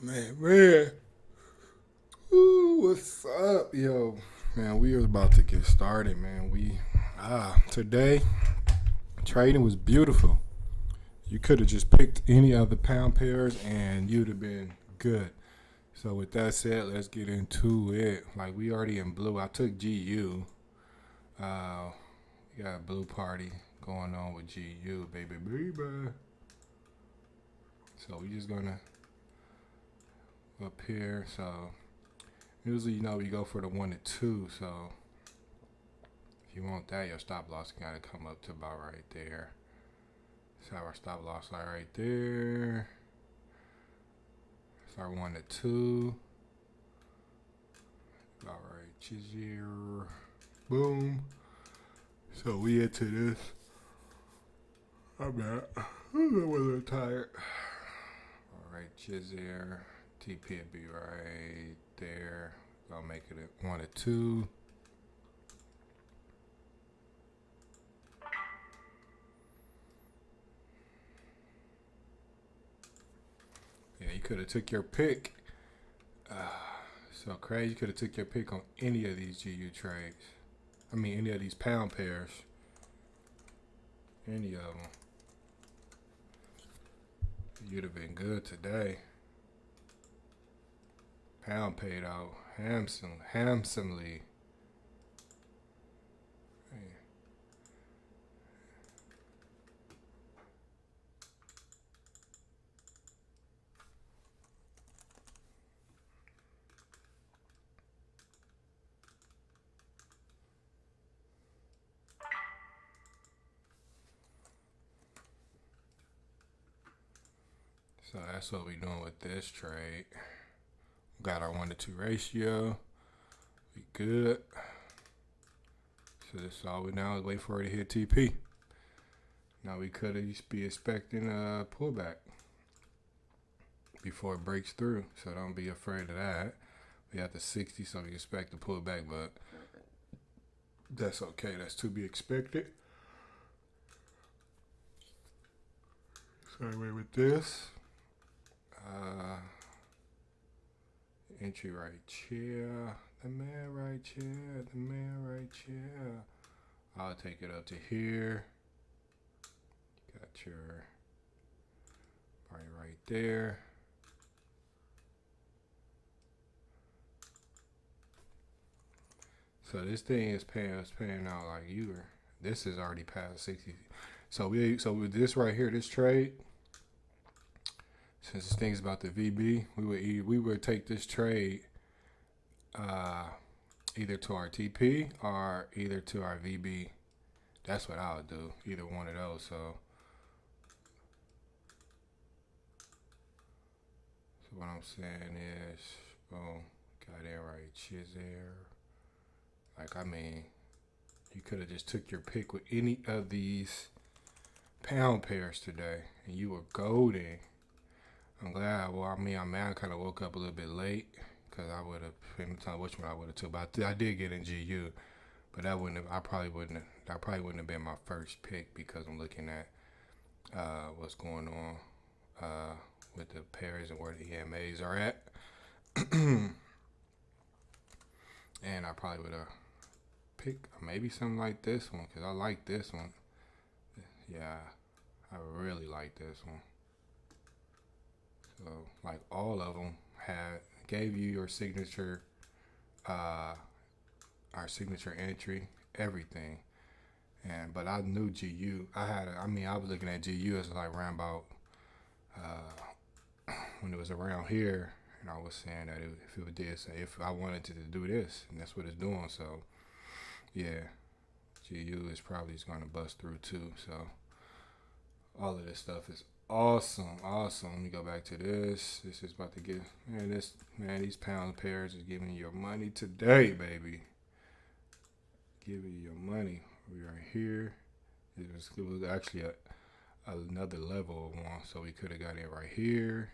Man. Ooh, what's up, yo? Man, we are about to get started, man. Today trading was beautiful. You could have just picked any other pound pairs and you'd have been good. So with that said, let's get into it. Like we already in blue. I took GU. We got a blue party going on with GU, baby. So we just gonna up here. So usually, we go for the 1 to 2. So if you want that, your stop loss gotta come up to about right there. So our stop loss right there. It's our 1 to 2. About right here. Boom. So we into this. I'm a little tired. Alright, Chizir. TP would be right there. I'll make it at 1 to 2. Yeah, you could have took your pick. So crazy. You could have took your pick on any of these GU trades. I mean, any of these pound pairs. Any of them. You'd have been good today. Pound paid out handsomely. So that's what we're doing with this trade. Got our 1 to 2 ratio. We good. So this all we now is wait for it to hit TP. Now we could be expecting a pullback before it breaks through. So don't be afraid of that. We have the 60, so we expect to pull back, but that's okay. That's to be expected. So anyway, with this. Entry right here. The man right here. I'll take it up to here. Got your right there. So this thing is paying out like you were. This is already past 60. So with this right here, this trade. Since this thing's about the VB, we would take this trade either to our TP or either to our VB. That's what I would do, either one of those. So what I'm saying is, boom, got it right, Chizir. Like, I mean, you could have just took your pick with any of these pound pairs today, and you were golden. I'm glad. Well, I kind of woke up a little bit late because I would have been telling which one I would have took. But I did get in GU, but that probably wouldn't have been my first pick because I'm looking at what's going on with the pairs and where the EMAs are at. And I probably would have picked maybe something like this one because I like this one. Yeah, I really like this one. So, like all of them gave you your signature, our signature entry, everything. But I knew GU. I was looking at GU as like around about when it was around here, and I was saying that if I wanted to do this, and that's what it's doing. So, yeah, GU is probably going to bust through too. So, all of this stuff is awesome. Let me go back to this. This is about to get these pound pairs is giving you your money today, baby. Giving you your money. We are here. It was actually another level of one, so we could have got it right here,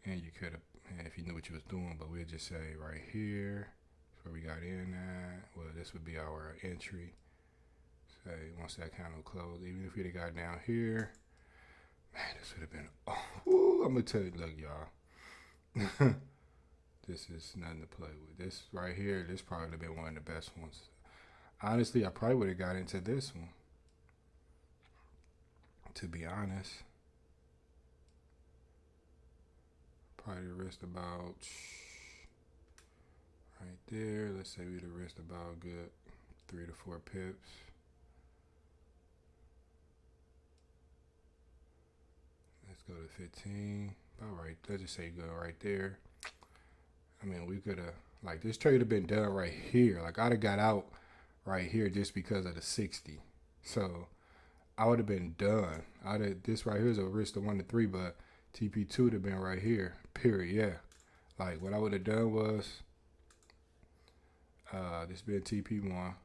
and you could have, if you knew what you was doing. But we'll just say right here, where we got in at. Well, this would be our entry. Say once that candle closed, even if we'd have got down here. Man, this would have been. I'm gonna tell you, look, y'all. This is nothing to play with. This right here, this probably would have been one of the best ones. Honestly, I probably would have got into this one, to be honest. Probably the risk about right there. Let's say we'd have risked about good 3 to 4 pips. Let's go to 15. About right. Let's just say go right there. I mean, we could have, like, this trade would have been done right here. Like, I'd have got out right here just because of the 60. So I would have been done. This right here is a risk of 1 to 3, but TP2 would have been right here. Period. Yeah. Like, what I would have done was this been TP1,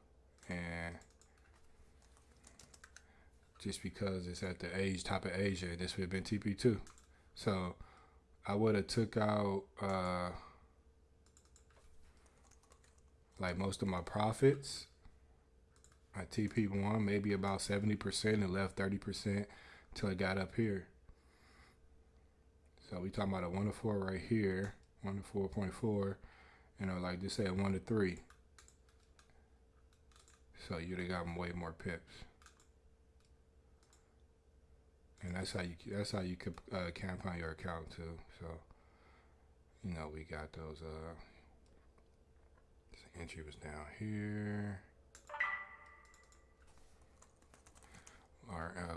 and just because it's at the top of Asia, this would have been TP2. So I would have took out like most of my profits at TP1, maybe about 70%, and left 30% until it got up here. So we talking about a 1 to 4 right here, 1 to 4.4, like this said 1 to 3. So you'd have gotten way more pips. And that's how you could camp on your account too. So we got those. This entry was down here.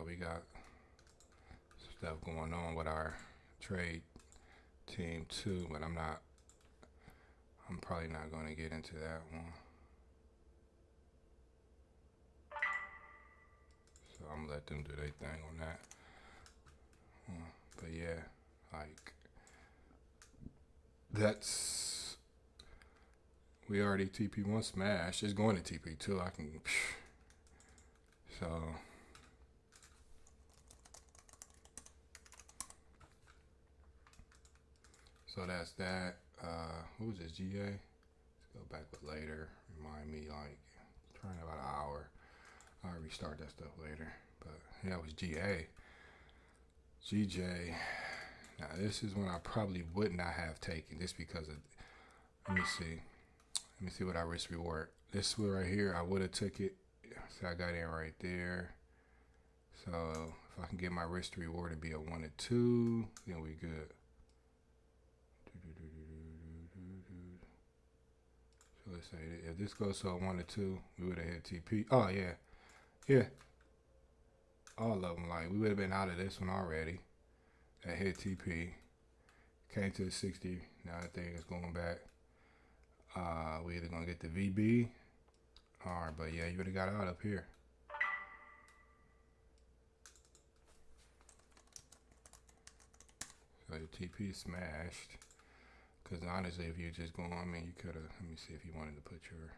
We got stuff going on with our trade team too, but I'm probably not going to get into that one. So I'm gonna let them do their thing on that. But yeah, like we already TP1 smashed. It's going to TP2. So that's that. What was this, GA? Let's go back with later. Remind me, like, trying about an hour. I'll restart that stuff later. But yeah, it was GA. GJ. Now this is one I probably would not have taken just because of, let me see what our risk reward. This one right here, I would have took it. So I got in right there. So if I can get my risk reward to be a 1 to 2, then we good. So let's say if this goes to a 1 to 2, we would have hit TP. Oh yeah. Yeah. All of them, like, we would have been out of this one already. That hit TP. Came to the 60. Now the thing is going back. We either gonna get the VB. Alright, but yeah, you would have got out up here. So your TP smashed. Because honestly, if you're just going, you could have, let me see if you wanted to put your,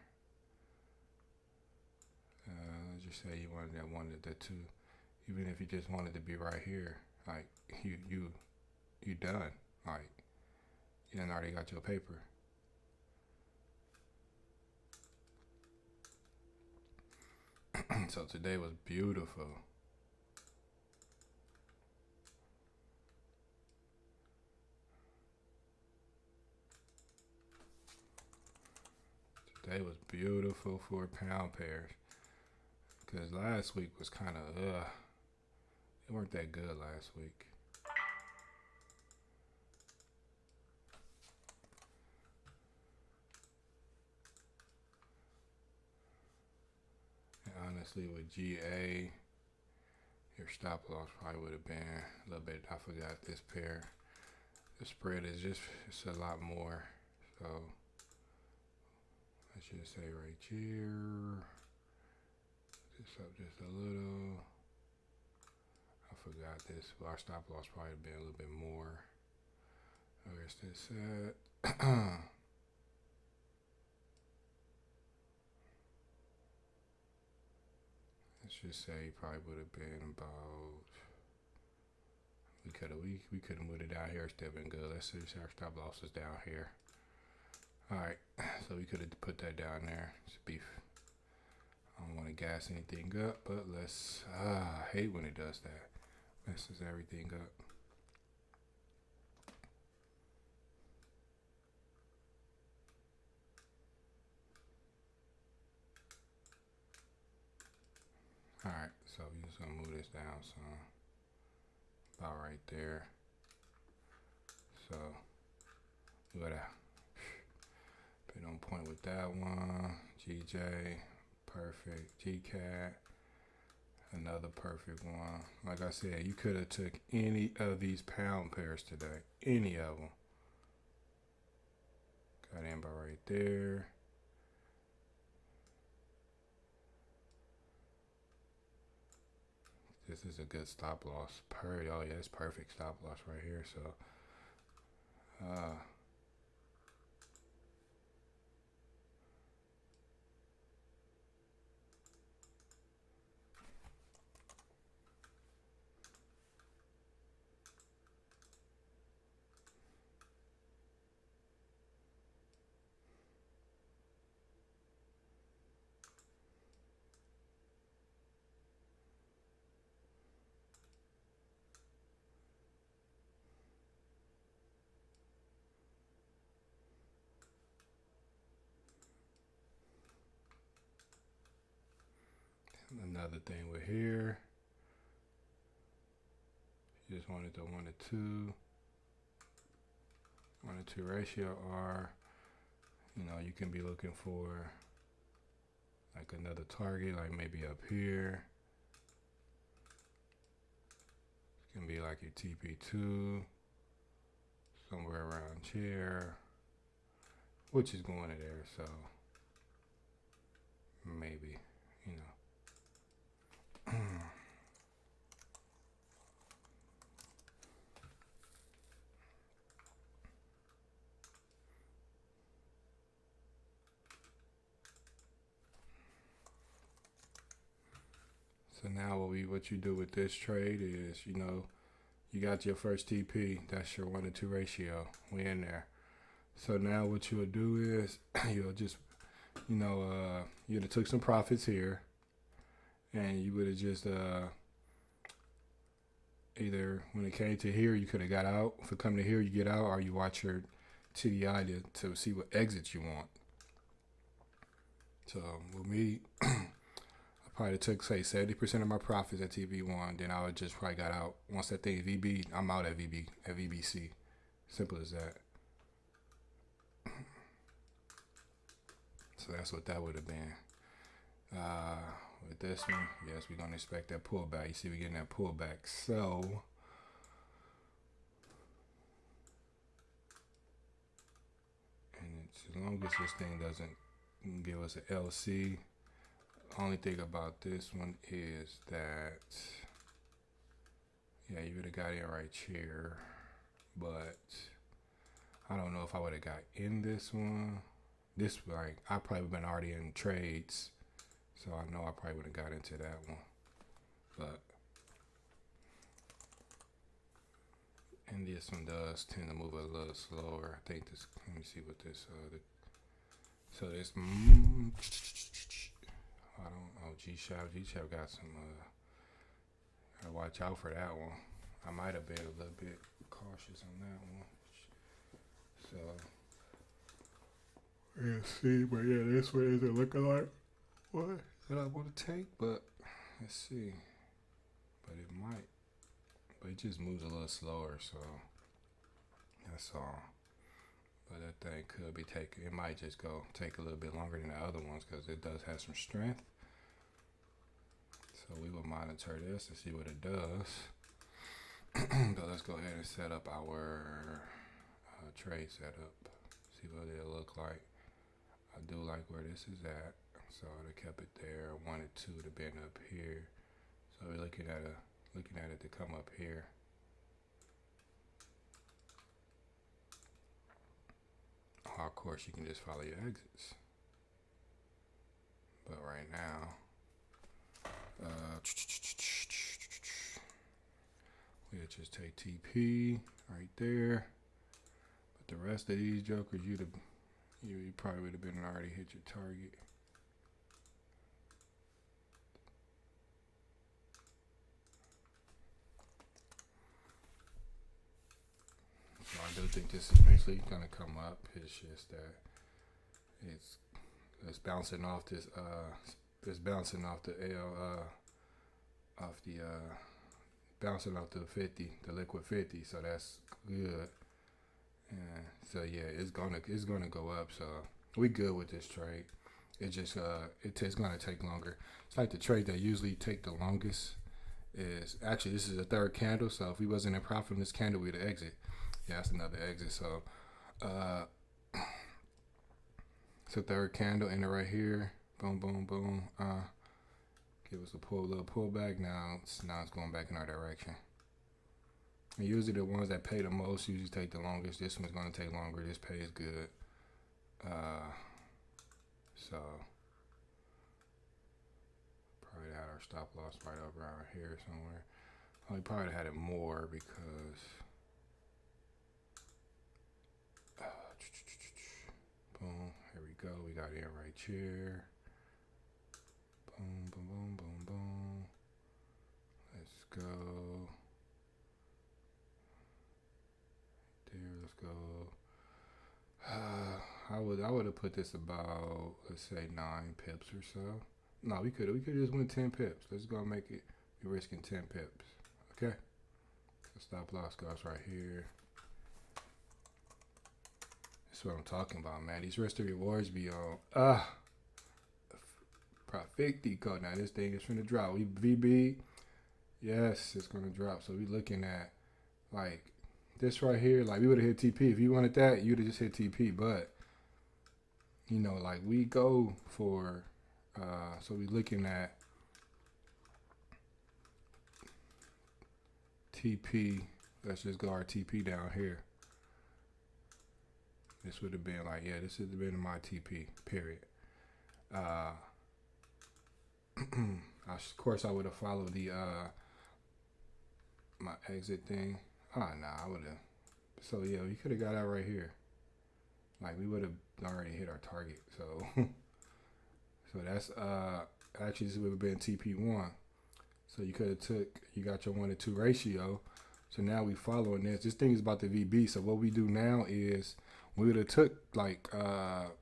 let's just say you wanted that 1 to 2. Even if you just wanted to be right here, like, you done. Like, you done already got your paper. So today was beautiful. Today was beautiful for pound pairs. Because last week was kind of, it weren't that good last week. And honestly, with GA, your stop loss probably would have been a little bit, I forgot this pair. The spread is it's a lot more. So I should say right here. This up just a little. I forgot this. Well, our stop loss probably been a little bit more. Where's this at? Let's just say probably would have been about. We could have moved it down here. Still been good. Let's see, our stop loss is down here. All right, so we could have put that down there. It's beef. I don't want to gas anything up, but let's. I hate when it does that. Messes everything up. All right, so we're just gonna move this down some, about right there. So we gotta be on point with that one. GJ, perfect. GCAT, another perfect one. Like I said, you could have took any of these pound pairs today, any of them. Got in by right there. This is a good stop loss. Oh yeah, it's perfect stop loss right here. So another thing with here, you just wanted the 1 to 2. 1 to 2 ratio, or you know, you can be looking for like another target, like maybe up here. It can be like your TP2, somewhere around here, which is going to there. So maybe, you know. So now what you do with this trade is, you know, you got your first TP. That's your 1 to 2 ratio. We in there. So now what you'll do is you'll just, you know, you'd have took some profits here, and you would have just either when it came to here, you could have got out. For coming to here, you get out, or you watch your TDI to see what exits you want. So with me, I probably took, say, 70% of my profits at TV1. Then I would just probably got out. Once that thing VB, I'm out at VBC. Simple as that. So that's what that would have been. With this one, yes, we're gonna expect that pullback. You see, we're getting that pullback. So and as long as this thing doesn't give us an LC, only thing about this one is that, yeah, you would have got in right here, but I don't know if I would have got in this one. This, like, I probably would have been already in trades, so I know I probably would have got into that one. But and this one does tend to move a little slower. I think this. Let me see what this. So this. I don't know. G-Shap got some. Gotta watch out for that one. I might have been a little bit cautious on that one. So we'll see. But yeah, this one isn't looking like what that I want to take. But let's see. But it might. But it just moves a little slower. So that's all. But that thing could be taking. It might just take a little bit longer than the other ones because it does have some strength. So we will monitor this to see what it does. But let's go ahead and set up our trade setup. See what it'll look like. I do like where this is at. So I kept it there. I wanted to bend up here. So we're looking at it to come up here. Oh, of course, you can just follow your exits. But right now, we'll just take TP right there. But the rest of these jokers, you probably would have been already hit your target. So I do think this is eventually gonna come up. It's just that it's bouncing off this. It's bouncing off the off the bouncing off the 50, the liquid 50. So that's good. And so yeah, it's gonna go up. So we good with this trade. It just it's gonna take longer. It's like the trade that usually take the longest is actually this is the third candle. So if we wasn't in profit from this candle, we'd exit. Yeah, that's another exit. So it's a third candle in it right here. Boom, boom, boom. Give us a little pullback. Now it's going back in our direction. And usually the ones that pay the most usually take the longest. This one's gonna take longer. This pays good. So probably had our stop loss right over out here somewhere. Oh, we probably had it more because boom, here we go. We got it right here. Boom, boom, boom, boom, boom. Let's go. There, let's go. I would have put this about, let's say 9 pips or so. No, we could just win 10 pips. Let's go make it. We're risking 10 pips. Okay. So stop loss goes right here. That's what I'm talking about, man. These risk to rewards be on Profit code. Now this thing is finna drop. We VB. Yes, it's gonna drop. So we looking at like this right here. Like we would have hit TP. If you wanted that, you'd have just hit TP. But you know, like we go for so we looking at TP. Let's just go our TP down here. This would have been like, yeah, this would have been my TP, period. Of course, I would have followed the my exit thing. Nah, I would have. So yeah, we could have got out right here. Like we would have already hit our target. So, so that's actually this would have been TP1. So you could have you got your 1 to 2 ratio. So now we following this. This thing is about the VB. So what we do now is we would have took like what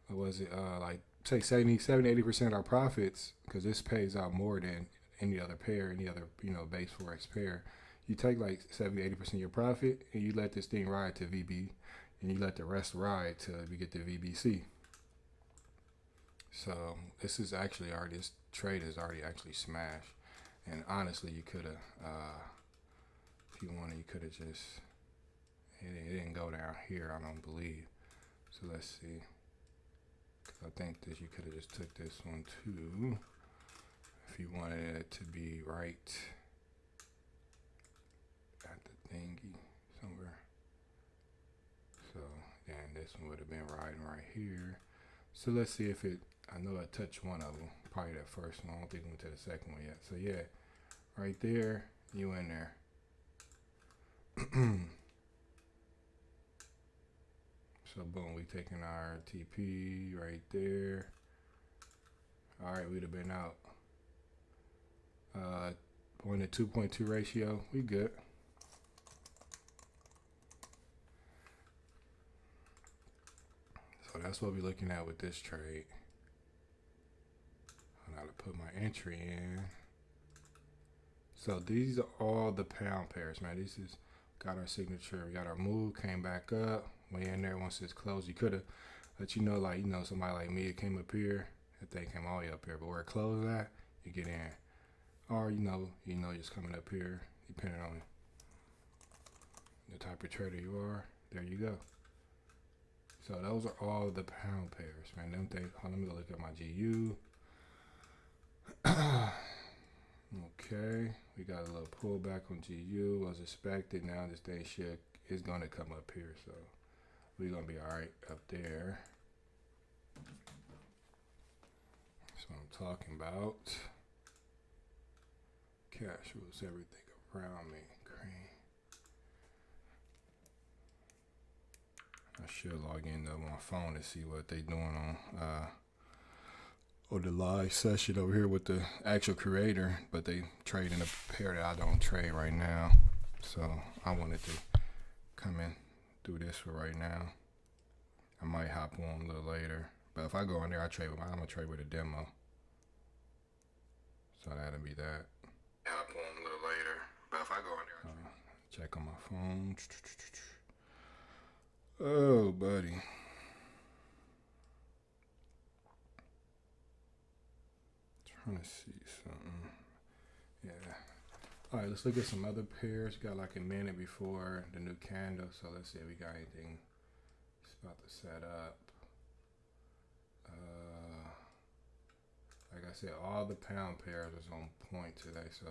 was it like say 70-80% of our profits, because this pays out more than any other pair, any other base Forex pair. You take like 70-80% of your profit and you let this thing ride to VB, and you let the rest ride till we get to VBC. So this is actually this trade is already actually smashed. And honestly, you could have, if you wanted, you could have just, it didn't go down here, I don't believe. So let's see. I think that you could have just took this one too, if you wanted it to be right at the thingy somewhere. So then this one would have been riding right here. So let's see if I know I touched one of them, probably that first one. I don't think we went to the second one yet. So yeah, right there, you in there. So boom, we taking our TP right there. All right, we'd have been out. 1 to 2.2 ratio, we good. So that's what we're looking at with this trade. I gotta put my entry in. So these are all the pound pairs, man. This is got our signature. We got our move, came back up. Way in there once it's closed. You could have let somebody like me, it came up here. That thing came all the way up here. But where it closed at, you get in. Or just coming up here, depending on the type of trader you are. There you go. So those are all the pound pairs, man. Them things. Let me go look at my GU. Okay, we got a little pullback on GU as expected. Now this thing is gonna come up here, so we're gonna be all right up there. That's what I'm talking about. Cash rules everything around me. Green. I should log in on my phone to see what they doing on the live session over here with the actual creator, but they trading a pair that I don't trade right now. So I wanted to come in do this for right now. I might hop on a little later, but if I go in there, I'm gonna trade with a demo. So that'll be that. Hop on a little later. But if I go in there, check on my phone. Oh, buddy. Trying to see something. Yeah. All right, let's look at some other pairs. Got like a minute before the new candle. So let's see if we got anything. It's about to set up. Like I said, all the pound pairs is on point today, so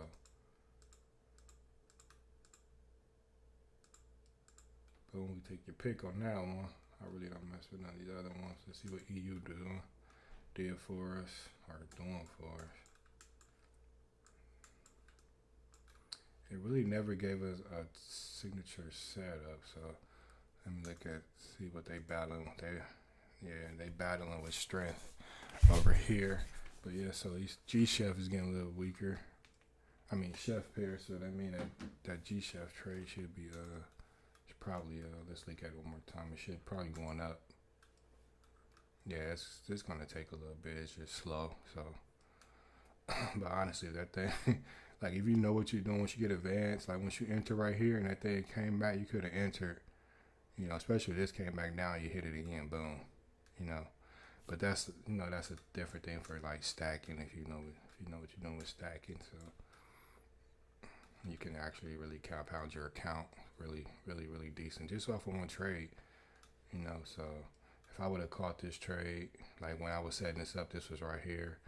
boom, we take your pick on that one. I really don't mess with none of these other ones. Let's see what EU did for us, or doing for us. It really never gave us a signature setup, so let me look at, see what they battling. They battling with strength over here. But yeah, so these G-Chef is getting a little weaker. I mean, Chef pair, so that means that G-Chef trade should be, it's probably, let's look at it one more time. It should probably going up. Yeah, it's going to take a little bit. It's just slow, so. But honestly, that thing, like if you know what you're doing, once you get advanced, like once you enter right here and that thing came back, you could have entered, you know, especially if this came back down, you hit it again, boom, you know. But that's, you know, that's a different thing for like stacking, if you know what you're doing with stacking. So you can actually really compound your account really decent just off of one trade, you know. So if I would have caught this trade, like when I was setting this up, this was right here,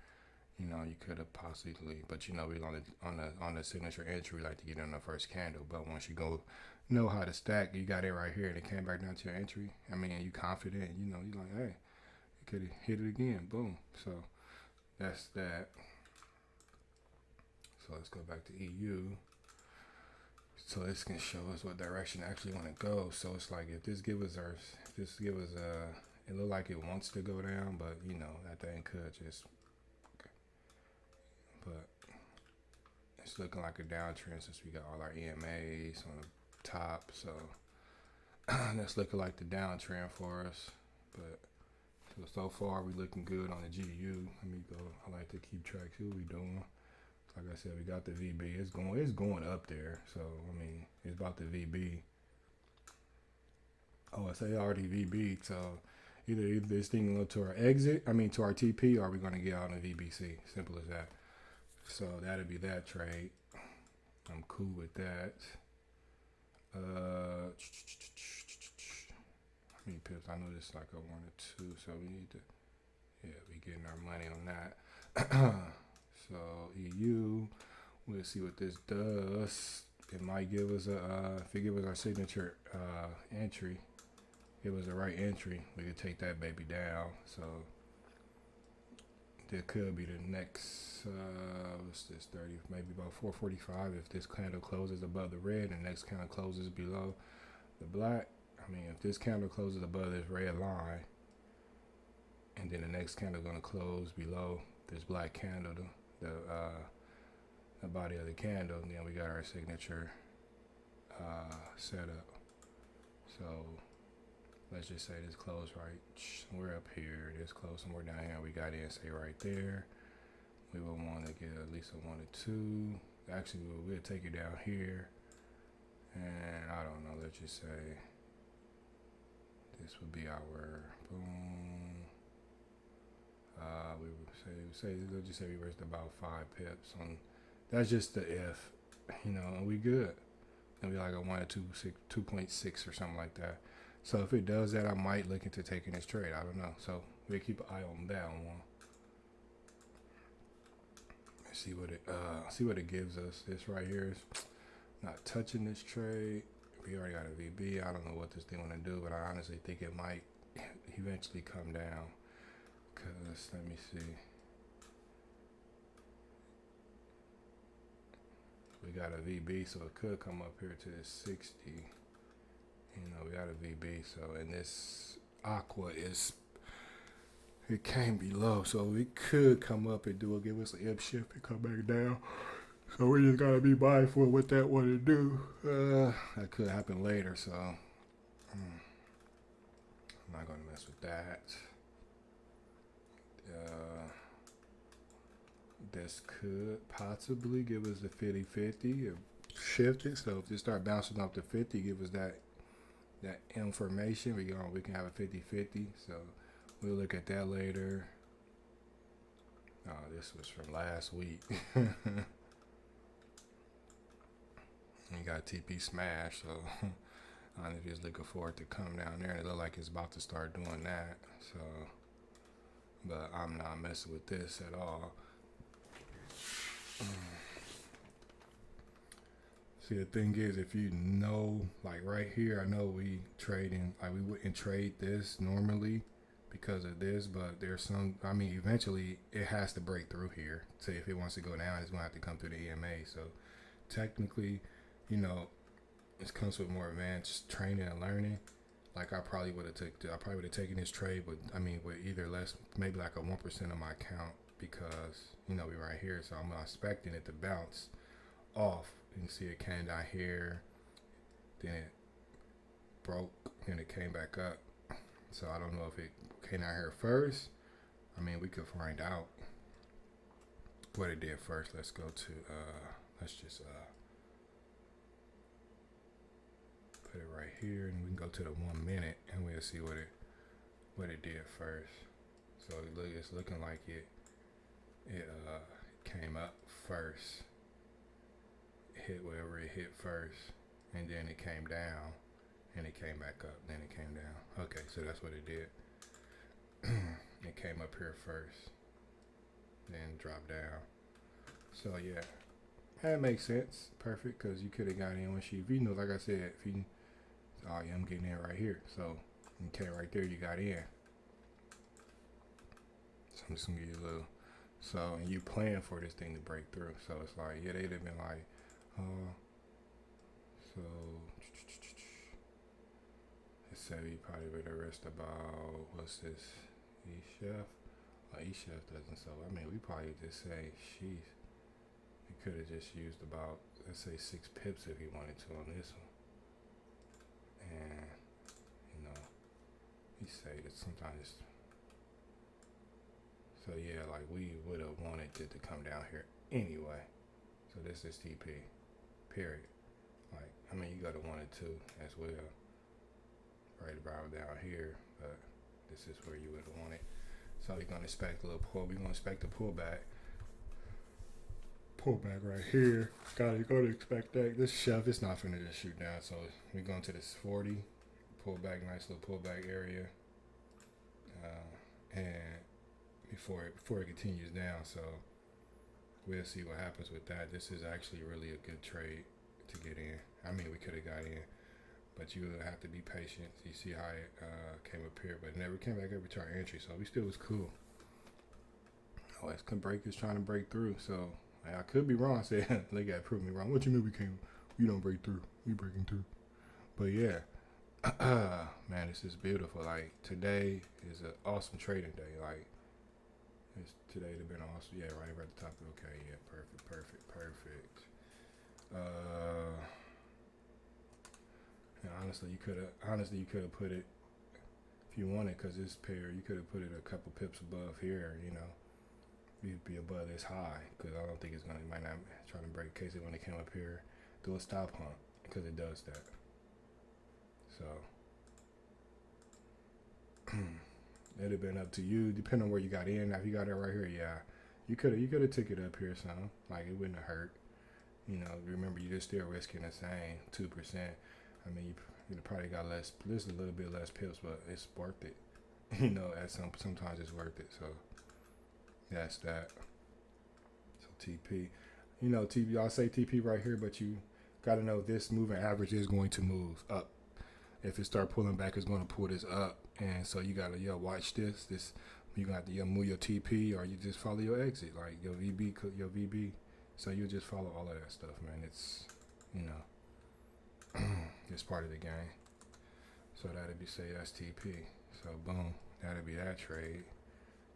you know, you could have possibly, but you know, we on the signature entry, we like to get in the first candle. But once you go know how to stack, you got it right here and it came back down to your entry. I mean, you confident, you know, you're like, hey, could have hit it again, boom. So that's that. So let's go back to EU. So this can show us what direction I actually want to go. So it's like if this give us it look like it wants to go down, but you know that thing could just. Okay. But it's looking like a downtrend since we got all our EMAs on the top. So that's looking like the downtrend for us, but. So far, we looking good on the GU. Let me go. I like to keep track. See what we doing. Like I said, we got the VB. It's going up there. So I mean, it's about the VB. Oh, I say already VB. So either this thing will go to our exit. I mean, to our TP, or we're gonna get out on the VBC. Simple as that. So that'll be that trade. I'm cool with that. How many pips? I know this is like a 1 or 2, so we need to, yeah, we getting our money on that. So EU, we'll see what this does. It might give us if it gives us our signature entry, it was the right entry, we could take that baby down. So there could be the next, what's this, 30, maybe about 445 if this candle closes above the red and the next candle closes below the black. I mean, if this candle closes above this red line, and then the next candle is going to close below this black candle, the body of the candle, and then we got our signature setup. So let's just say this close right somewhere up here, this close somewhere down here. We got say right there. We will want to get at least a 1 or 2. Actually, we'll take it down here, and I don't know. Let's just say. This would be our boom. We would say let's just say we risked about 5 pips on. That's just the if, you know, and we good. It'll be like a 1 or 2.6 or something like that. So if it does that, I might look into taking this trade. I don't know. So we'll keep an eye on that one. Let's see what it gives us. This right here is not touching this trade. We already got a VB. I don't know what this thing want to do, but I honestly think it might eventually come down. Cause let me see. We got a VB, so it could come up here to the 60. You know, we got a VB, so and this aqua is it came below, so it could come up and give us an up shift and come back down. So we just gotta be mindful of what that want to do. That could happen later, so I'm not gonna mess with that. this could possibly give us the 50-50 if shifted. So if it start bouncing off the 50, give us that information. We can have a 50-50. So we'll look at that later. Oh, this was from last week. You got TP smash, so I don't know if he's looking for it to come down there. It look like it's about to start doing that. So, but I'm not messing with this at all. See, the thing is, if you know, like right here, I know we trading, like we wouldn't trade this normally because of this, but there's some, I mean, eventually it has to break through here. Say if it wants to go down, it's gonna have to come through the EMA. So technically, you know, it comes with more advanced training and learning. Like I probably would have taken this trade, but I mean, with either less, maybe like a 1% of my account because, you know, we right here. So I'm expecting it to bounce off. You can see it came down here, then it broke, then it came back up. So I don't know if it came out here first. I mean, we could find out what it did first. Let's go to, let's just put it right here, and we can go to the 1 minute, and we'll see what it did first. So it's looking like it came up first, hit wherever it hit first, and then it came down, and it came back up, then it came down. Okay, so that's what it did. It came up here first, then dropped down. So yeah, that makes sense. Perfect, because you could have got in once you, know, like I said, if you, oh yeah, I'm getting in right here. So okay, right there you got in. So I'm just gonna give you a little. So and you plan for this thing to break through. So it's like, yeah, they'd have been like, so it said we probably would have risked about, what's this, E-Chef? Oh, E-Chef doesn't, so I mean, we probably just say, sheesh, we could have just used about, let's say 6 pips if he wanted to on this one. And, you know, we say that sometimes, so yeah, like we would have wanted it to come down here anyway. So this is TP, period. Like, I mean, you got to 1 and 2 as well, right about down here, but this is where you would want it. So we're gonna expect a little pull. We're gonna expect a pullback right here. You're gonna expect that. This chef is not finna just shoot down. So we're going to this 40 pullback, nice little pullback area, and before it continues down. So we'll see what happens with that. This is actually really a good trade to get in. I mean, we could have got in, but you would have to be patient. You see how it came up here, but it never came back up to our entry, so we still was cool. Oh, it's trying to break through, so I could be wrong. I said, they got to prove me wrong. What you mean we don't break through? We breaking through. But yeah, man, this is beautiful. Like, today is an awesome trading day. Like, today would have been awesome. Yeah, right at the top. Okay, yeah, perfect. And honestly, you could have put it, if you wanted, because this pair, you could have put it a couple pips above here, you know, you'd be above this high, because I don't think it might not try to break, in case it when it came up here, do a stop hunt, because it does that. So it'd have been up to you, depending on where you got in. Now, if you got it right here, yeah, you could have took it up here some, like it wouldn't have hurt. You know, remember, you're just still risking the same 2%. I mean, you probably got just a little bit less pips, but it's worth it. You know, sometimes it's worth it. So that's that. So TP, you know, TP. I'll say TP right here, but you got to know this moving average is going to move up. If it start pulling back, it's going to pull this up, and so you got to watch this. You got to move your TP, or you just follow your exit, like your VB. So you just follow all of that stuff, man. It's, you know, it's part of the game. So that'd be, say that's TP. So boom, that'd be that trade.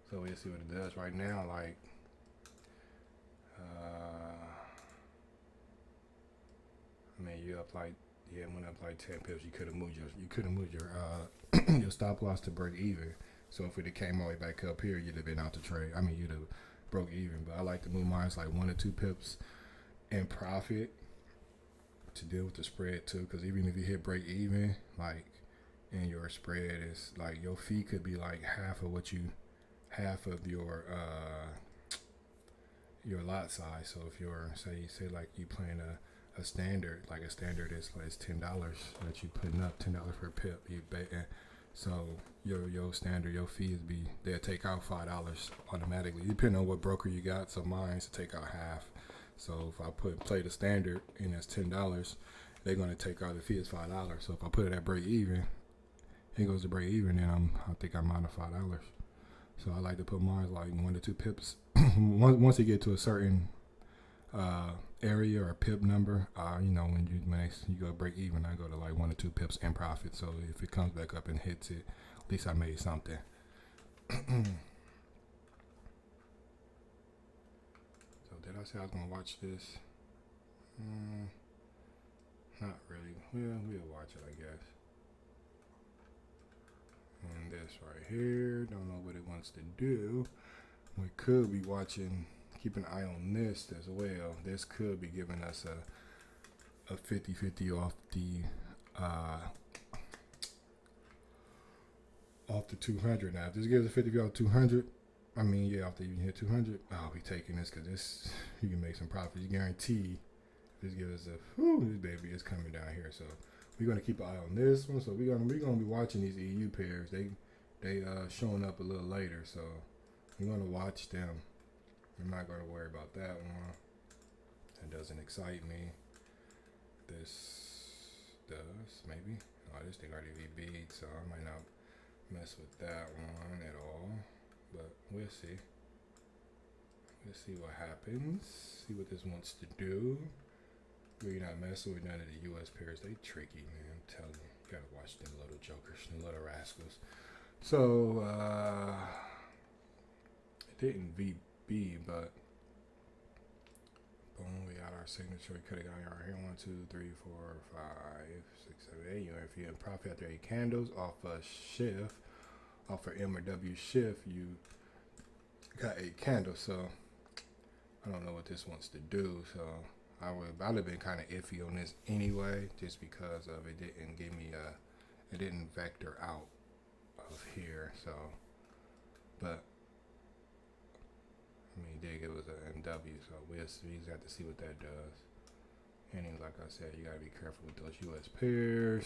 So we'll see what it does right now. Like, I mean, you up like, yeah, it went up like 10 pips. You could have moved your your stop loss to break even. So if it came all the way back up here, you'd have been out the trade. I mean, you'd have broke even. But I like to move mine like 1 or 2 pips in profit to deal with the spread too. Because even if you hit break even, like, and your spread is like, your fee could be like half of your lot size. So if you're say like you playing a standard, like a standard is like $10 that you putting up, $10 per pip. You bet. So your standard, your fee is they'll take out $5 automatically, depending on what broker you got. So mine's to take out half. So if I play the standard and that's $10, they're gonna take out the fee is $5. So if I put it at break even, it goes to break even, then I think I'm out of $5. So I like to put mine like 1 to 2 pips. Once you get to a certain area or pip number, when you go break even, I go to like 1 or 2 pips in profit. So if it comes back up and hits it, at least I made something. So did I say I was gonna watch this? Not really. We'll watch it, I guess. And this right here, don't know what it wants to do. We could be watching, keep an eye on this as well. This could be giving us a 50-50 off the 200. Now if this gives a 50 off 200, after you hit 200, I'll be taking this, because this, you can make some profit. You guarantee this gives us this baby is coming down here. So we're gonna keep an eye on this one. So we're gonna be watching these EU pairs. They showing up a little later, so we're gonna watch them. I'm not gonna worry about that one. That doesn't excite me. This does, maybe. Oh, this thing already VB'd, so I might not mess with that one at all. But we'll see. Let's see what happens. See what this wants to do. We're not messing with none of the US pairs. They tricky, man. I'm telling you. You gotta watch them little jokers, them little rascals. So it didn't VB, but boom, we got our signature. We could have got our here. 1, 2, 3, 4, 5, 6, 7, 8. If you're in profit after 8 candles off a shift, off a M or W shift, you got 8 candles. So I don't know what this wants to do. So I'd have been kind of iffy on this anyway, just because of it didn't give me it didn't vector out of here. So, but it did give us an MW, so we just have to see what that does. And then, like I said, you gotta be careful with those US pairs.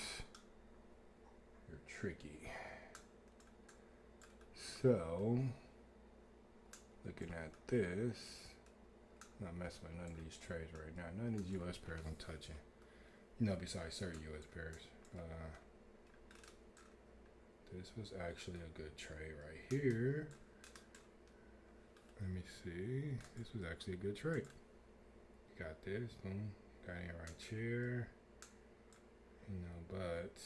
They're tricky. So, looking at this, not messing with none of these trades right now. None of these US pairs I'm touching. Besides certain US pairs. This was actually a good trade right here. Let me see. This was actually a good trade. Got this. Boom. Got in right here. But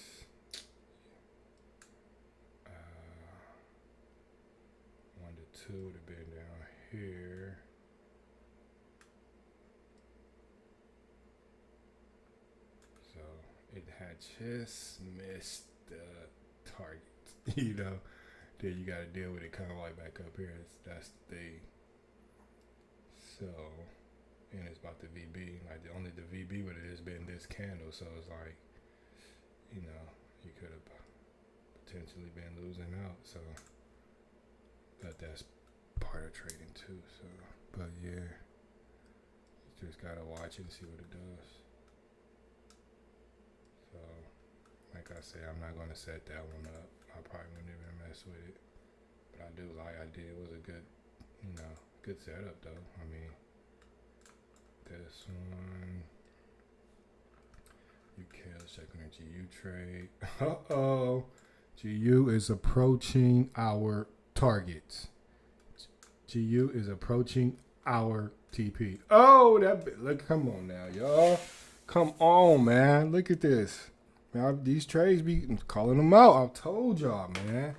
1 to 2 would have been down here. So it had just missed the target. Then you gotta deal with it kind of like back up here. That's the thing. So, and it's about the VB. Like the VB would have just been this candle. So it's like, you could have potentially been losing out. So, but that's part of trading too. So, but yeah, you just gotta watch it and see what it does. So, like I said, I'm not gonna set that one up. I probably wouldn't even mess with it. But I did. It was a good, good setup though. This one. UK, checking a GU trade. Uh-oh. GU is approaching our targets. GU is approaching our TP. Oh, look, come on now, y'all. Come on, man. Look at this. Now, these trades be calling them out. I told y'all, man.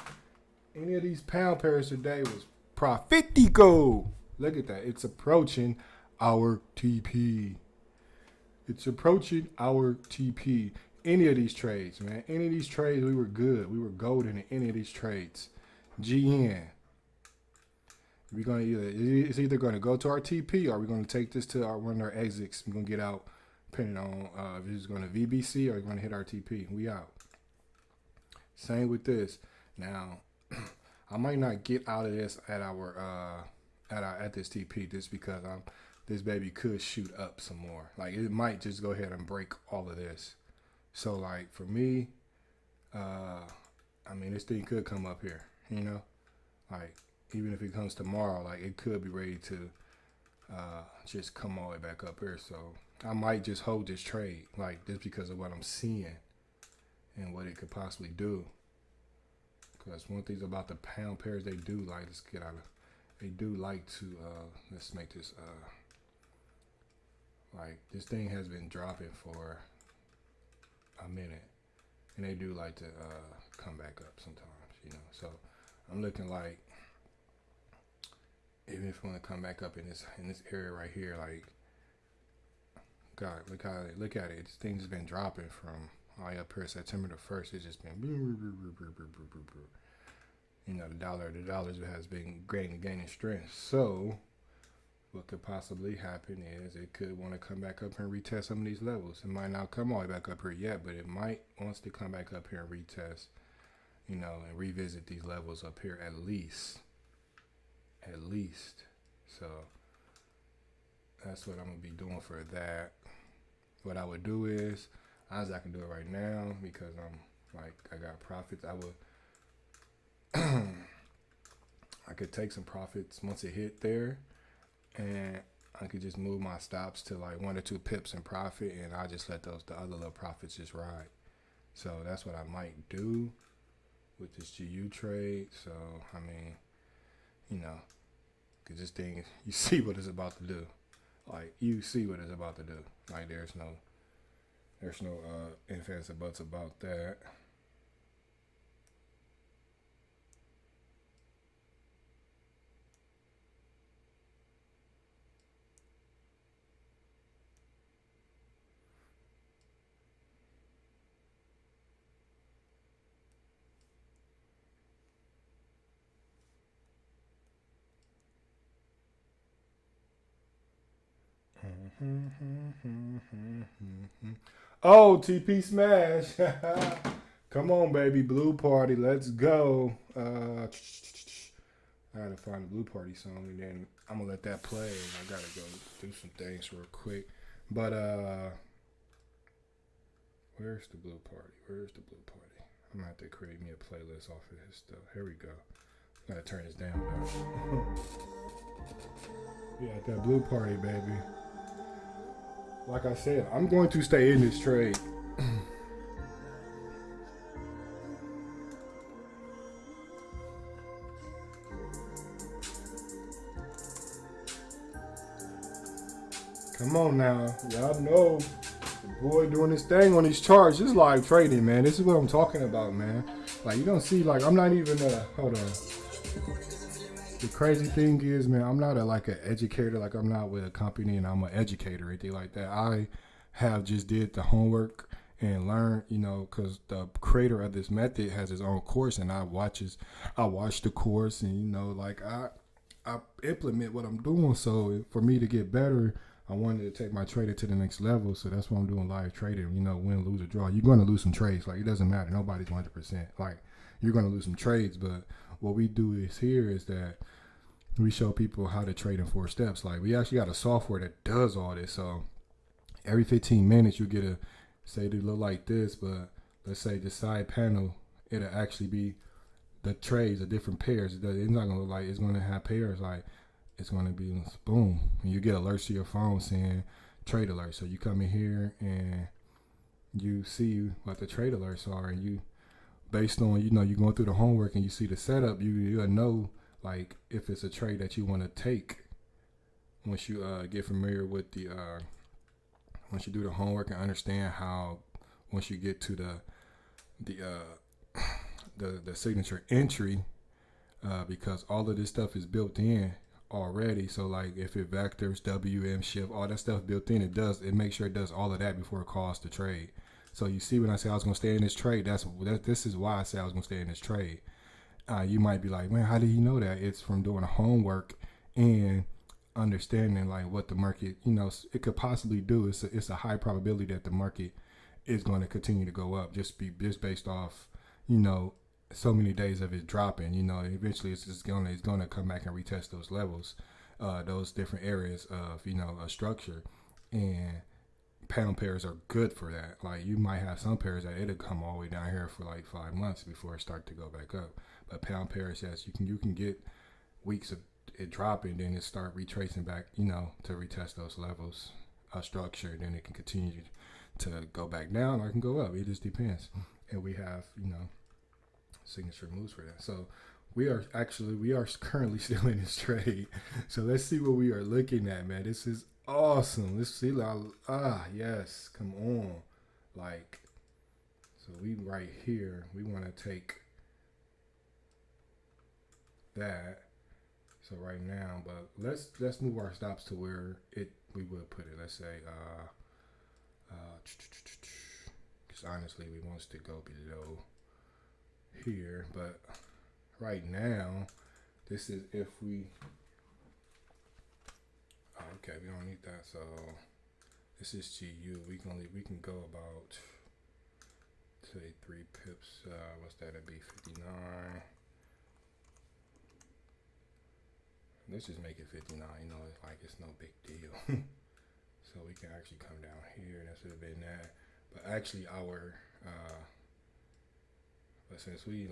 Any of these pound pairs today was profitico. Look at that. It's approaching our TP. It's approaching our TP. Any of these trades, man. Any of these trades, we were good. We were golden in any of these trades. GN. We're gonna it's either gonna go to our TP or we're gonna take this to one of our exits. We're gonna get out, depending on if it's gonna VBC or we're gonna hit our TP. We out. Same with this. Now, I might not get out of this at this TP just because this baby could shoot up some more. Like it might just go ahead and break all of this. So like for me, I mean this thing could come up here, you know, like even if it comes tomorrow, like it could be ready to just come all the way back up here. So I might just hold this trade, like just because of what I'm seeing and what it could possibly do. Because one thing about the pound pairs, they do like, let's get out of, they do like to, let's make this, like this thing has been dropping for a minute. And they do like to come back up sometimes, you know. So I'm looking like, even if we want to come back up in this area right here, like, God, look at it. This thing's been dropping from all the way up here September the 1st. It's just been, you know, the dollar has been gaining strength. So what could possibly happen is it could want to come back up here and retest some of these levels. It might not come all the way back up here yet, but it might wants to come back up here and retest, you know, and revisit these levels up here at least. So that's what I'm gonna be doing for that. What I would do is, as I can do it right now because I'm like I got profits. I would I could take some profits once it hit there, and I could just move my stops to like 1 or 2 pips in profit, and I just let the other little profits just ride. So that's what I might do with this GU trade. So I mean, you know, because this thing, you see what it's about to do. Like you see what it's about to do. Like there's no ifs, ands, or buts about that. Oh, TP smash. Come on, baby. Blue party. Let's go. I gotta find the blue party song, and then I'm gonna let that play. I gotta go do some things real quick. But where's the blue party? I'm gonna have to create me a playlist off of his stuff. Here we go. Gotta turn this down though. Yeah, that blue party, baby. Like I said, I'm going to stay in this trade. Come on now. Y'all know the boy doing this thing on these charts. This is live trading, man. This is what I'm talking about, man. Like, you don't see, like, I'm not even, hold on. The crazy thing is, man, I'm not an educator. Like, I'm not with a company and I'm an educator or anything like that. I have just did the homework and learned, you know, because the creator of this method has his own course, and I watch the course, and, you know, like, I implement what I'm doing. So for me to get better, I wanted to take my trading to the next level. So that's why I'm doing live trading. You know, win, lose, or draw. You're going to lose some trades. Like, it doesn't matter. Nobody's 100%. Like, you're going to lose some trades, but what we do is that we show people how to trade in 4 steps. Like, we actually got a software that does all this. So every 15 minutes, you get a, say they look like this, but let's say the side panel, it'll actually be the trades, the different pairs. It's not going to look like it's going to have pairs. Like, it's going to be boom. And you get alerts to your phone saying trade alert. So you come in here and you see what the trade alerts are, and you, based on, you know, you going through the homework and you see the setup, you'll know, like, if it's a trade that you want to take once you get familiar with the once you do the homework and understand how, once you get to the signature entry, because all of this stuff is built in already. So like, if it vectors, WM shift, all that stuff built in, it makes sure it does all of that before it calls the trade. So you see, when I say I was going to stay in this trade, this is why I say I was going to stay in this trade. You might be like, man, how do you know that? It's from doing homework and understanding like what the market, it could possibly do. It's a high probability that the market is going to continue to go up, just based off, you know, so many days of it dropping. Eventually it's gonna come back and retest those levels, those different areas of a structure, and pound pairs are good for that. Like you might have some pairs that it'll come all the way down here for like 5 months before it start to go back up. But pound pairs, yes, you can get weeks of it dropping, then it start retracing back, to retest those levels of structure. Then it can continue to go back down or it can go up. It just depends. And we have, signature moves for that. So we are currently still in this trade. So let's see what we are looking at, man. This is awesome. Let's see. Yes, come on. Like, so we right here, we want to take that. So right now, but let's move our stops to where we would put it. Let's say, because honestly, we want us to go below here, but right now, this is if we. Oh, okay, we don't need that. So this is GU. We can go about say 3 pips. What's that? It'd be 59. Let's just make it 59. It's no big deal. So we can actually come down here. That should have been that. But actually, but since we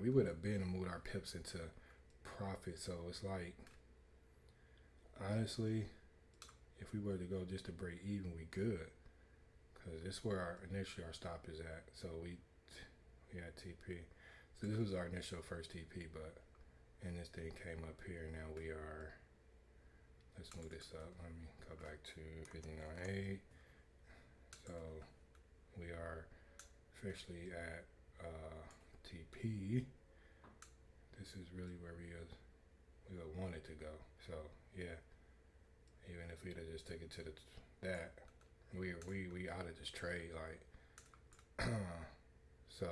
we would have been moved our pips into profit. So it's like, honestly, if we were to go just to break even, we good. Because this is where initially our stop is at. So we had TP. So this was our initial first TP, and this thing came up here. Now we are, let's move this up. Let me go back to 59.8. So we are officially at TP. This is really where we would want it to go. So yeah, even if we'd have just taken it to that, we out of this trade, like so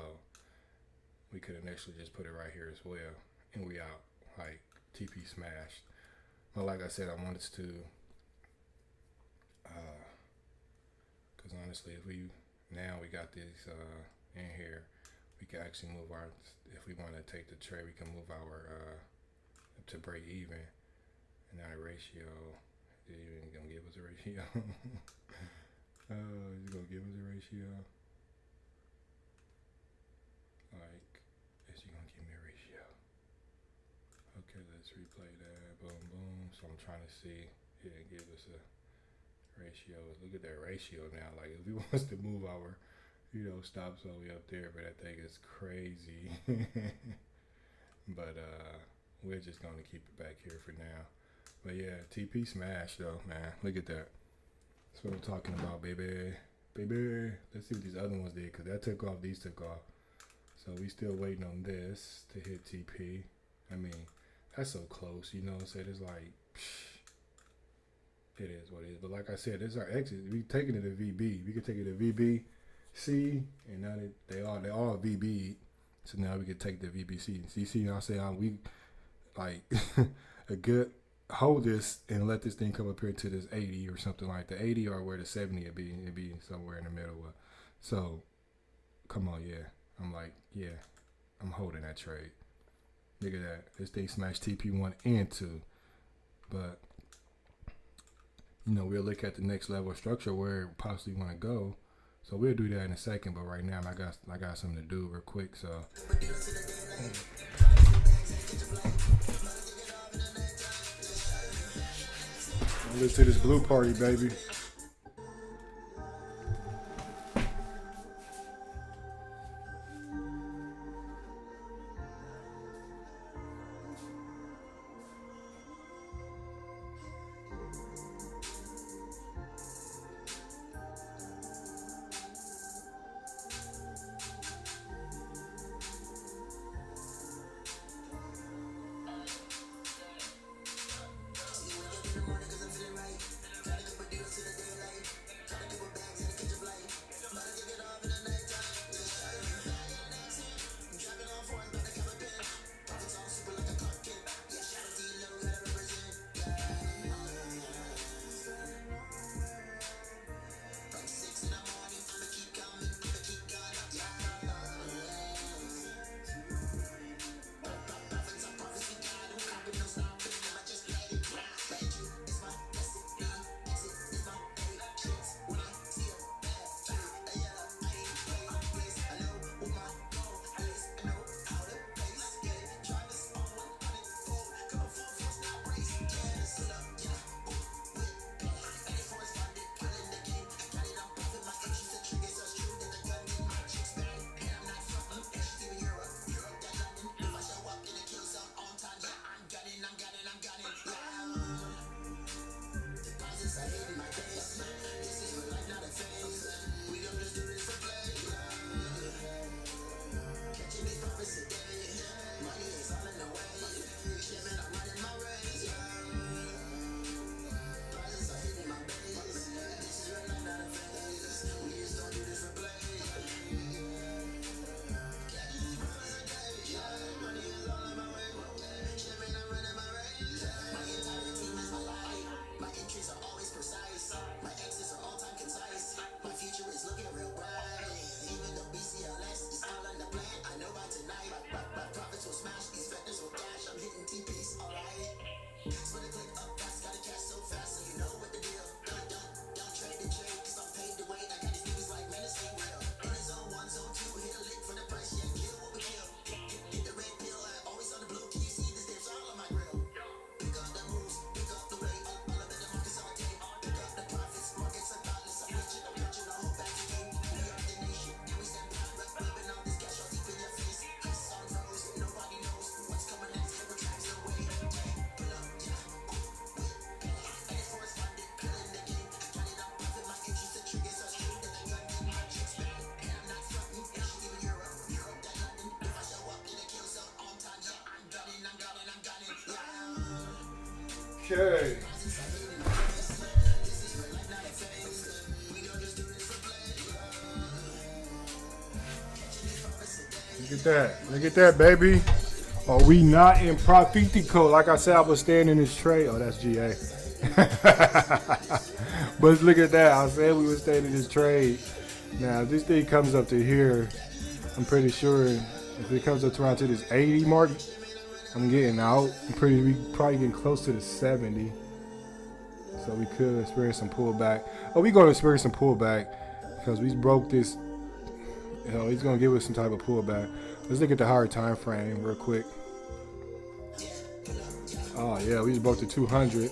we could initially just put it right here as well, and we out, like TP smashed. But like I said, I want us to because honestly, if we got these in here, we can actually move our, if we want to take the trade, we can move our to break even. And now the ratio, is he gonna give us a ratio? Is he gonna give us a ratio? Like, is he gonna give me a ratio? Okay, let's replay that. Boom, boom. So I'm trying to see. Yeah, give us a ratio. Look at that ratio now. Like, if he wants to move our, stops all the way up there, but that thing is crazy. But we're just gonna keep it back here for now. But yeah, TP smash though, man. Look at that. That's what I'm talking about, baby. Baby. Let's see what these other ones did, because that took off, these took off. So we still waiting on this to hit TP. I mean, that's so close, so it's like, it is what it is. But like I said, this is our exit. We taking it to VB. We can take it to VBC, and now they all VB. So now we can take the VBC. So you see, I say we like a good hold this and let this thing come up here to this 80 or something like the 80 or where the 70 would be. It'd be somewhere in the middle. So come on, yeah. I'm like, yeah, I'm holding that trade. Look at that. This thing smashed TP1 and 2. But we'll look at the next level of structure where it possibly want to go. So we'll do that in a second. But right now, I got something to do real quick. So let's do this blue party, baby. Okay. Look at that. Look at that, baby. Are we not in Profitico? Like I said, I was staying in this trade. Oh, that's GA. But look at that. I said we were staying in this trade. Now, if this thing comes up to here, I'm pretty sure if it comes up to around to this 80 mark, I'm getting out. We probably getting close to the 70. So we could experience some pullback. Oh, we going to experience some pullback because we broke this. You know, he's going to give us some type of pullback. Let's look at the higher time frame real quick. Oh, yeah, we just broke the 200.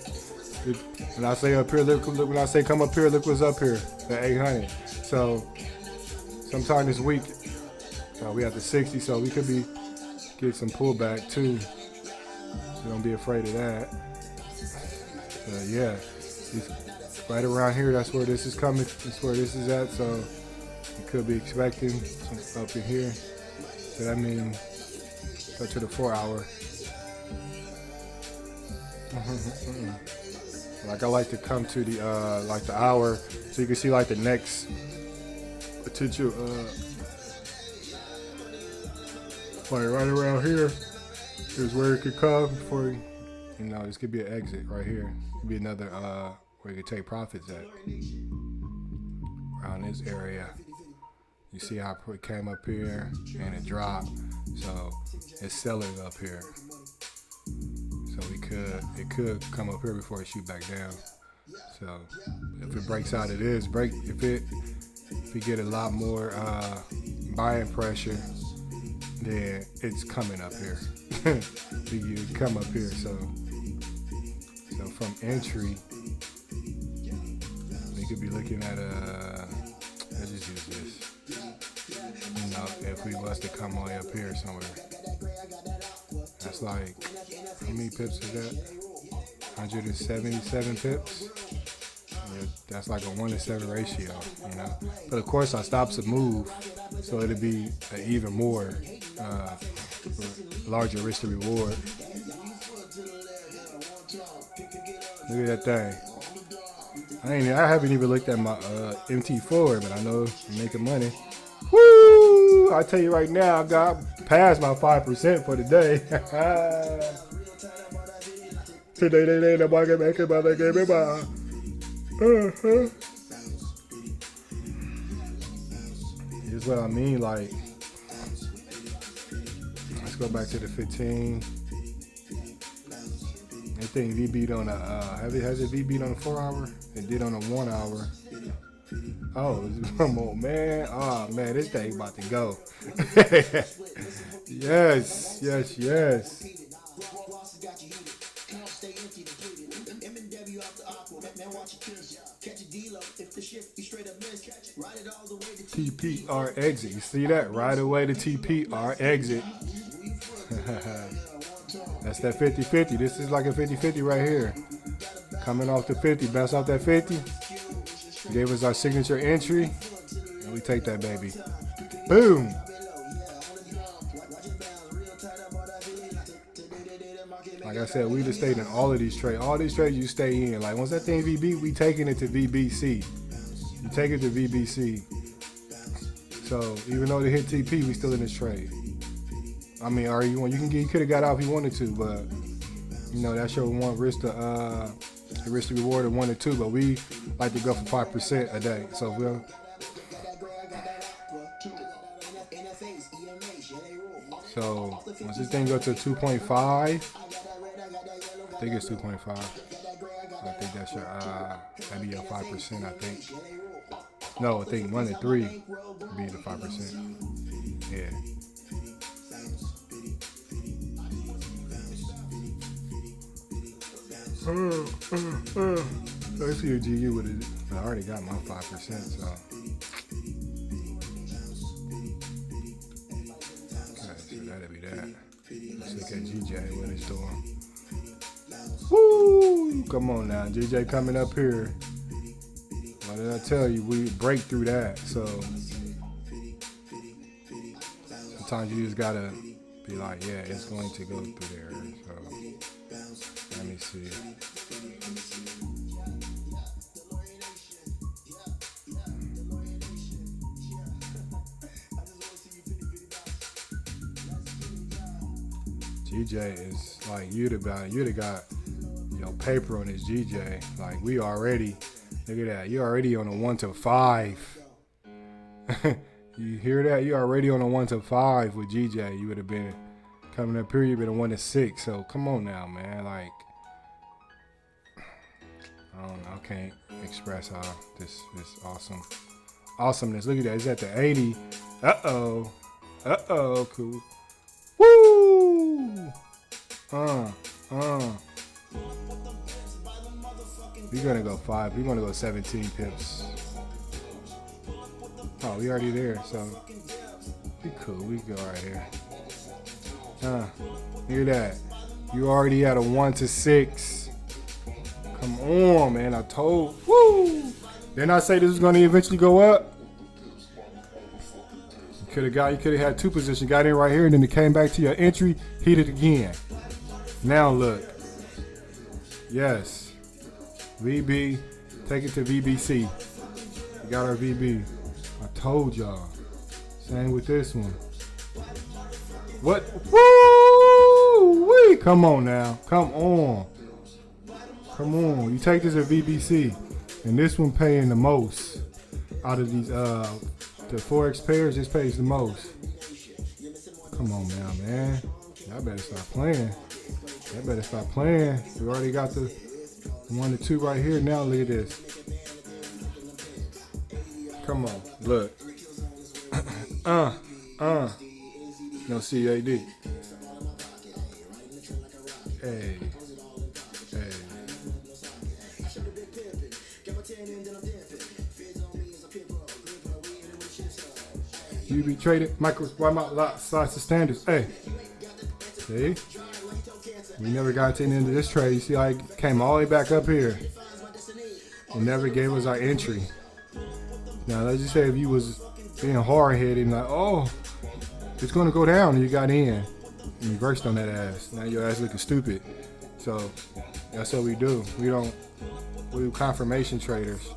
When I say up here, look, when I say come up here, look what's up here, the 800. So sometime this week, we at the 60, so we could get some pullback too. So don't be afraid of that. Yeah, it's right around here. That's where this is coming. That's where this is at. So you could be expecting some up in here. So that means go to the 4 hour. Like I like to come to the like the hour, so you can see like the next potential like right around here is where it could come before this could be an exit right here. Could be another where you could take profits at around this area. You see how it came up here and it dropped, so it's selling up here. So it could come up here before it shoot back down. So if it breaks out, if we get a lot more buying pressure, then it's coming up here. You come up here. So from entry, we could be looking at let's just use this. If we was to come all the way up here somewhere, that's like, how many pips is that? 177 pips. Yeah, that's like a 1-to-7 ratio, But of course, I stops a move, so it'll be an even more larger risk to reward. Look at that thing. I haven't even looked at my MT4, but I know I'm making money. Woo! I tell you right now, I got past my 5% for the day. Today, nobody can make it, but they gave me by. Here's what I mean, like, let's go back to the 15. I think VB'd on has it VB'd on the 4 hour? It did on the 1 hour. Oh, come on, man. Oh, man, this thing about to go. Yes. TPR exit. You see that? Right away to TPR exit. That's that 50-50. This is like a 50-50 right here. Coming off the 50. Bounce off that 50. Gave us our signature entry. And we take that baby. Boom. Like I said, we just stayed in all of these trades. All these trades you stay in. Like once that thing VB, we taking it to VBC. You take it to VBC. So even though they hit TP, we still in this trade. I mean, you could have got out if you wanted to, but that's your one risk to reward of 1 or 2. But we like to go for 5% a day. So once this thing go to 2.5. I think it's 2.5. I think that's your that'd be your 5%. I think. No, I think 1 to 3 would be the 5%. Yeah. Let's see your GU with it. I already got my 5%, so. Okay, so that'll be that. Let's look at GJ, what it's doing. Woo! Come on now, GJ coming up here. What did I tell you? We break through that, so. Sometimes you just gotta be like, yeah, it's going to go through there, so. Let me see. GJ is like you'd have got your paper on this GJ. Like we already, look at that. You already on a 1 to 5. You hear that? You already on a 1 to 5 with GJ. You would have been coming up here. You've been a 1 to 6. So come on now, man. Like I don't know. I can't express how this awesomeness. Look at that. It's at the 80. Cool. Woo! We're gonna go 5. We're gonna go 17 pips. Oh, we already there, so we cool. We go right here. Hear that? You already at a 1 to 6. Come on, man. I told. Woo! Didn't I say this was gonna eventually go up? You could have had 2 positions, got in right here, and then it came back to your entry, hit it again. Now look. Yes. VB, take it to VBC. We got our VB. I told y'all. Same with this one. What? Woo! Come on now. Come on. Come on. You take this at VBC, and this one paying the most out of these the Forex pairs. This pays the most. Come on now, man. Y'all better stop playing. Y'all better stop playing. We already got the 1 to 2 right here. Now look at this. Come on, look. No CAD. Hey. You be traded micro lot size of standards. Hey. See? We never got to the end of this trade. You see how it came all the way back up here. It never gave us our entry. Now let's just say if you was being hard-headed and like, oh, it's gonna go down, and you got in and you reversed on that ass. Now your ass looking stupid. So that's what we do. We do confirmation traders.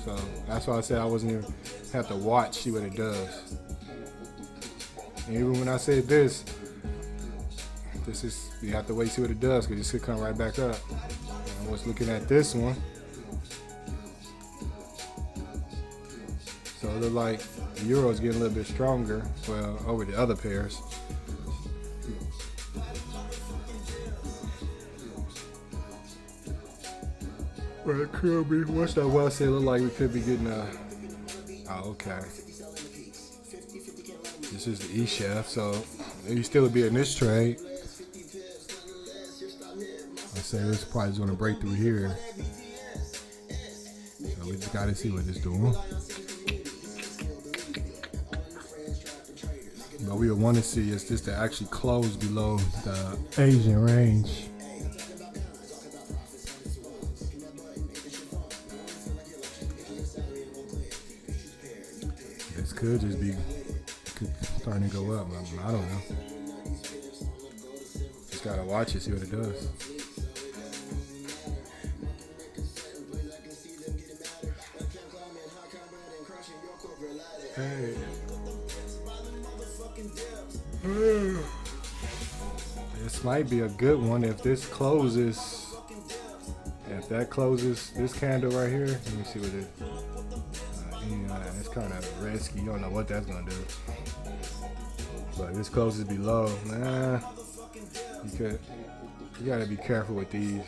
So that's why I said I wasn't even have to watch, see what it does. And even when I said this is, you have to wait, see what it does, because it could come right back up. And I was looking at this one. So it looked like the euro's getting a little bit stronger, well, over the other pairs. Well, it could be. What's that well say? Look like we could be getting a. Oh, okay. This is the E-Chef, so you still be in this trade. I say this probably is going to break through here. So we just got to see what it's doing. But we would want to see is this to actually close below the Asian range. This could just be starting to go up. I don't know. Just gotta watch it, see what it does. Hey. This might be a good one if this closes. If that closes this candle right here, let me see what it is. It's kind of risky. You don't know what that's gonna do. But if this closes below, You gotta be careful with these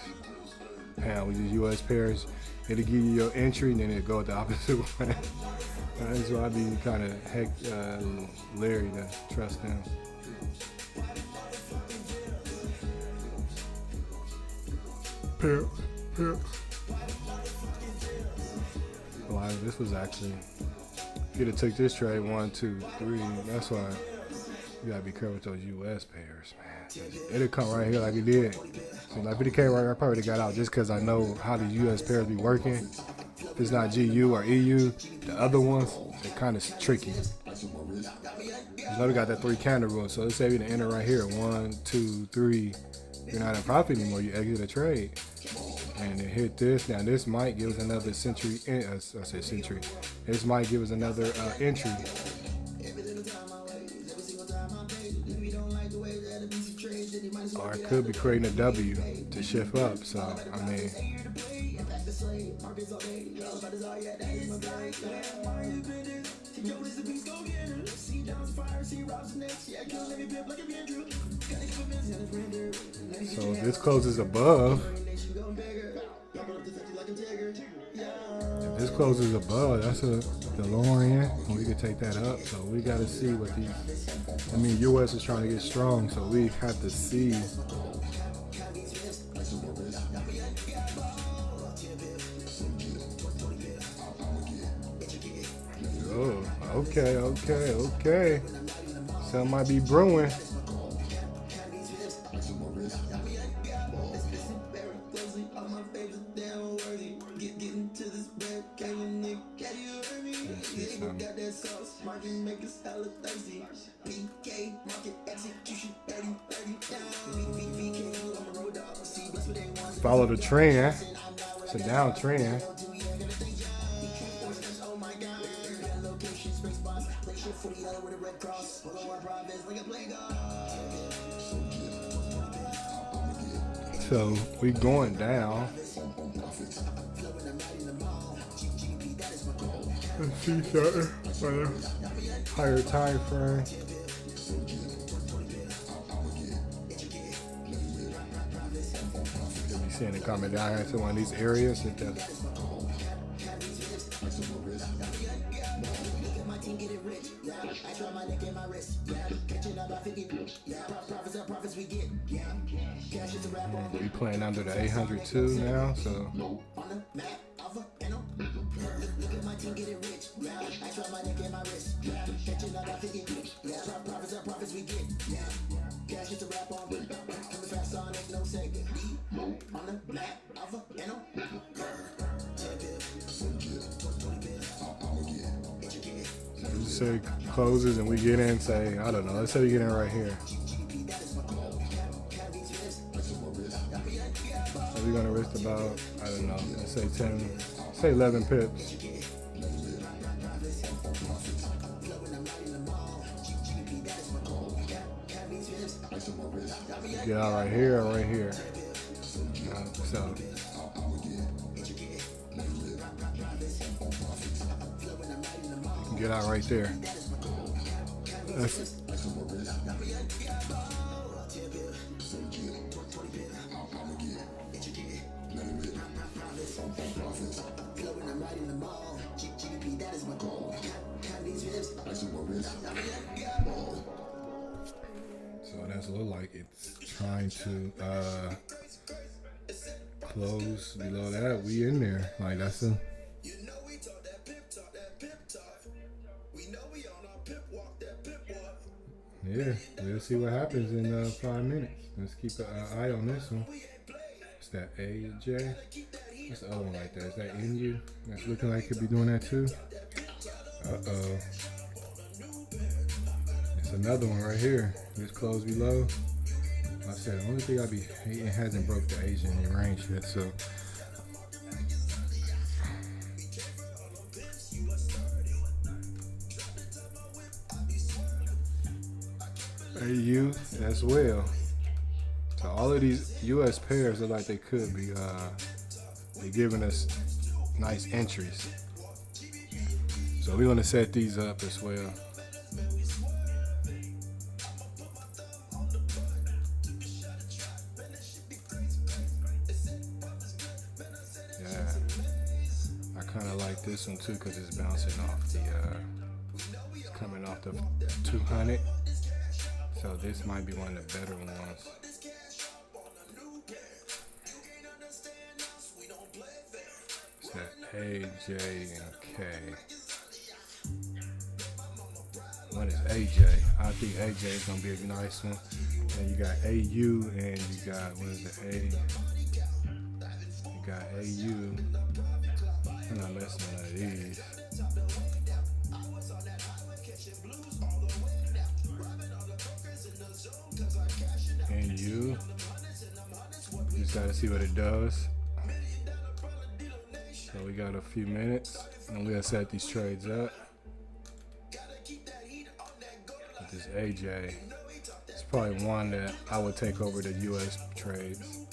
pound, with these US pairs. It'll give you your entry and then it'll go the opposite way. That's why I be kind of leery to trust them. Pimp. Wow, this was actually, you'd have took this trade 1, 2, 3. That's why you gotta be careful with those US pairs, man. It'll come right here like it did. So like if it came right here, I probably got out just because I know how the US pairs be working. If it's not GU or EU, the other ones, they're kind of tricky. You know, we got that 3 candle rule. So let's say we enter right here, 1, 2, 3. You're not in profit anymore. You exit a trade, and then hit this. Now this might give us another century. I say century. This might give us another entry. Or it could be creating a W to shift up. So I mean. So if this closes above, that's the lower end, and we could take that up. So we got to see what these. I mean, US is trying to get strong, so we have to see. Oh, okay. Something might be brewing. Follow the trend. It's a downtrend. So we going down. Let's see something. Higher time frame. You'll be seeing it coming down here to one of these areas. We playing under the 802 now, so. Say closes and we get in, say, I don't know, let's say we get in right here. So we're gonna risk about, I don't know, let's say 10, say 11 pips. Get out right here or right here. So. Get out right there. So that's look like it's trying to close below that. We in there. Like that's a. Yeah, we'll see what happens in 5 minutes. Let's keep an eye on this one. It's that AJ. What's the other one like that? Is that NU? That's looking like it could be doing that too. Uh-oh. It's another one right here. Just close below. Like I said, the only thing I be hating hasn't broke the Asian range yet, so. AU as well. So all of these US pairs look like they could be they're giving us nice entries. So we're gonna set these up as well. kind of like this one too because it's bouncing off the, it's coming off the 200. So this might be one of the better ones. It's that A, J, and K. What is AJ? I think AJ is going to be a nice one. And you got AU and you got, what is it, A? You got AU. I'm not messing with none of these. And you just gotta see what it does. So we got a few minutes and we'll set these trades up. With this AJ, it's probably one that I would take over the US trades.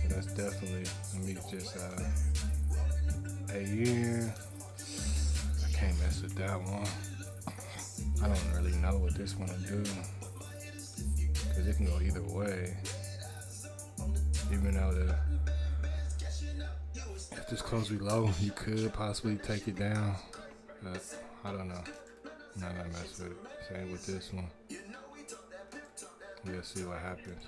So that's definitely, let me just a year. I can't mess with that one. I don't really know what this one will do because it can go either way. Even though if this close below, you could possibly take it down, but I don't know. I'm not gonna mess with it. Same with this one. We'll see what happens.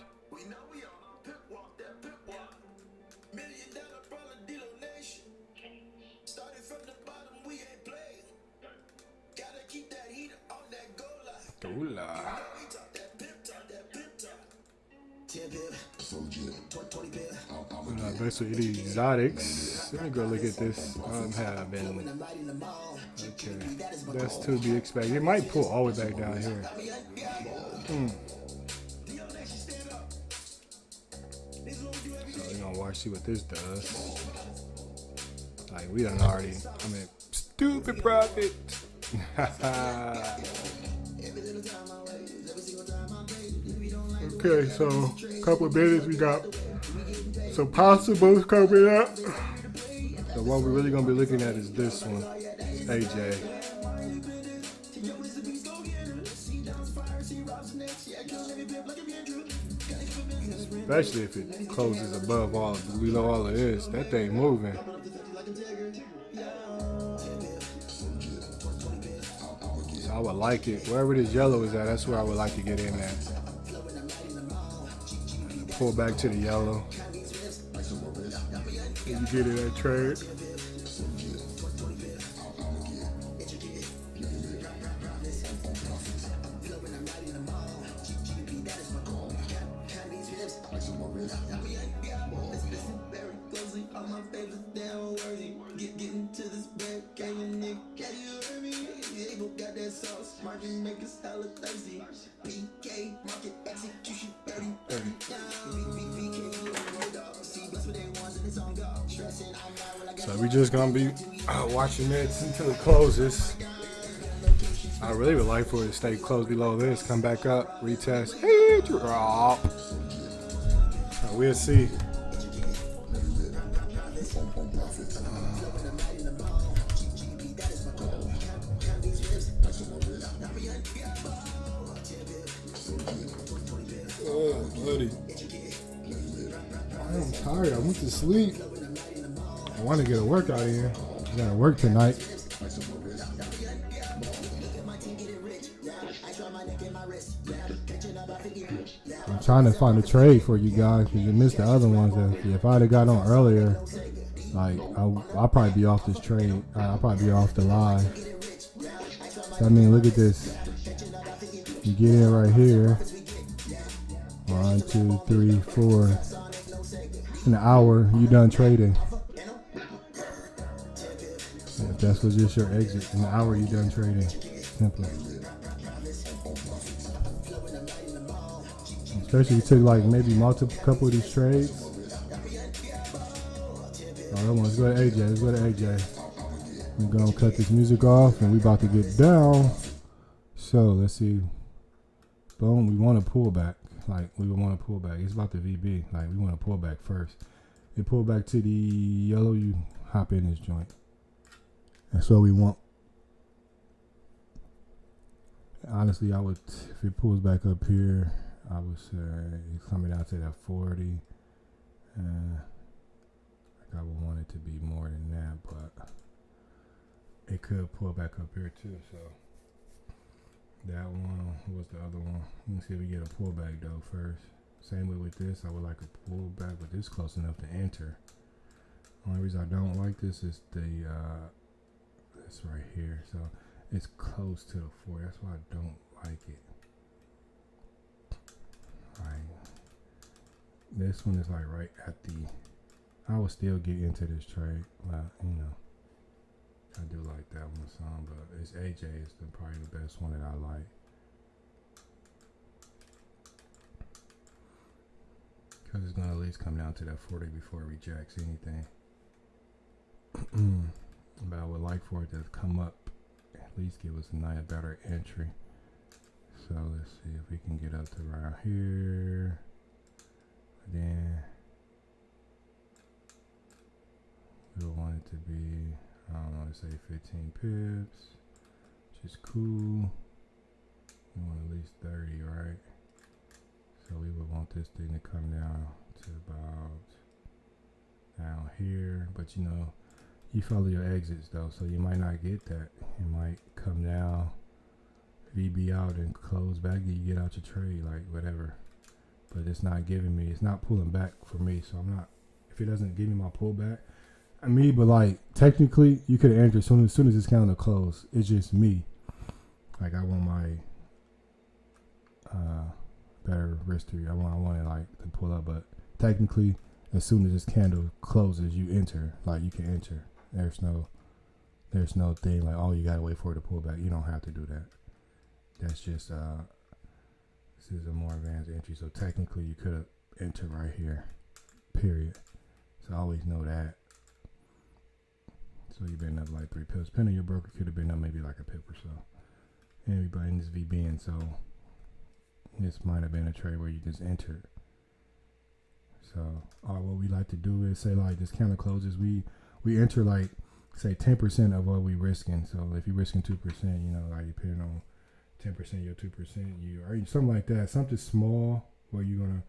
Basically the exotics. Let me go look at this. Have been okay. That's to be expected. It might pull all the way back down here. So we're gonna watch, see what this does. Like we done already. I mean, stupid profit. Okay, so a couple of minutes we got some possibles coming up. So what we're really gonna be looking at is this one, AJ. Especially if it closes above all, below all of this, that thing moving. So I would like it, wherever this yellow is at, that's where I would like to get in at. Pull back to the yellow. And you get in that trade. So we just gonna be watching this until it closes. I really would like for it to stay close below this, come back up, retest, hey, drop. We'll see. Oh, buddy. I'm tired. I went to sleep. I want to get a workout in. I gotta work tonight. I'm trying to find a trade for you guys because you missed the other ones. If I'd have got on earlier, like I'll probably be off this trade. I'll probably be off the live. So I mean, look at this. You get in right here. 1, 2, 3, 4. In an hour, you done trading. If that's was just your exit, in an hour you done trading. Simple. Especially if you took like maybe couple of these trades. Oh, that one. Let's go to AJ. Let's go to AJ. We're gonna cut this music off, and we about to get down. So let's see. Boom. We want to pull back. Like we want to pull back. It's about the VB. Like we want to pull back first. You pull back to the yellow. You hop in this joint. That's what we want. Honestly, I would, if it pulls back up here, I would say it's coming down to that 40. I would want it to be more than that, but it could pull back up here too. So that one was the other one. Let's see if we get a pullback though first. Same way with this, I would like a pullback, but this close enough to enter. Only reason I don't like this is the this right here. So it's close to the 4. That's why I don't like it. Alright. This one is like right at the, I would still get into this trade, but you know, I do like that one some, but it's AJ is probably the best one that I like. Cause it's gonna at least come down to that 40 before it rejects anything. But I would like for it to come up, at least give us a better entry. So let's see if we can get up to around here. Then we want it to be, I don't know, say 15 pips, which is cool. We want at least 30, right? So we would want this thing to come down to about down here, but you know, you follow your exits though, so you might not get that. It might come down, VB out and close back, and you get out your trade, like whatever. But it's not giving me, it's not pulling back for me, so I'm not, if it doesn't give me my pullback, but like technically you could have entered as soon as this counter closed. It's just me, like I want my better risk-free. I want it like to pull up, but technically as soon as this candle closes, you enter, like you can enter. There's no thing like, oh, you gotta wait for it to pull back. You don't have to do that. That's just this is a more advanced entry, so technically you could have entered right here, period. So I always know that. So you've been up like 3 pips. Depending on your broker, could have been up maybe like a pip or so. Everybody in this VBN, so this might have been a trade where you just entered. So what we like to do is say like this candle closes, we enter like say 10% of what we risking. So if you're risking 2%, you know, like depending on 10% your 2%, you or something like that, something small where you're gonna,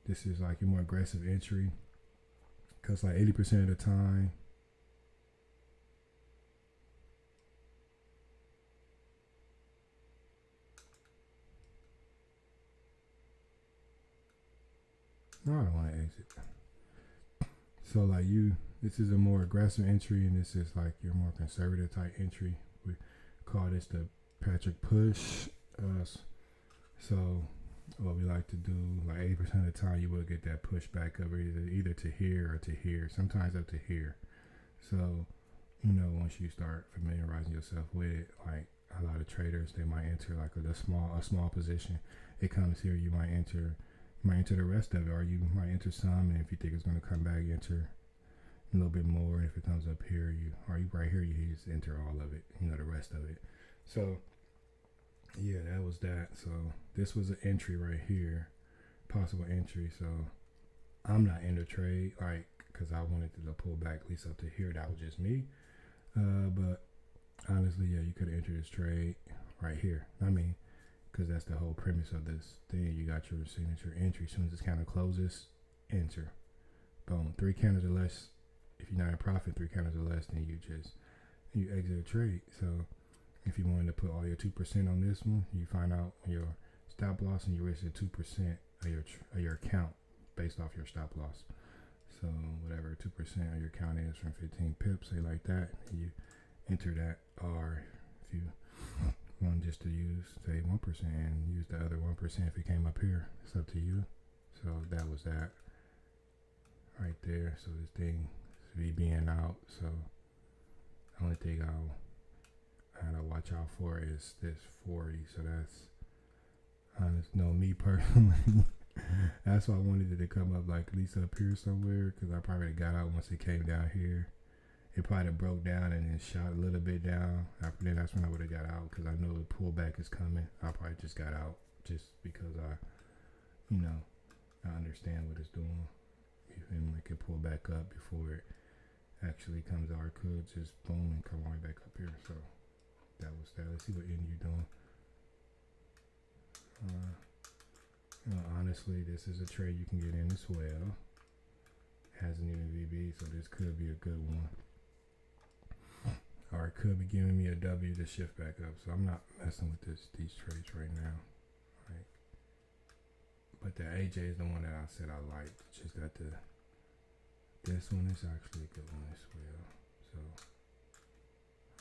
this is like your more aggressive entry, because like 80% of the time no, I don't want to exit. So like this is a more aggressive entry, and this is like your more conservative type entry. We call this the Patrick push. So what we like to do, like 80% of the time, you will get that push back up either to here or to here, sometimes up to here. So, you know, once you start familiarizing yourself with it, like a lot of traders, they might enter like a small position. It comes here, you might enter the rest of it, or you might enter some, and if you think it's going to come back, you enter a little bit more. And if it comes up here, you right here, you just enter all of it, you know, the rest of it. So yeah, that was that. So this was an entry right here, possible entry. So I'm not in the trade, like, because I wanted to pull back at least up to here. That was just me. But honestly, yeah, you could have entered this trade right here. I mean, because that's the whole premise of this thing. You got your signature entry. As soon as this candle closes, enter. Boom. 3 candles or less. If you're not in profit, 3 candles or less, then you exit a trade. So if you wanted to put all your 2% on this one, you find out your stop loss and you risk 2% of your account based off your stop loss. So whatever 2% of your account is from 15 pips, say like that, you enter that. Or if you want just to use say 1% and use the other 1% if it came up here, it's up to you. So that was that right there. So this thing is VBN out. So the only thing I'll gotta watch out for is this 40. So that's honest. No, me personally, that's why I wanted it to come up like at least up here somewhere, because I probably got out once it came down here. It probably broke down and then shot a little bit down. After then, that's when I would have got out, because I know the pullback is coming. I probably just got out just because I understand what it's doing. Even it could pull back up before it actually comes out. It could just boom and come all the way back up here. So that was that. Let's see what end you're doing. Honestly, this is a trade you can get in as well. hasn't even VB, so this could be a good one. Or it could be giving me a W to shift back up. So I'm not messing with these trades right now. Right. But the AJ is the one that I said I liked. Just got this one is actually a good one as well. So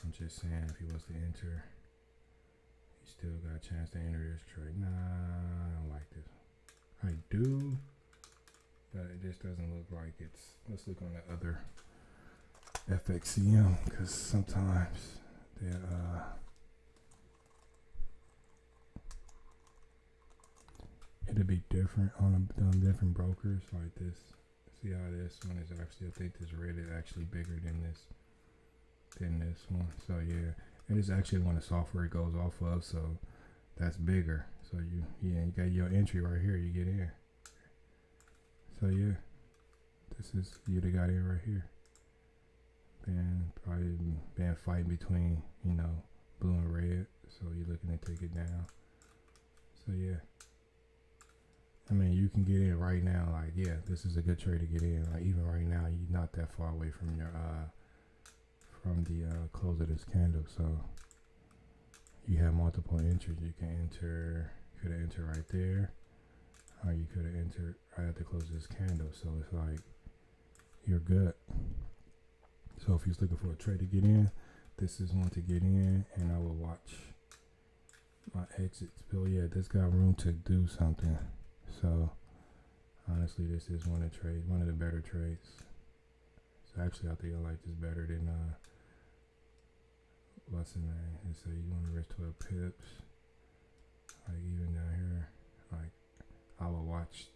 I'm just saying, if he was to enter, he still got a chance to enter this trade. Nah, I don't like this. I do, but it just doesn't look like it's. Let's look on the other FXCM, because sometimes they it'll be different on different brokers like this. See how this one is actually, I think this red is actually bigger than this one. So yeah, and it's actually when the software goes off of, so that's bigger. So you got your entry right here, you get in. So yeah, this is, you'd have got in right here. Probably been fighting between, blue and red, so you're looking to take it down. So yeah, I mean, you can get in right now. Like, yeah, this is a good trade to get in. Like, even right now, you're not that far away from your from the close of this candle. So you have multiple entries. You can enter. You could have entered right there, or you could have entered right at the close of this candle. So it's like you're good. So if he's looking for a trade to get in, this is one to get in, and I will watch my exits. So yeah, this got room to do something. So honestly, this is one of the better trades. So actually, I think I like this better than what's the name? Let's say you want to risk 12 pips. Like even down here, like I will watch,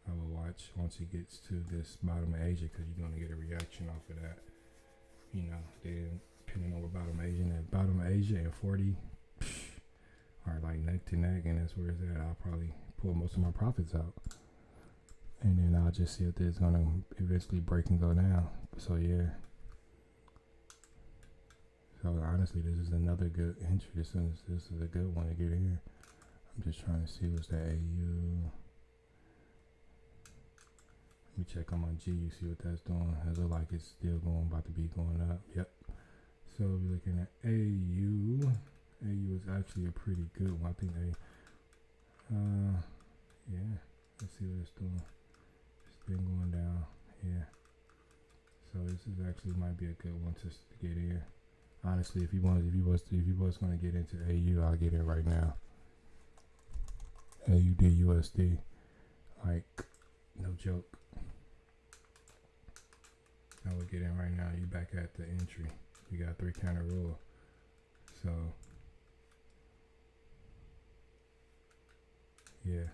I will watch once he gets to this bottom of Asia, because you're gonna get a reaction off of that. Then depending on what bottom Asia, and bottom of Asia and 40 are like neck to neck, and that's where it's at. I'll probably pull most of my profits out, and then I'll just see if it's gonna eventually break and go down. So yeah. So honestly, this is another good entry. This is a good one to get in. I'm just trying to see what's the AU. Let me check on my GU, see what that's doing. It looks like it's still about to be going up. Yep. So we're looking at AU. AU is actually a pretty good one. I think yeah. Let's see what it's doing. It's been going down. Yeah. So this is actually might be a good one to get in. Honestly, if he was going to get into AU, I'll get in right now. AUD USD, like no joke. I would get in right now. You back at the entry. We got 3 counter rule. So yeah.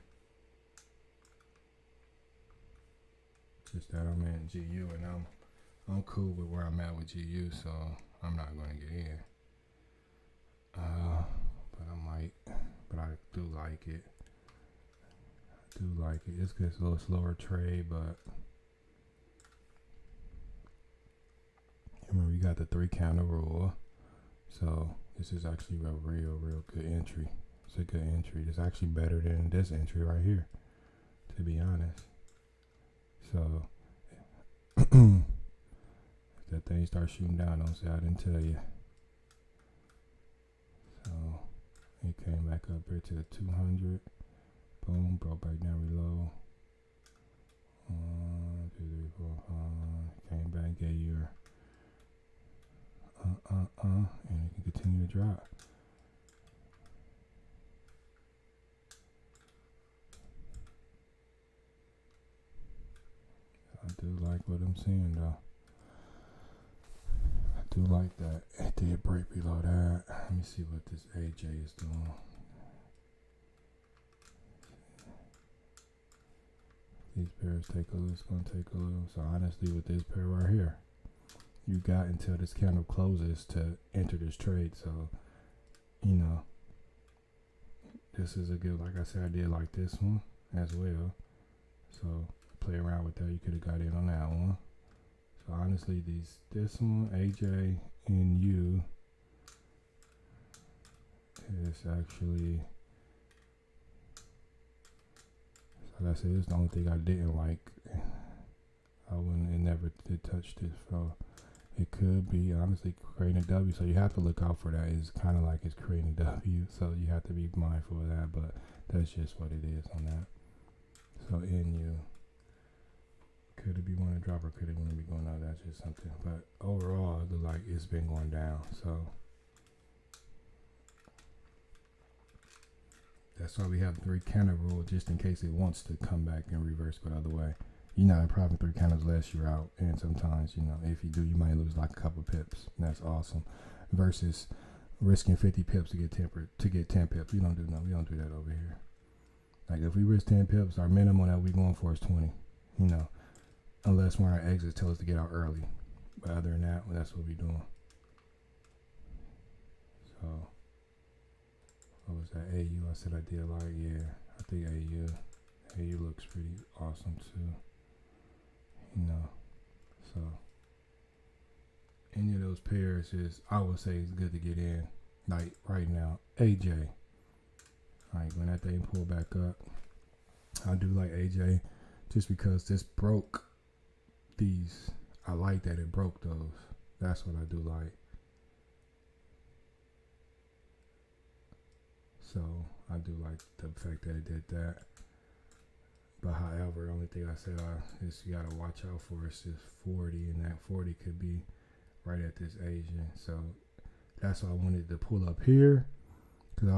Just that I'm in GU, and I'm cool with where I'm at with GU, so I'm not gonna get in. But I do like it. It's just a little slower trade, but remember, you got the 3 counter rule, so this is actually a real good entry. It's a good entry. It's actually better than this entry right here, to be honest. So if that thing starts shooting down, don't say I didn't tell you. So it came back up here to the 200. Boom, broke back down below. 1, 2, 3, 4, 5. Came back, gave you your and it can continue to drop. I do like what I'm seeing though. I do like that. It did break below that. Let me see what this AJ is doing. These pairs take a little, it's gonna take a little. So honestly, with this pair right here, you got until this candle closes to enter this trade. So, this is a good, like I said, I did like this one as well. So play around with that. You could have got in on that one. So honestly, this one, AJ and U, is actually Like I said, it's the only thing I didn't like. I wouldn't. It never did touch this. So it could be honestly creating a W. So you have to look out for that. It's kind of like it's creating a W. So you have to be mindful of that. But that's just what it is on that. So NU. Could it be want to drop or could it want to be going up? That's just something. But overall, it looks like it's been going down. So that's why we have 3 candle rule, just in case it wants to come back and reverse go the other way. You're not in profit 3 candles less, you're out. And sometimes, you know, if you do, you might lose like a couple pips. That's awesome. Versus risking 50 pips to get 10 pips. We don't do that over here. Like if we risk 10 pips, our minimum that we going for is 20. You know, unless when our exits tell us to get out early. But other than that, well, that's what we're doing. So what was that? AU? I said I did like, yeah. I think AU looks pretty awesome too. You know, so any of those pairs is, I would say, is good to get in. Like right now, AJ. Like when that thing pull back up, I do like AJ just because this broke these. I like that it broke those. That's what I do like. So I do like the fact that it did that. But however, the only thing I said is you gotta watch out for is this 40, and that 40 could be right at this Asian. So that's why I wanted to pull up here, because I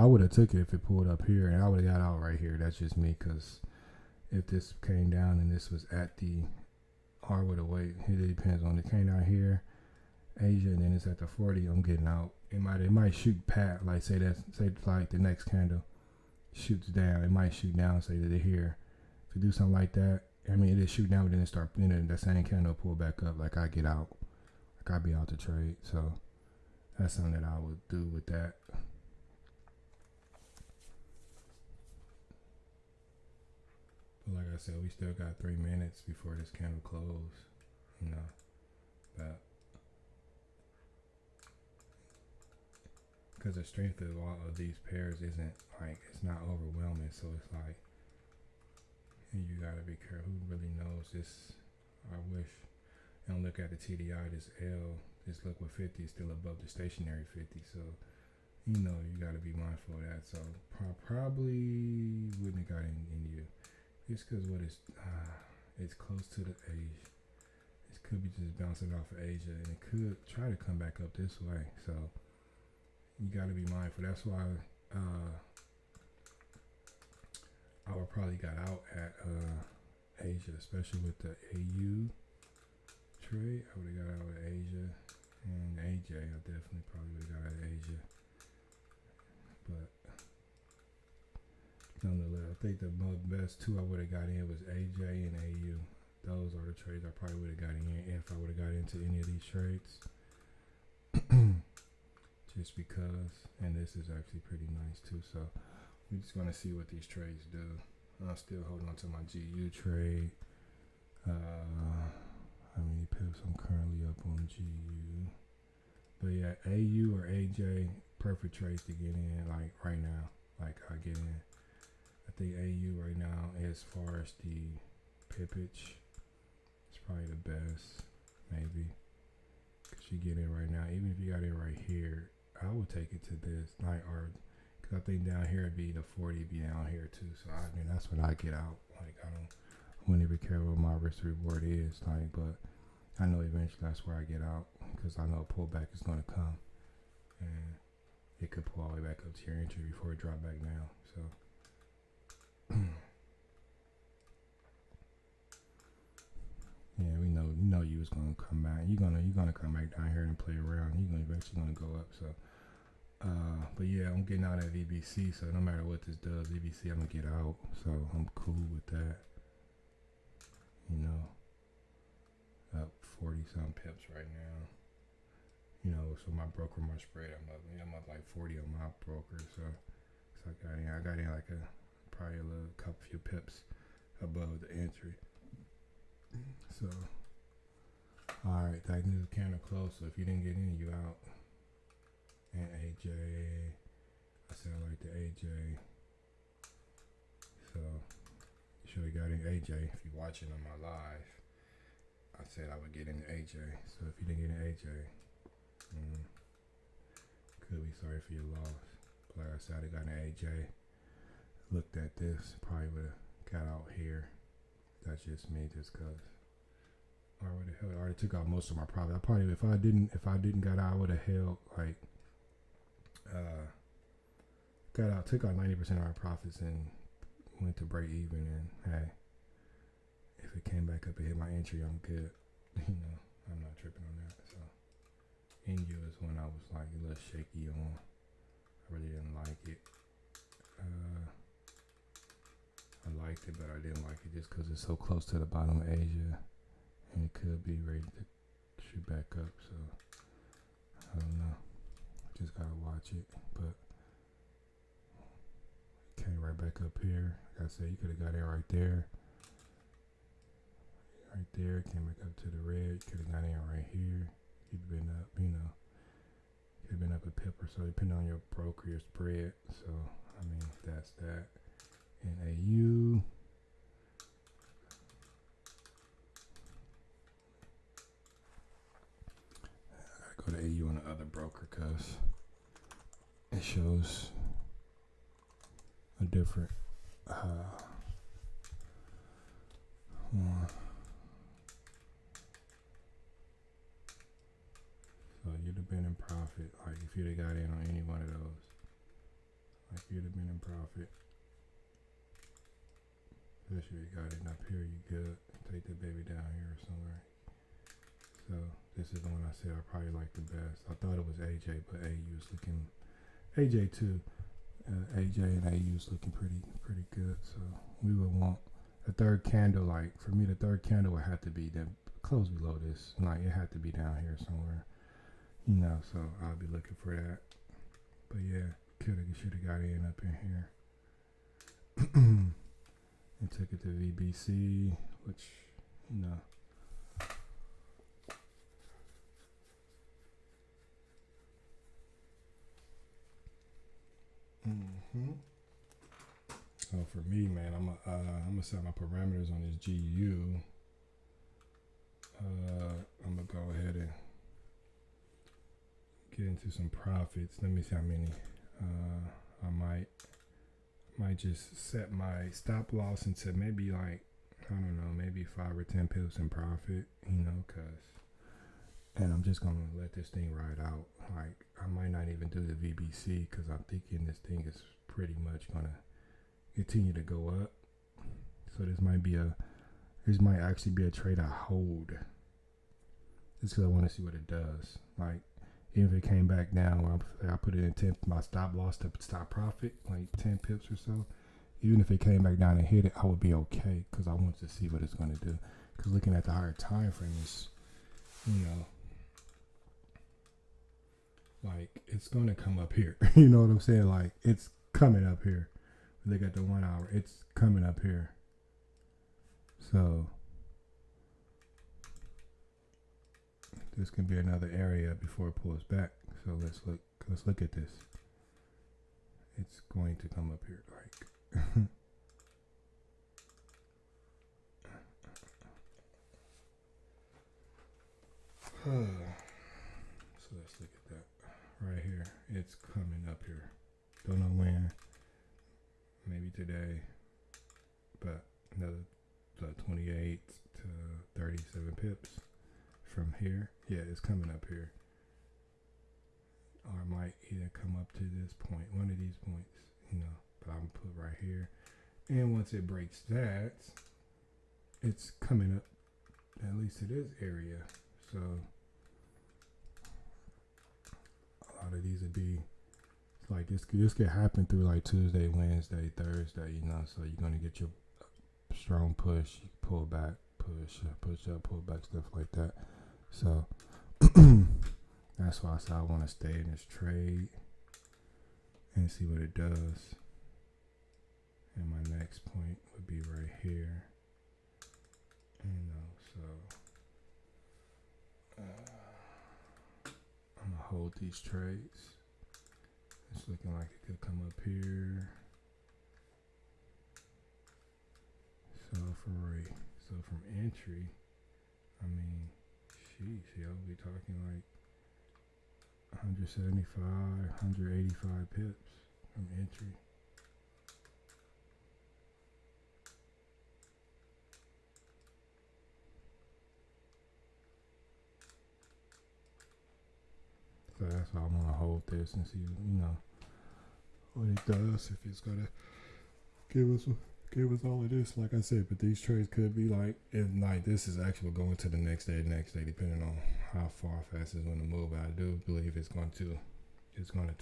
would have took it if it pulled up here, and I would have got out right here. That's just me, because if this came down and this was at the R with a weight, it depends on it came down here, Asia, and then it's at the 40. I'm getting out. It might shoot pat, like say like the next candle shoots down. It might shoot down, say that they're here. To do something like that, I mean, it just shoot down, but then it start, you know, that same candle pull back up. Like I get out, like I be out to trade. So that's something that I would do with that. But like I said, we still got 3 minutes before this candle close. You know, but because the strength of all of these pairs isn't like, it's not overwhelming. So it's like, you gotta be careful. Who really knows this? I wish. And look at the TDI, this L, this liquid 50 is still above the stationary 50. So, you know, you gotta be mindful of that. So probably wouldn't have got in you. Just because what is, it's close to the Asia. It could be just bouncing off of Asia, and it could try to come back up this way. So you gotta be mindful. That's why I would probably got out at Asia, especially with the AU trade. I would have got out at Asia, and AJ, I definitely probably would have got out of Asia. But nonetheless, I think the best two I would have got in was AJ and AU. Those are the trades I probably would have got in if I would have got into any of these trades. Just because, and this is actually pretty nice too. So we're just gonna see what these trades do. I'm still holding on to my GU trade. How many pips I'm currently up on GU? But yeah, AU or AJ, perfect trades to get in. Like right now, like I get in. I think AU right now, as far as the pippage, it's probably the best, maybe. Cause you get in right now. Even if you got in right here, I would take it to this night, or because I think down here it'd be the 40 be down here too. So I mean, that's when I get out. Like I wouldn't even care what my risk reward is. Like, but I know eventually that's where I get out, because I know a pullback is gonna come, and it could pull all the way back up to your entry before it drop back down. So yeah, we know you was gonna come back. You're gonna come back down here and play around. You're gonna eventually gonna go up. So but yeah, I'm getting out of VBC, so no matter what this does, VBC, I'm gonna get out. So I'm cool with that. You know, up 40 some pips right now. You know, so my broker, my spread, I'm up like 40 on my broker. So I got in like probably a couple few pips above the entry. So all right, that new candle close. So if you didn't get in, you out. And AJ, I said I like the AJ. So Should have got in AJ. If you're watching on my live, I said I would get in AJ. So if you didn't get in AJ, could be sorry for your loss. But like I said, I got in AJ. Looked at this, probably would have got out here. That's just me, just cause I already took out most of my profit. I probably, if I didn't got out, I would have held like got out, took out 90% of my profits and went to break even. And hey, if it came back up and hit my entry, I'm good. I'm not tripping on that. So NU is when I was like a little shaky on. I really didn't like it. I liked it, but I didn't like it just because it's so close to the bottom of Asia, and it could be ready to shoot back up. So I don't know. Just gotta watch it. But it came right back up here. Like I said, you could have got it right there. Right there, came back up to the red. Could have got in right here. You'd been up, could have been up a pip or so, depending on your broker, your spread. So I mean, that's that. And AU, I gotta go to AU on the other broker because it shows a different one. So you'd have been in profit, like if you'd have got in on any one of those, like you'd have been in profit. Especially if you got it up here, you good. Take the baby down here or somewhere. So this is the one I said I probably like the best. I thought it was AJ, but AU is looking, AJ too. AJ and AU is looking pretty good. So we would want the third candle. Like for me, the third candle would have to be the close below this. Like it had to be down here somewhere. So I'll be looking for that. But yeah, should have got in up in here. And took it to VBC, which, So for me, man, I'm gonna set my parameters on this GU. I'm gonna go ahead and get into some profits. Let me see how many. I might just set my stop loss into maybe like, I don't know, maybe 5 or 10 pips in profit, and I'm just gonna let this thing ride out. Like I might not even do the VBC because I'm thinking this thing is pretty much gonna continue to go up. So this might actually be a trade I hold. Just because I want to see what it does. Like even if it came back down, I put it in 10, my stop loss to stop profit, like 10 pips or so. Even if it came back down and hit it, I would be okay because I want to see what it's going to do. Because looking at the higher time frame is, like it's going to come up here. You know what I'm saying? Like it's coming up here. Look at the 1 hour. It's coming up here. So this can be another area before it pulls back. So let's look at this. It's going to come up here like so let's look at that right here. It's coming up here. Don't know when. Maybe today. But another 28 to 37 pips from here. Yeah, it's coming up here. Or it might either come up to this point, one of these points, but I'm gonna put right here. And once it breaks that, it's coming up at least to this area. So a lot of these would be like this could happen through like Tuesday, Wednesday, Thursday, so you're gonna get your strong push, pull back, push up, pull back, stuff like that. So that's why I said I want to stay in this trade and see what it does. And my next point would be right here. I'm gonna hold these trades. It's looking like it could come up here. for rate. So from entry, I mean, sheesh, yo, we talking like 175, 185 pips from entry. So that's why I'm gonna hold this and see, what it does. If it's gonna give us all of this, like I said. But these trades could be like, if like this is actually going to the next day, depending on how far fast it's going to move. But I do believe it's going to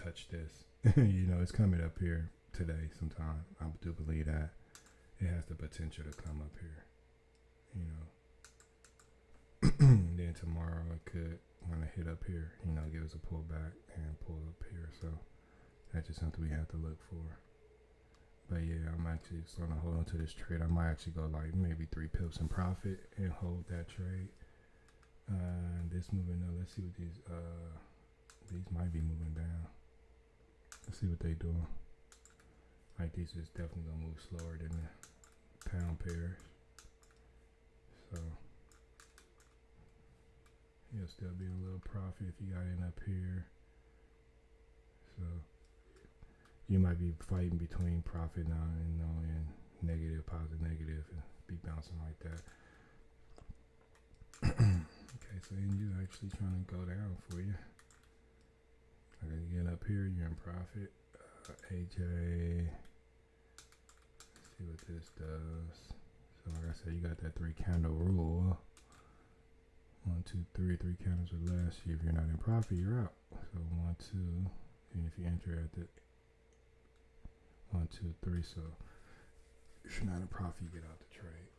touch this. It's coming up here today sometime. I do believe that it has the potential to come up here. Then tomorrow it could want to hit up here. Give us a pullback and pull up here. So that's just something we have to look for. But yeah, I'm actually going to hold on to this trade. I might actually go like maybe 3 pips in profit and hold that trade. This moving up. Let's see what these might be moving down. Let's see what they doing. Like these is definitely gonna move slower than the pound pairs. So you'll still be a little profit if you got in up here. So you might be fighting between profit now and negative, positive, negative, and be bouncing like that. Okay, so then you actually trying to go down for you. Okay, you get up here, you're in profit. AJ, let's see what this does. So like I said, you got that 3 candle rule. 1, 2, 3, 3 candles or less. If you're not in profit, you're out. So 1, 2, and if you enter at the 1, 2, 3, so if you're not in profit, you get out the trade.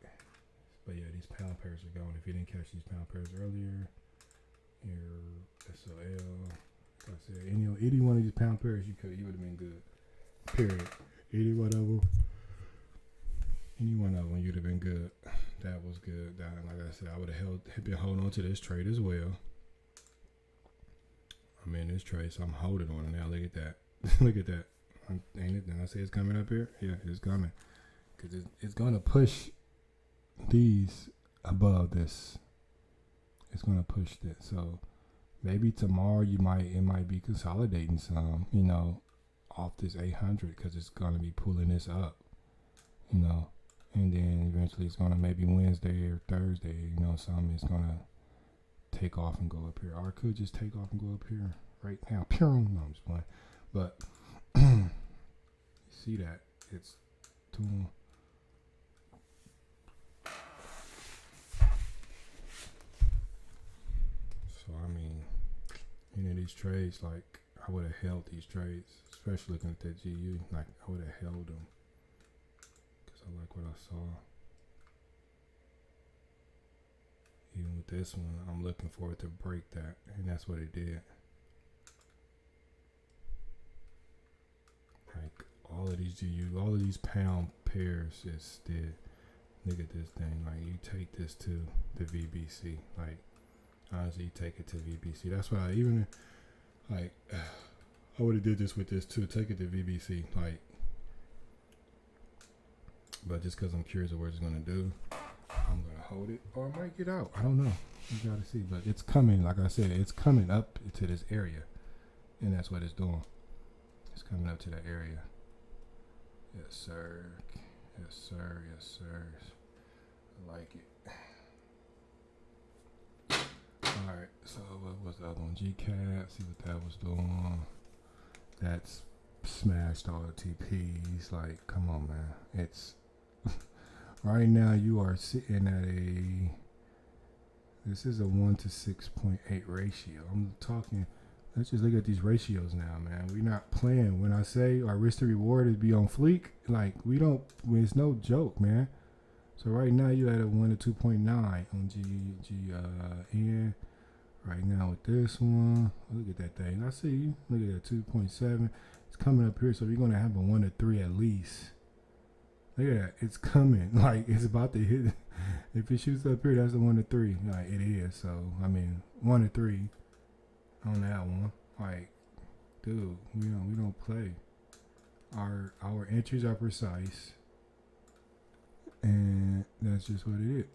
But yeah, these pound pairs are going. If you didn't catch these pound pairs earlier, your SOL, like I said, any one of these pound pairs, you would have been good. Period. Any one of them, you'd have been good. That was good. Like I said, I would have been holding on to this trade as well. I'm in this trade, so I'm holding on it now. Look at that. Look at that. Ain't it? Did I say it's coming up here? Yeah, it's coming. Because it's going to push these above this. It's going to push this. So maybe tomorrow it might be consolidating some, off this 800 because it's going to be pulling this up, and then eventually it's going to maybe Wednesday or Thursday, something is going to take off and go up here. Or it could just take off and go up here right now. No, I'm just playing. But you see that it's doing. So I mean, these trades, like I would have held these trades, especially looking at that GU. Like I would have held them because I like what I saw. Even with this one, I'm looking for it to break that, and that's what it did. Like all of these GU, all of these pound pairs just did. Look at this thing. Like you take this to the VBC. Like honestly, you take it to VBC. That's why I would have did this with this too. Take it to VBC. Like, but just because I'm curious of what it's gonna do, I'm gonna hold it, or I might get out. I don't know. You gotta see. But it's coming. Like I said, it's coming up to this area, and that's what it's doing. It's coming up to that area. Yes, sir. Yes, sir. Yes, sir. I like it. Alright, so what was the other one? GCAT, see what that was doing. That's smashed all the TPs. Like, come on, man. It's right now you are sitting at this is a 1 to 6.8 ratio. I'm talking, let's just look at these ratios now, man. We're not playing. When I say our risk to reward is be on fleek, like it's no joke, man. So right now you at a 1 to 2.9 on GN. Right now with this one, look at that thing. I see you. Look at that 2.7. It's coming up here, so we're gonna have a 1 to 3 at least. Look at that. It's coming. Like it's about to hit. If it shoots up here, that's a 1 to 3. Like it is. So I mean, 1 to 3 on that one. Like, dude, we don't play. Our entries are precise. And that's just what it is.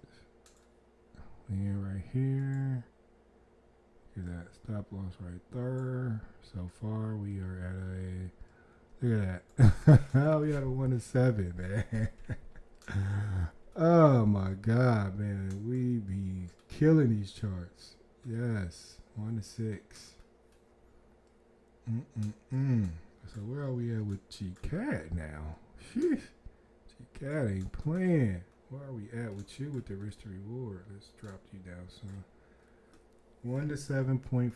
We in right here. Get that stop loss right there. So far, we are at a, look at that. We at a 1 to 7, man. Oh my God, man. We be killing these charts. Yes, 1 to 6. So where are we at with G-Cat now? Sheesh. G-Cat ain't playing. Where are we at with you with the risk to reward? Let's drop you down some. 1 to 7.4.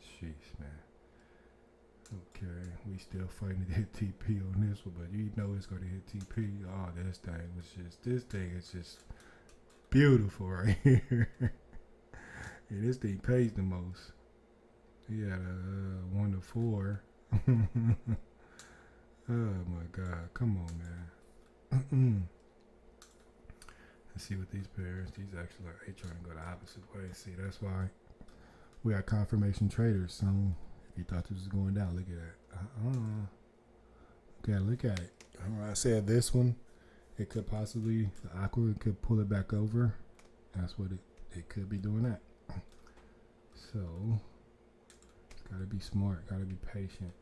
Jeez, man. Okay, we still fighting to hit TP on this one, but you know it's gonna hit TP. Oh, this thing is just beautiful right here. And this thing pays the most. He had a 1 to 4. Oh my God, come on, man. Let's see what these pairs. These actually are trying to go the opposite way. See, that's why we got confirmation traders. So if you thought this was going down, look at that. Okay, look at it. All right, I said this one, it could possibly, the aqua could pull it back over. That's what it could be doing that. So, it's got to be smart, got to be patient.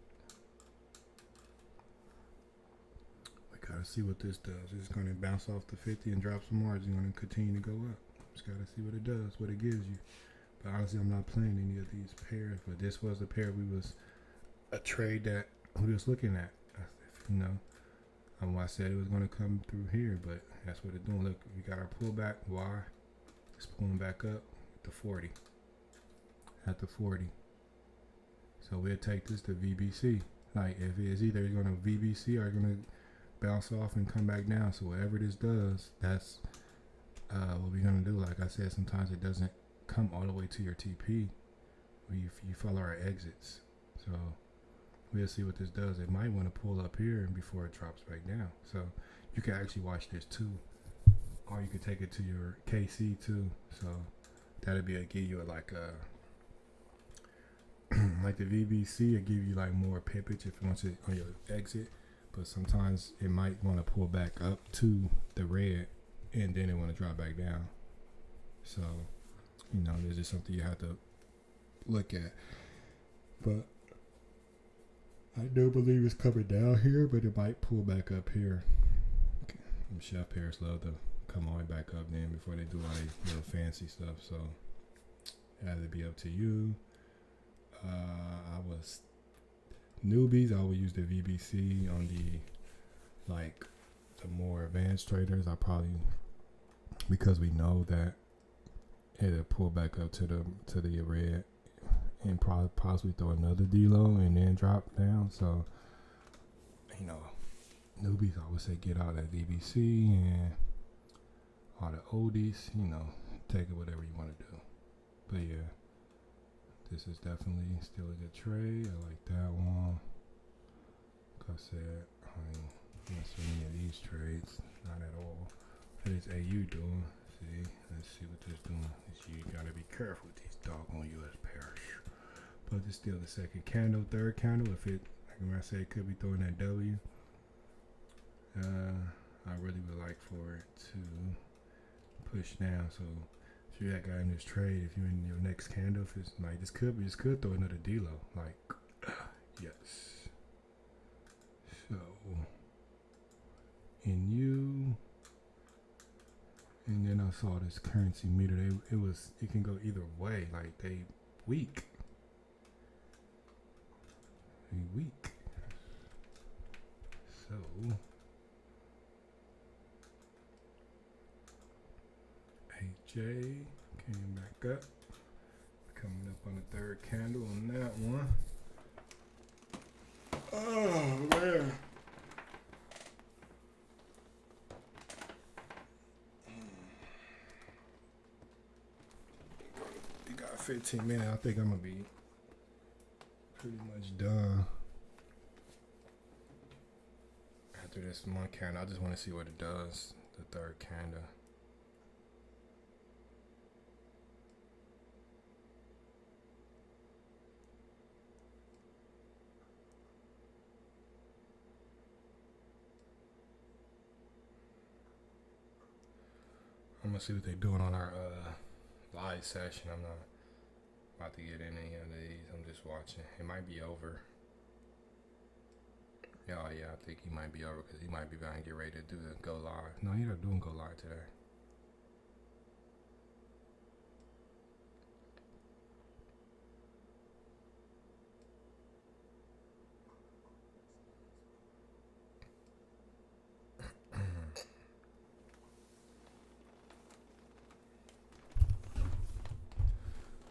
We got to see what this does. It's going to bounce off the 50 and drop some more. It's going to continue to go up. Just got to see what it does, what it gives you. But honestly, I'm not playing any of these pairs. But this was the pair a trade that we was looking at. You know, I said it was going to come through here, but that's what it's doing. Look, we got our pullback. Y. It's pulling back up to 40. At the 40. So we'll take this to VBC. Like, if it's either going to VBC or going to bounce off and come back down. So whatever this does, that's what we're going to do. Like I said, sometimes it doesn't come all the way to your TP. You follow our exits. So we'll see what this does. It might want to pull up here before it drops back down. So you can actually watch this too. Or you could take it to your KC too. So that'll give you like the VBC, it give you like more pippage if you want it on your exit. But sometimes it might want to pull back up to the red and then it want to drop back down. So, you know, there's just something you have to look at. But I do believe it's coming down here, but it might pull back up here. Okay. Chef pairs love to come all the way back up then before they do all the little fancy stuff. So it has to be up to you. Newbies, I would use the VBC. On the more advanced traders, I probably, because we know that it'll pull back up to the red and possibly throw another D-low and then drop down. So, you know, newbies, I would say get out that VBC and all the oldies, you know, take it whatever you want to do. But yeah, this is definitely still a good trade. I like that one. Like I said, I ain't mess with any of these trades, not at all. What is AU doing? See, let's see what this doing. You gotta be careful with these doggone US pairs. But it's still the second candle, third candle. If it, like when I say, it could be throwing that W. I really would like for it to push down. So if you're that guy in this trade, if you're in your next candle, if it's like this could throw another D-low. Like, yes. So, and then I saw this currency meter. It can go either way. Like they weak. So AJ came back up. Coming up on the third candle on that one. Oh man. You got 15 minutes. I think I'm gonna be pretty much done after this one candle. I just want to see what it does. The third candle. gonna see what they're doing on our live session. I'm not about to get in any of these. I'm just watching. It might be over. Oh yeah, I think he might be over because he might be about to get ready to do the go live. No, he's not doing go live today.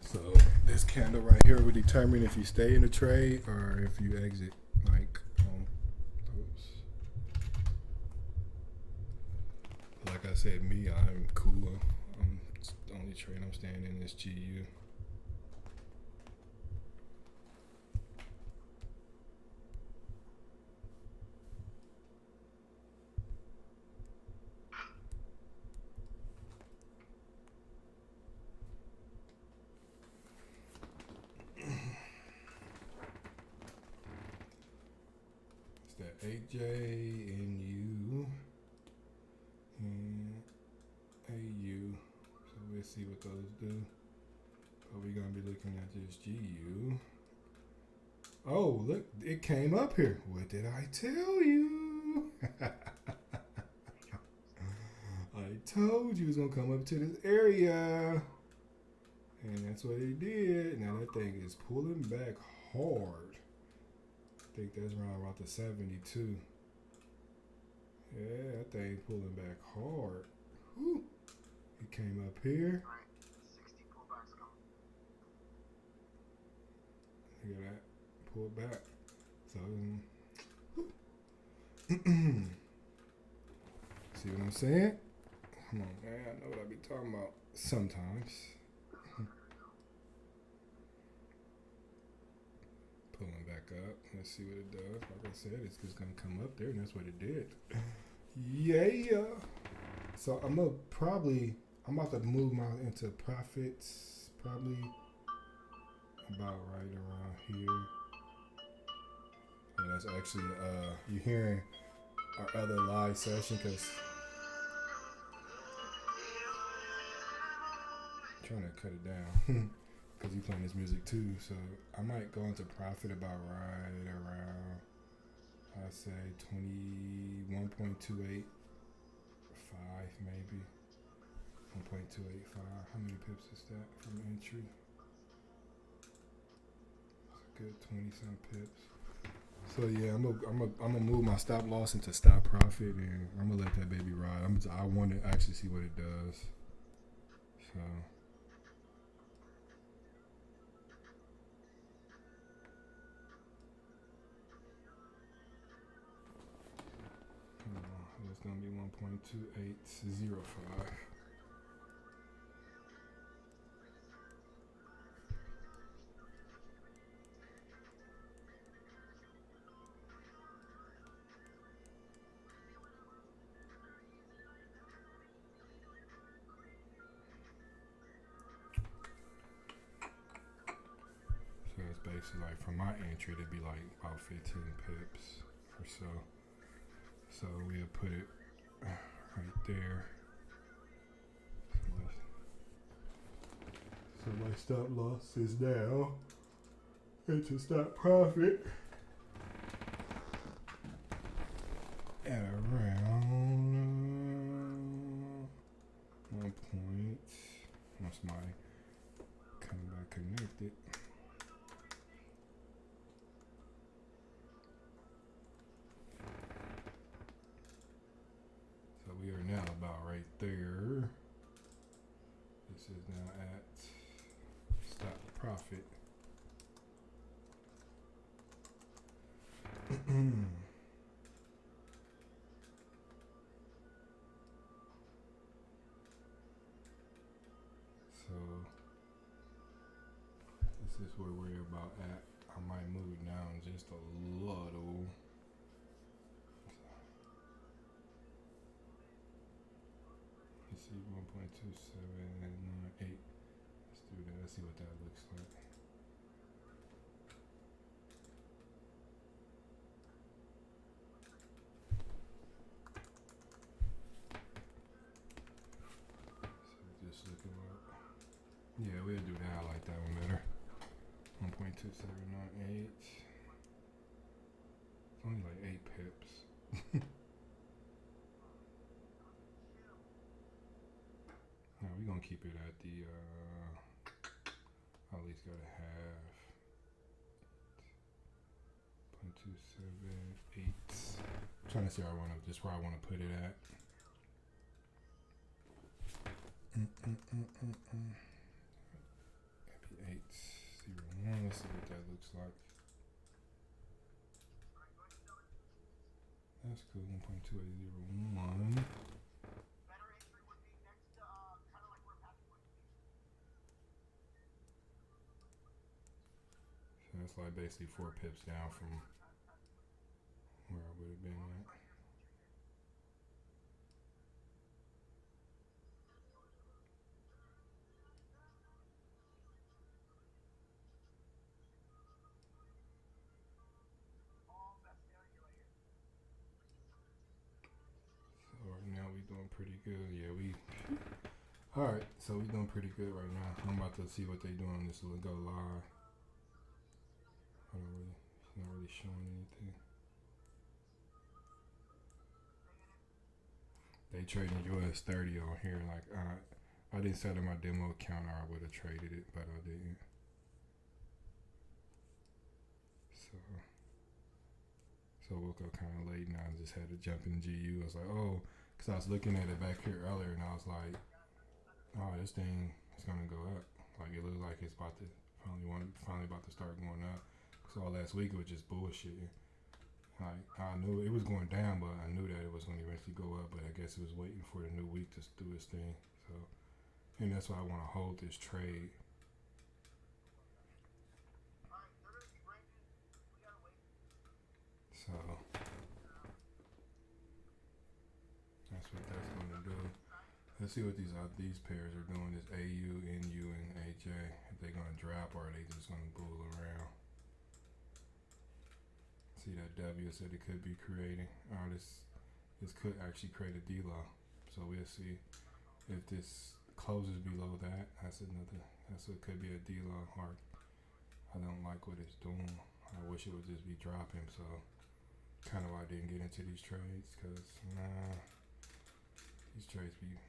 So this candle right here will determine if you stay in the trade or if you exit. Like I said, me, I'm cool. The only trade I'm staying in is GU. It's that 8J and U and AU. So we'll see what those do. But we're gonna be looking at this GU. Oh, look, it came up here. What did I tell you? I told you it was gonna come up to this area. And that's what it did. Now that thing is pulling back hard. I think that's around about the 72. Yeah, that thing pulling back hard. Whew. It came up here. Look at that. Pull it back. So, see what I'm saying? Come on, man. I know what I be talking about sometimes. Pulling back up. Let's see what it does. Like I said, it's just going to come up there, and that's what it did. Yeah. So, I'm about to move into profits probably about right around here. And that's actually, you're hearing our other live session because I'm trying to cut it down because he's playing this music too. So I might go into profit about right around, I'd say 21.285 maybe. 1.285. How many pips is that from entry? Good 20-some pips. So yeah, I'm gonna move my stop loss into stop profit, and I'm gonna let that baby ride. I want to actually see what it does. So it's gonna be 1.2805. So it's basically like from my entry, it'd be like about 15 pips or so. So we'll put it right there. So my stop loss is now into stop profit at around 1 point. Once my come back connected. So we are now about right there. This is now at stop profit. So this is where we're about at. I might move it down just a little. Let's see, 1.2798. Let's do that. Let's see what that looks like. keep it at the at least go to half. 0.278. I'm trying to see where I want to, just where I want to put it at. Maybe 801. Let's see what that looks like. That's cool. 1.2801. So that's like basically 4 pips down from where I would have been at. So right now we doing pretty good. Yeah, we. All right, so we doing pretty good right now. I'm about to see what they doing on this go live. It's not really showing anything. They trading US 30 on here. Like I didn't set up my demo account, or I would have traded it, but I didn't. So I woke up kind of late, and I just had to jump in GU. I was like, oh, because I was looking at it back here earlier, and I was like, oh, this thing is gonna go up. Like it looks like it's about to finally about to start going up. So all last week it was just bullshit. Like I knew it was going down, but I knew that it was going to eventually go up. But I guess it was waiting for the new week to do its thing. So, and that's why I want to hold this trade. So that's what that's going to do. Let's see what these pairs are doing. This AU, NU, and AJ. If they're going to drop, or are they just going to bull around? See that W said it could be creating. This could actually create a D-low. So we'll see if this closes below that. That's what could be a D-low. Or I don't like what it's doing. I wish it would just be dropping. So kind of why I didn't get into these trades, because these trades be.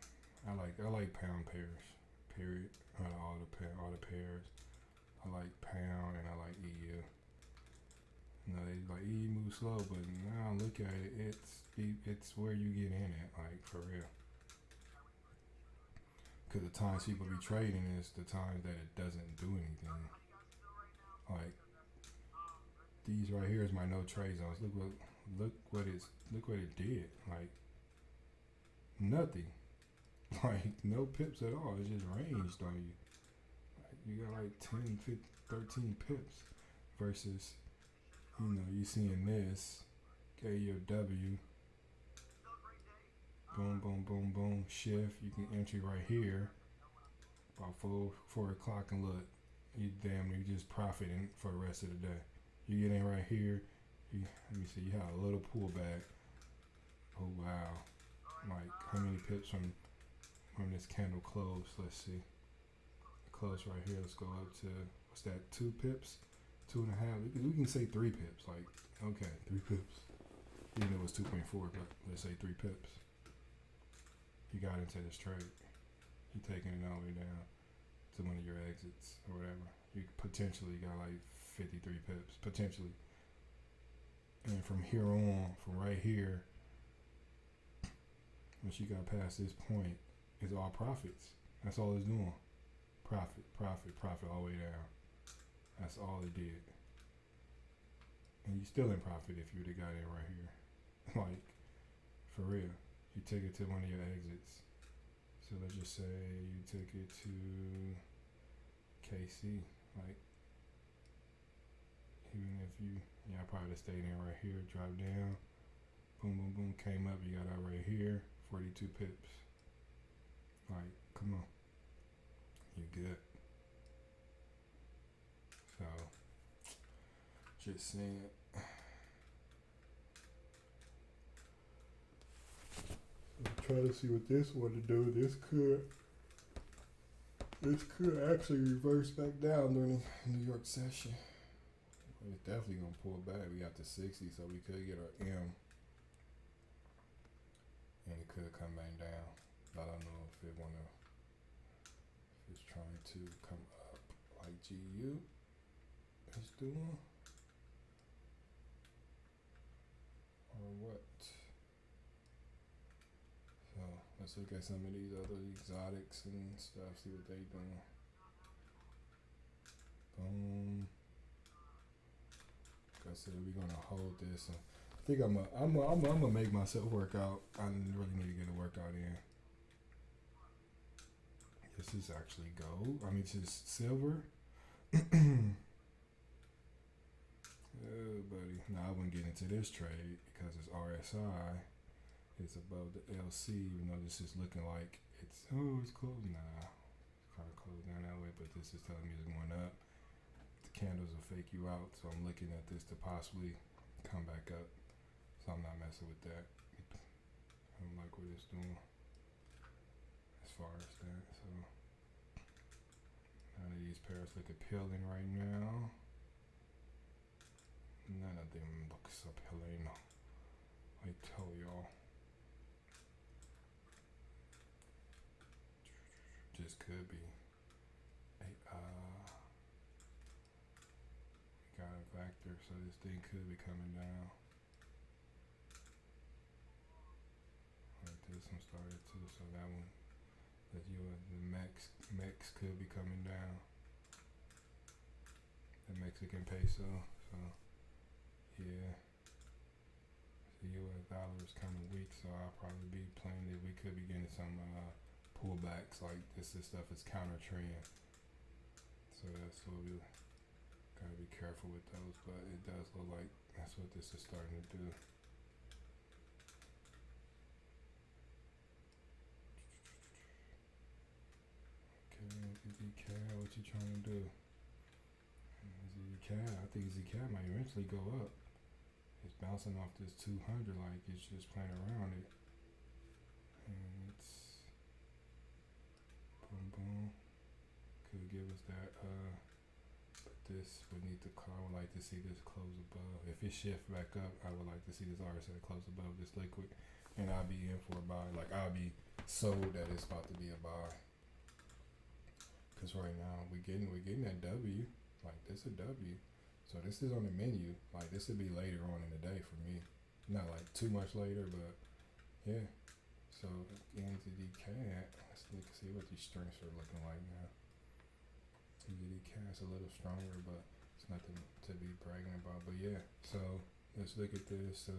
I like pound pairs. Period. All the pairs. I like pound and I like EU. You know, they like EU move slow, but now look at it, it's where you get in at, like for real. Because the times people be trading is the times that it doesn't do anything. Like these right here is my no trade zones. Look what it did. Like nothing. Like no pips at all. It's just ranged on you. Like you got like 10, 15, 13 pips versus. You seeing this, okay, your W, boom, boom, boom, boom, shift, you can entry right here, about 4 o'clock, and look, you just profiting for the rest of the day. You get in right here, let me see, you have a little pullback, oh wow, like how many pips from this candle close, let's see, close right here, let's go up to, what's that, 2 pips? 2.5. We can say 3 pips. Like, okay, 3 pips. Even though it was 2.4, but let's say 3 pips. You got into this trade. You taking it all the way down to one of your exits or whatever. You potentially got like 53 pips, potentially. And from here on, from right here, once you got past this point, it's all profits. That's all it's doing. Profit, profit, profit all the way down. That's all it did. And you still in profit if you would have got in right here. Like, for real. You took it to one of your exits. So let's just say you took it to KC. Like, even if I probably stayed in right here, dropped down, boom, boom, boom, came up, you got out right here, 42 pips. Like, come on. You good. So, just saying. I'm trying to see what this one to do. This could actually reverse back down during the New York session. It's definitely gonna pull back. We got to 60, so we could get our M, and it could come back down. I don't know if it wanna. Just trying to come up like GU is doing. Or what? So let's look at some of these other exotics and stuff, see what they doing. Boom. Like I said, we're gonna hold this. I think I'm gonna make myself work out. I really need to get a workout in. This is actually gold. I mean, it's just silver. Oh, buddy. Now, I wouldn't get into this trade because it's RSI. It's above the LC, even though this is looking like it's closed. Nah, it's kind of closed down that way, but this is telling me it's going up. The candles will fake you out, so I'm looking at this to possibly come back up. So I'm not messing with that. I don't like what it's doing as far as that. So none of these pairs look appealing right now. None of them looks appealing. I tell y'all. Just could be a we got a vector, so this thing could be coming down. Like this one started too, so that one, the MEX could be coming down. The Mexican peso, so yeah. The US dollar is kind of weak, so I'll probably be playing it. We could be getting some pullbacks, like this stuff is counter trend, so that's what we gotta be careful with those, but it does look like that's what this is starting to do. Okay, ZK, what you trying to do? ZK, I think ZK might eventually go up. It's bouncing off this 200 like it's just playing around it, and it's boom boom. Could give us that but this would need to I would like to see this close above. If it shift back up, I would like to see this RSI close above this liquid, and I'll be in for a buy. Like I'll be sold that it's about to be a buy, because right now we're getting that W. Like this a W, so this is on the menu. Like this would be later on in the day for me, not like too much later, but yeah. So NZD CAD, let's look see what these strengths are looking like now. NZD CAD's a little stronger, but it's nothing to be bragging about. But yeah, so let's look at this.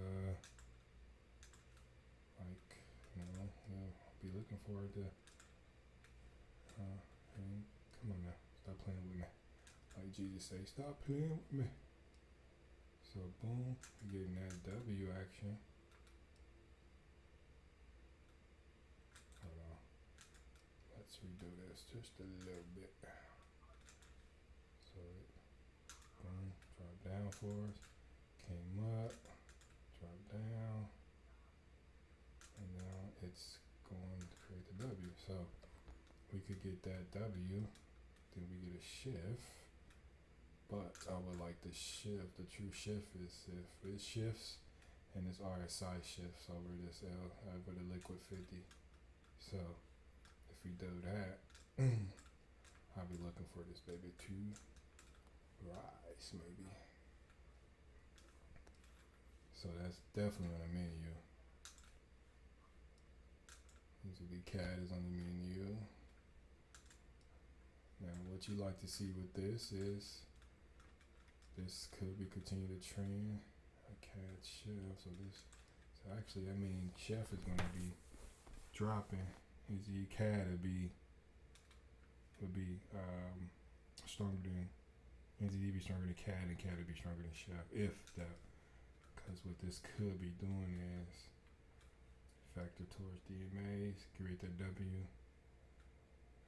Like we'll be looking forward to. And come on now, stop playing with me. Like Jesus say, stop playing with me. So boom, we're getting that W action. Hold on. Let's redo this just a little bit. So boom, drop down for us. Came up, drop down. And now it's going to create the W. So we could get that W, then we get a shift. But I would like the shift. The true shift is if it shifts and this RSI shifts over this over the liquid 50. So if we do that, I'll be looking for this baby to rise maybe. So that's definitely on the menu. Usually CAD is on the menu. Now what you like to see with this is this could be continue to trend. A CAD chef, so actually that means chef is going to be dropping. NZD CAD would be stronger than NZD be stronger than CAD, and CAD would be stronger than chef if that. Because what this could be doing is factor towards DMAs, create that W,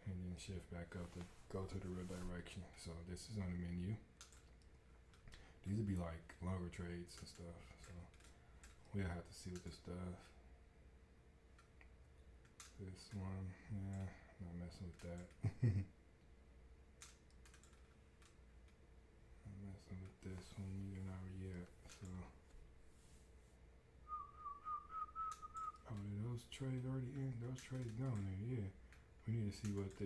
and then shift back up to go to the real direction. So this is on the menu. These would be like longer trades and stuff, so we'll have to see what this does. This one, yeah, not messing with that. Not messing with this one either, not yet. So, oh, did those trades already in? Those trades gone there, yeah. We need to see what the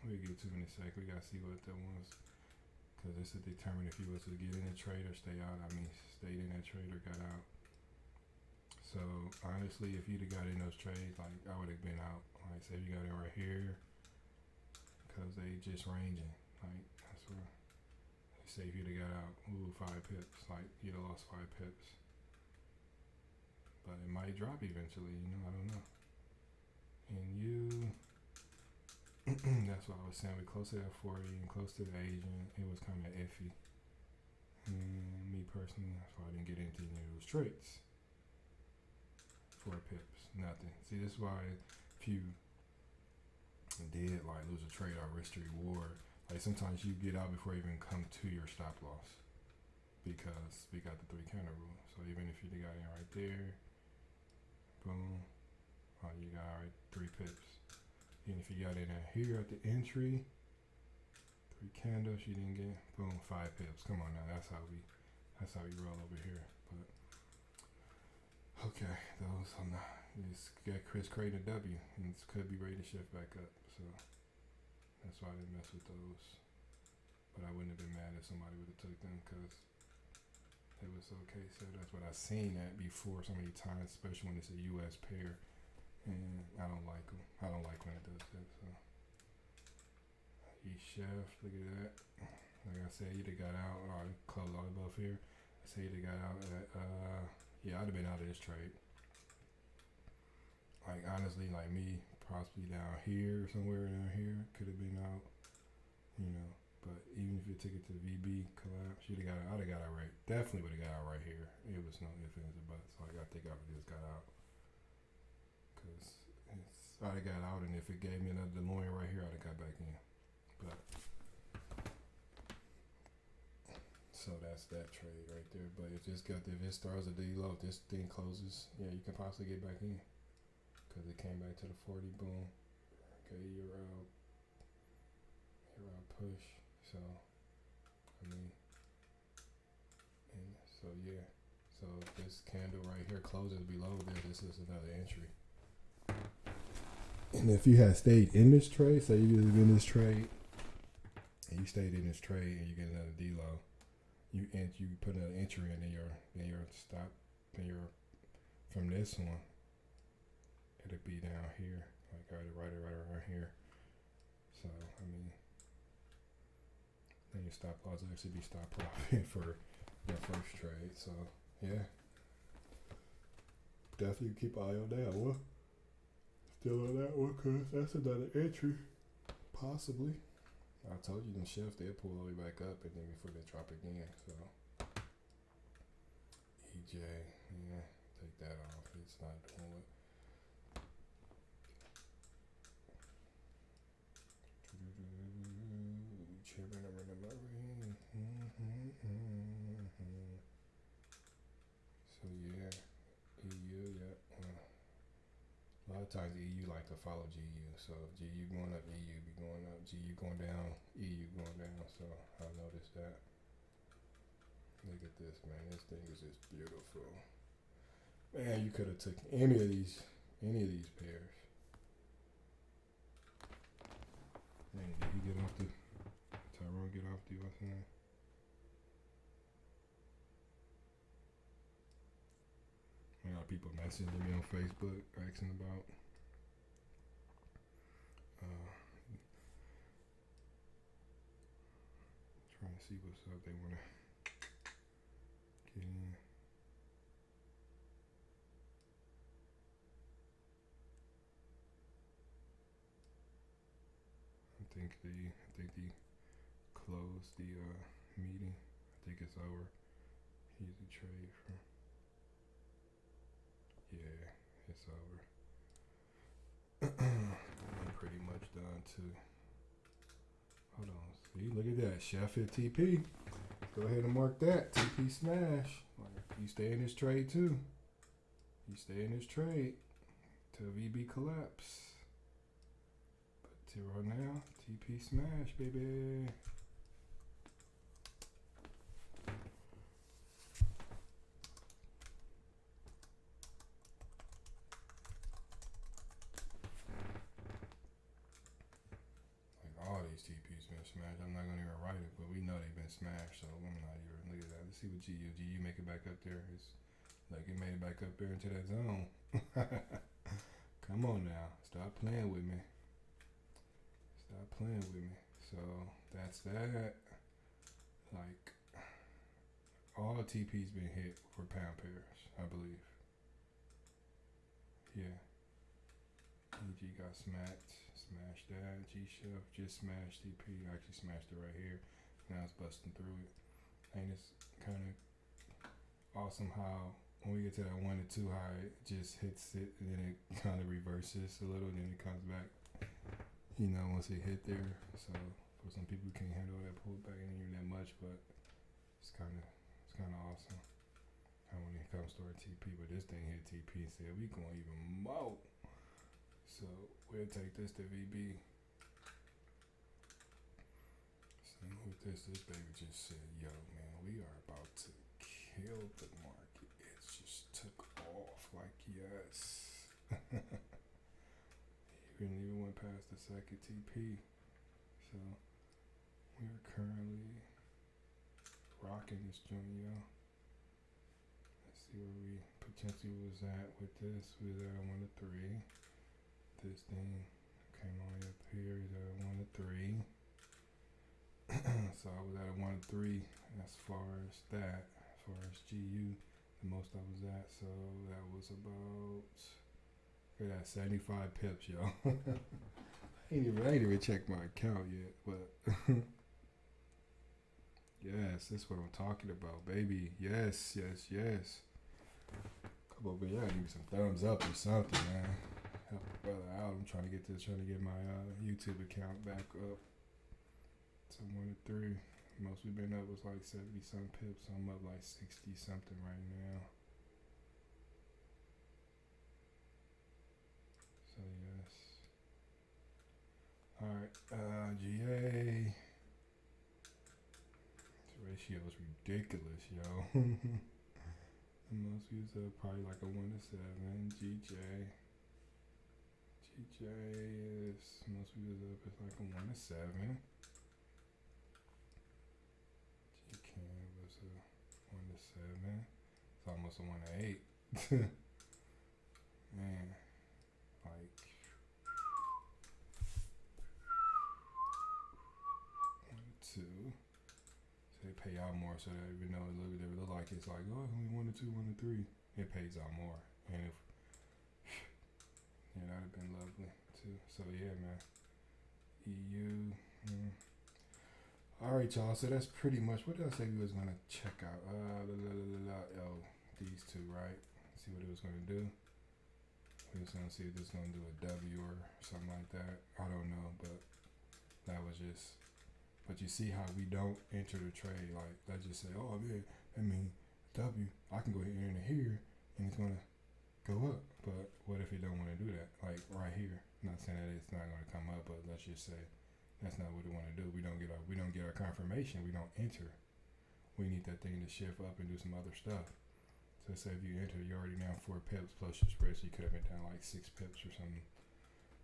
we'll get to in a sec. We gotta see what that was, because this will determine if you was to get in a trade or stay out. I mean, stayed in that trade or got out. So honestly, if you'd have got in those trades, like I would have been out. Like say you got in right here, because they just ranging. Like that's what. Say if you'd have got out, 5 pips. Like you'd have lost 5 pips. But it might drop eventually. You know, I don't know. And you. That's what I was saying. We're close to that 40 and close to the Asian. It was kind of iffy. And me personally, that's why I didn't get into any of those trades. 4 pips, nothing. See, this is why if you did like lose a trade or risk to reward, like sometimes you get out before you even come to your stop loss, because we got the 3 candle rule. So even if you got in right there, boom, you got right 3 pips. And if you got in here at the entry, 3 candles, you didn't get, boom, 5 pips. Come on now, that's how we roll over here. But okay, those I'm not. It's got Chris creating a W, and it could be ready to shift back up. So that's why I didn't mess with those. But I wouldn't have been mad if somebody would have took them, because it was okay. So that's what I seen that before so many times, especially when it's a U.S. pair. And I don't like them. I don't like when it does that. So, chef, look at that. Like I said, you'd have got out. Oh, I closed all above here. I say you'd have got out at. Yeah, I'd have been out of this trade. Like honestly, like me, possibly down here, somewhere down here, could have been out. You know, but even if you took it to the VB collapse, you'd have got out. I'd have got out right. Definitely would have got out right here. It was no ifs, ands, or buts. Like I think I would just got out. Cause I'd have got out, and if it gave me another DeLorean right here, I'd have got back in. But so that's that trade right there. But if it starts a D low, if this thing closes, yeah, you can possibly get back in, cause it came back to the 40. Boom. Okay, you're out push. So I mean, and so yeah. So this candle right here closes below this is another entry. And if you had stayed in this trade, say you was in this trade, and you stayed in this trade, and you get another D low, you put another entry in, then your stop, then your from this one, it'll be down here, like right around here. So I mean, then your stop loss will actually be stop profit for your first trade. So yeah, definitely keep an eye on that one. Still on that one, cause that's another entry, possibly. I told you, them shifts they'll pull all the way back up, and then before they drop again. So EJ, yeah, take that off. It's not doing it. So yeah, EU, yeah. A lot of times EU like to follow GU. So if GU going up, EU be going up. GU going down, EU going down. So I noticed that. Look at this, man. This thing is just beautiful. Man, you could have took any of these pairs. Man, did he get off the Tyrone get off the what's name? I got people messaging me on Facebook asking about trying to see what's up. They want to get in. I think they closed the meeting. I think it's over. Here's a trade from. Yeah, it's over. I'm pretty much done too. Hold on. See, look at that. Chef at TP. Go ahead and mark that. TP smash. You stay in this trade too. You stay in this trade till VB collapse. But Tyrone now. TP smash, baby. been smashed. I'm not gonna even write it, but we know they've been smashed, so I'm not even look at that. Let's see what GU make it back up there. It's like it made it back up there into that zone. Come on now, stop playing with me. Stop playing with me. So that's that. Like all TP's been hit for pound pairs, I believe. Yeah. EG got smacked. Smashed that. G Chef just smashed TP. Actually smashed it right here. Now it's busting through it. And it's kind of awesome how when we get to that 1 to 2 high, it just hits it and then it kind of reverses a little, then it comes back. You know, once it hit there. So for some people who can't handle that pullback ain't even that much, but it's kind of awesome. How when it comes to our TP, but this thing hit TP and said we going even more. So we'll take this to VB. Same with this baby just said, yo man, we are about to kill the market. It just took off like yes. Even went past the second TP. So we're currently rocking this joint, yo. Let's see where we potentially was at with this. We was at a 1 to 3. This thing came all the way up here. Is at a 1 to 3. So I was at a 1 to 3 as far as that. As far as GU, the most I was at. So that was about, look at that, 75 pips, yo. I ain't even checked my account yet, but yes, that's what I'm talking about, baby. Yes. Come over here, I need some thumbs up or something, man. Help a brother out. I'm trying to get my YouTube account back up to 1 to 3. Most we've been up was like 70 some pips. So I'm up like 60 something right now. So yes. All right, GA. This ratio is ridiculous, yo. The most we was up probably like a 1 to 7. GJ is most we was up is like a 1 to 7. GCAN was a 1 to 7. It's almost a 1 to 8. Man, like 1 to 2. So they pay out more, so that even though it look like it's like, oh, only 1 to 2, 1 to 3, it pays out more. And if yeah, that'd have been lovely too. So yeah, man. EU. All right, y'all. So that's pretty much what did I say we was gonna check out? These two, right? See what it was gonna do. We was gonna see if it's gonna do a W or something like that. I don't know, but that was just. But you see how we don't enter the trade. Like let's just say, oh yeah, I mean W. I can go ahead and enter here, and it's gonna go up. But what if you don't want to do that? Like right here. Not saying that it's not going to come up, but let's just say that's not what we want to do. We don't get our confirmation. We don't enter. We need that thing to shift up and do some other stuff. So say if you enter, you're already down 4 pips plus your spread. So you could have been down like 6 pips or something.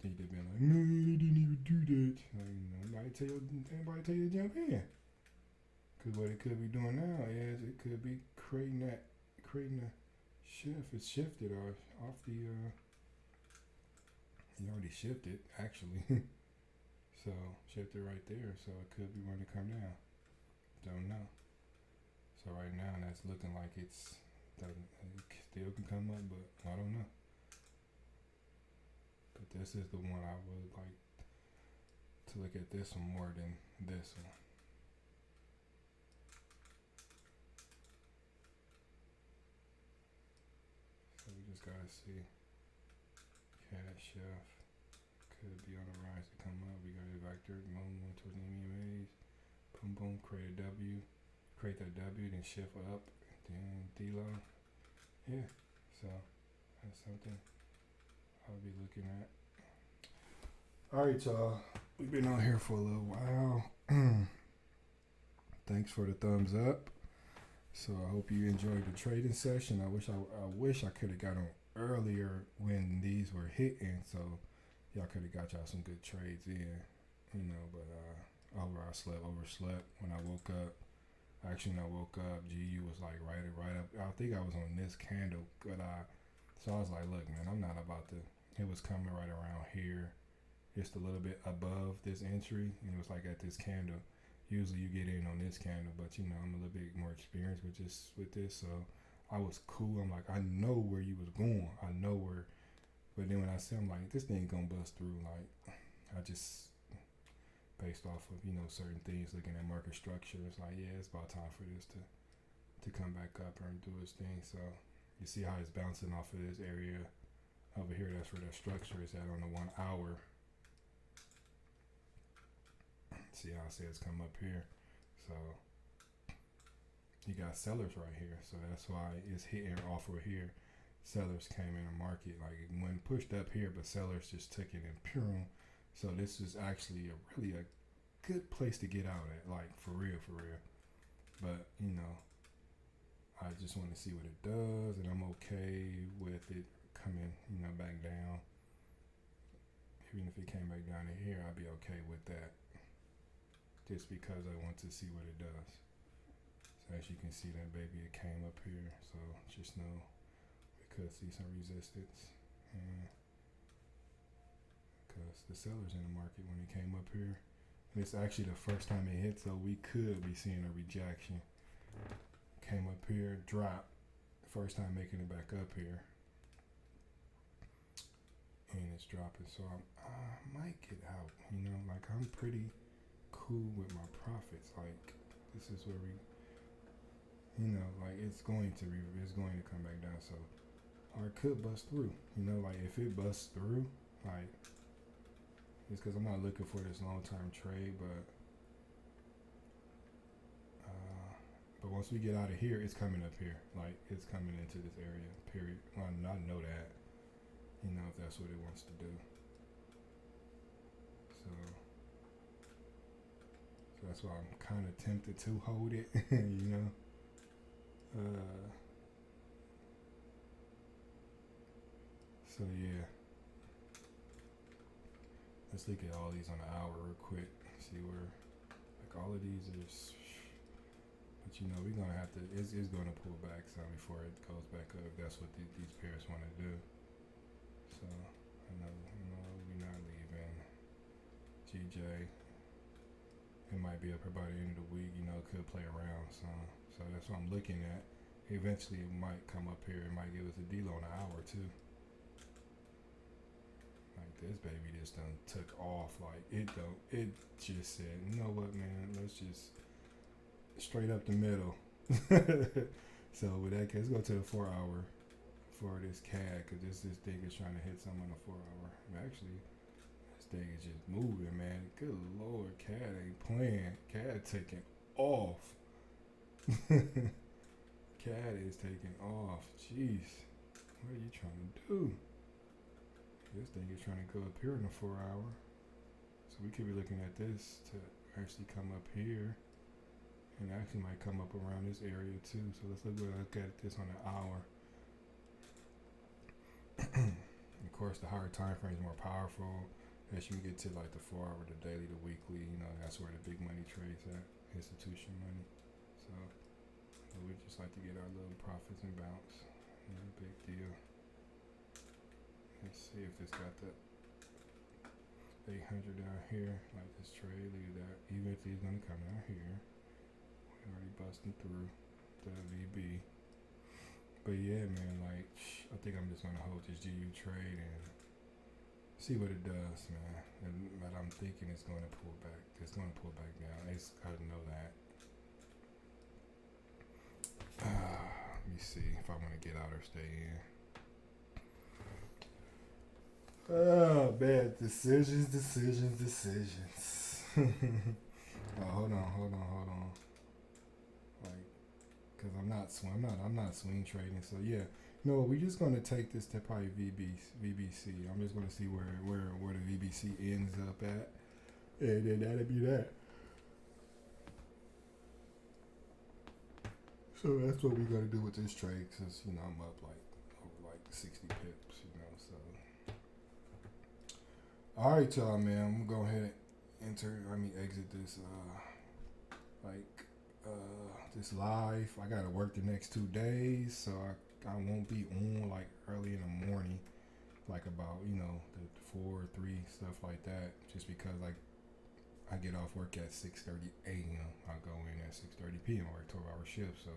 Then you'd have been like, no, they didn't even do that. Like, anybody tell you to jump in? Because what it could be doing now is it could be creating a shift. It's shifted off the. You already shifted actually. So shifted right there. So it could be when to come down. Don't know. So right now that's looking like it still can come up, but I don't know. But this is the one I would like to look at this one more than this one. So we just gotta see. Cash chef could be on the rise to come up. We got a vector, boom, one towards the EMAs. Boom, boom, create a W. Create that W, then shift up, then D-low. Yeah, so that's something I'll be looking at. Alright, y'all. We've been on here for a little while. Thanks for the thumbs up. So I hope you enjoyed the trading session. I wish I could have got on earlier when these were hitting, so y'all could have got y'all some good trades in, but overslept when I woke up. Actually, when I woke up, GU was like right up. I think I was on this candle, but so I was like, look, man, I'm not about to. It was coming right around here, just a little bit above this entry, and it was like at this candle. Usually you get in on this candle, but you know I'm a little bit more experienced with this, so I was cool. I'm like, I know where you was going. I know where. But then when I said, I'm like, this thing gonna bust through. Like, I just based off of certain things, looking at market structure, it's like, yeah, it's about time for this to come back up and do its thing. So you see how it's bouncing off of this area over here. That's where that structure is at on the 1 hour. See how I say it's come up here. So you got sellers right here. So that's why it's hitting off of here. Sellers came in the market, like when pushed up here, but sellers just took it in pure. So this is actually really a good place to get out at, like for real. But I just want to see what it does, and I'm okay with it coming, back down. Even if it came back down to here, I'd be okay with that. Just because I want to see what it does. So as you can see, that baby, it came up here. So just know we could see some resistance. And because the seller's in the market when it came up here. And it's actually the first time it hit, so we could be seeing a rejection. Came up here, dropped. First time making it back up here. And it's dropping, so I might get out. Like I'm pretty cool with my profits. Like this is where we, like it's going to come back down. So, or it could bust through. Like if it busts through, like it's because I'm not looking for this long-term trade, but once we get out of here, it's coming up here. Like it's coming into this area. Period. Well, I know that. If that's what it wants to do. So that's why I'm kind of tempted to hold it. So yeah. Let's look at all these on the hour real quick. See where, like all of these are, but we're gonna have to. It's gonna pull back some before it goes back up. That's what these pairs want to do. So I know we're not leaving. GJ. It might be up here by the end of the week. It could play around some. So that's what I'm looking at. Eventually, it might come up here. It might give us a deal on an hour too. Like this baby just done took off. Like it just said, you know what, man? Let's just straight up the middle. So with that case, let's go to the 4 hour for this CAD, because this thing is trying to hit something on the 4 hour. Actually, this thing is just moving, man. Good lord, CAD ain't playing. CAD taking off. CAD is taking off. Jeez, what are you trying to do? This thing is trying to go up here in the 4 hour. So we could be looking at this to actually come up here. And actually might come up around this area too. So let's look at this on the hour. Of course, the higher time frame is more powerful. As you can get to like the 4 hour, the daily, the weekly, that's where the big money trades at, institution money. So we just like to get our little profits and bounce. No big deal. Let's see if this got the 800 down here, like this trade. Look at that. Even if he's gonna come down here, we're already busting through the VB. But yeah, man, like I think I'm just gonna hold this GU trade and see what it does, man. But I'm thinking it's gonna pull back. It's gonna pull back down. I know that. Let me see if I want to get out or stay in. Oh man, decisions. Oh, hold on. Like, cause I'm not swing trading. So yeah, we're just gonna take this to probably VBC. I'm just gonna see where the VBC ends up at, and then that'll be that. So that's what we're gonna do with this trade, cause I'm up over 60 pips, so. All right, y'all, man. I'm gonna go ahead exit this this live. I gotta work the next 2 days, so I won't be on like early in the morning, like about the 4 3 stuff like that. Just because like I get off work at 6:30 a.m. I go in at 6:30 p.m. I work 12-hour shift. So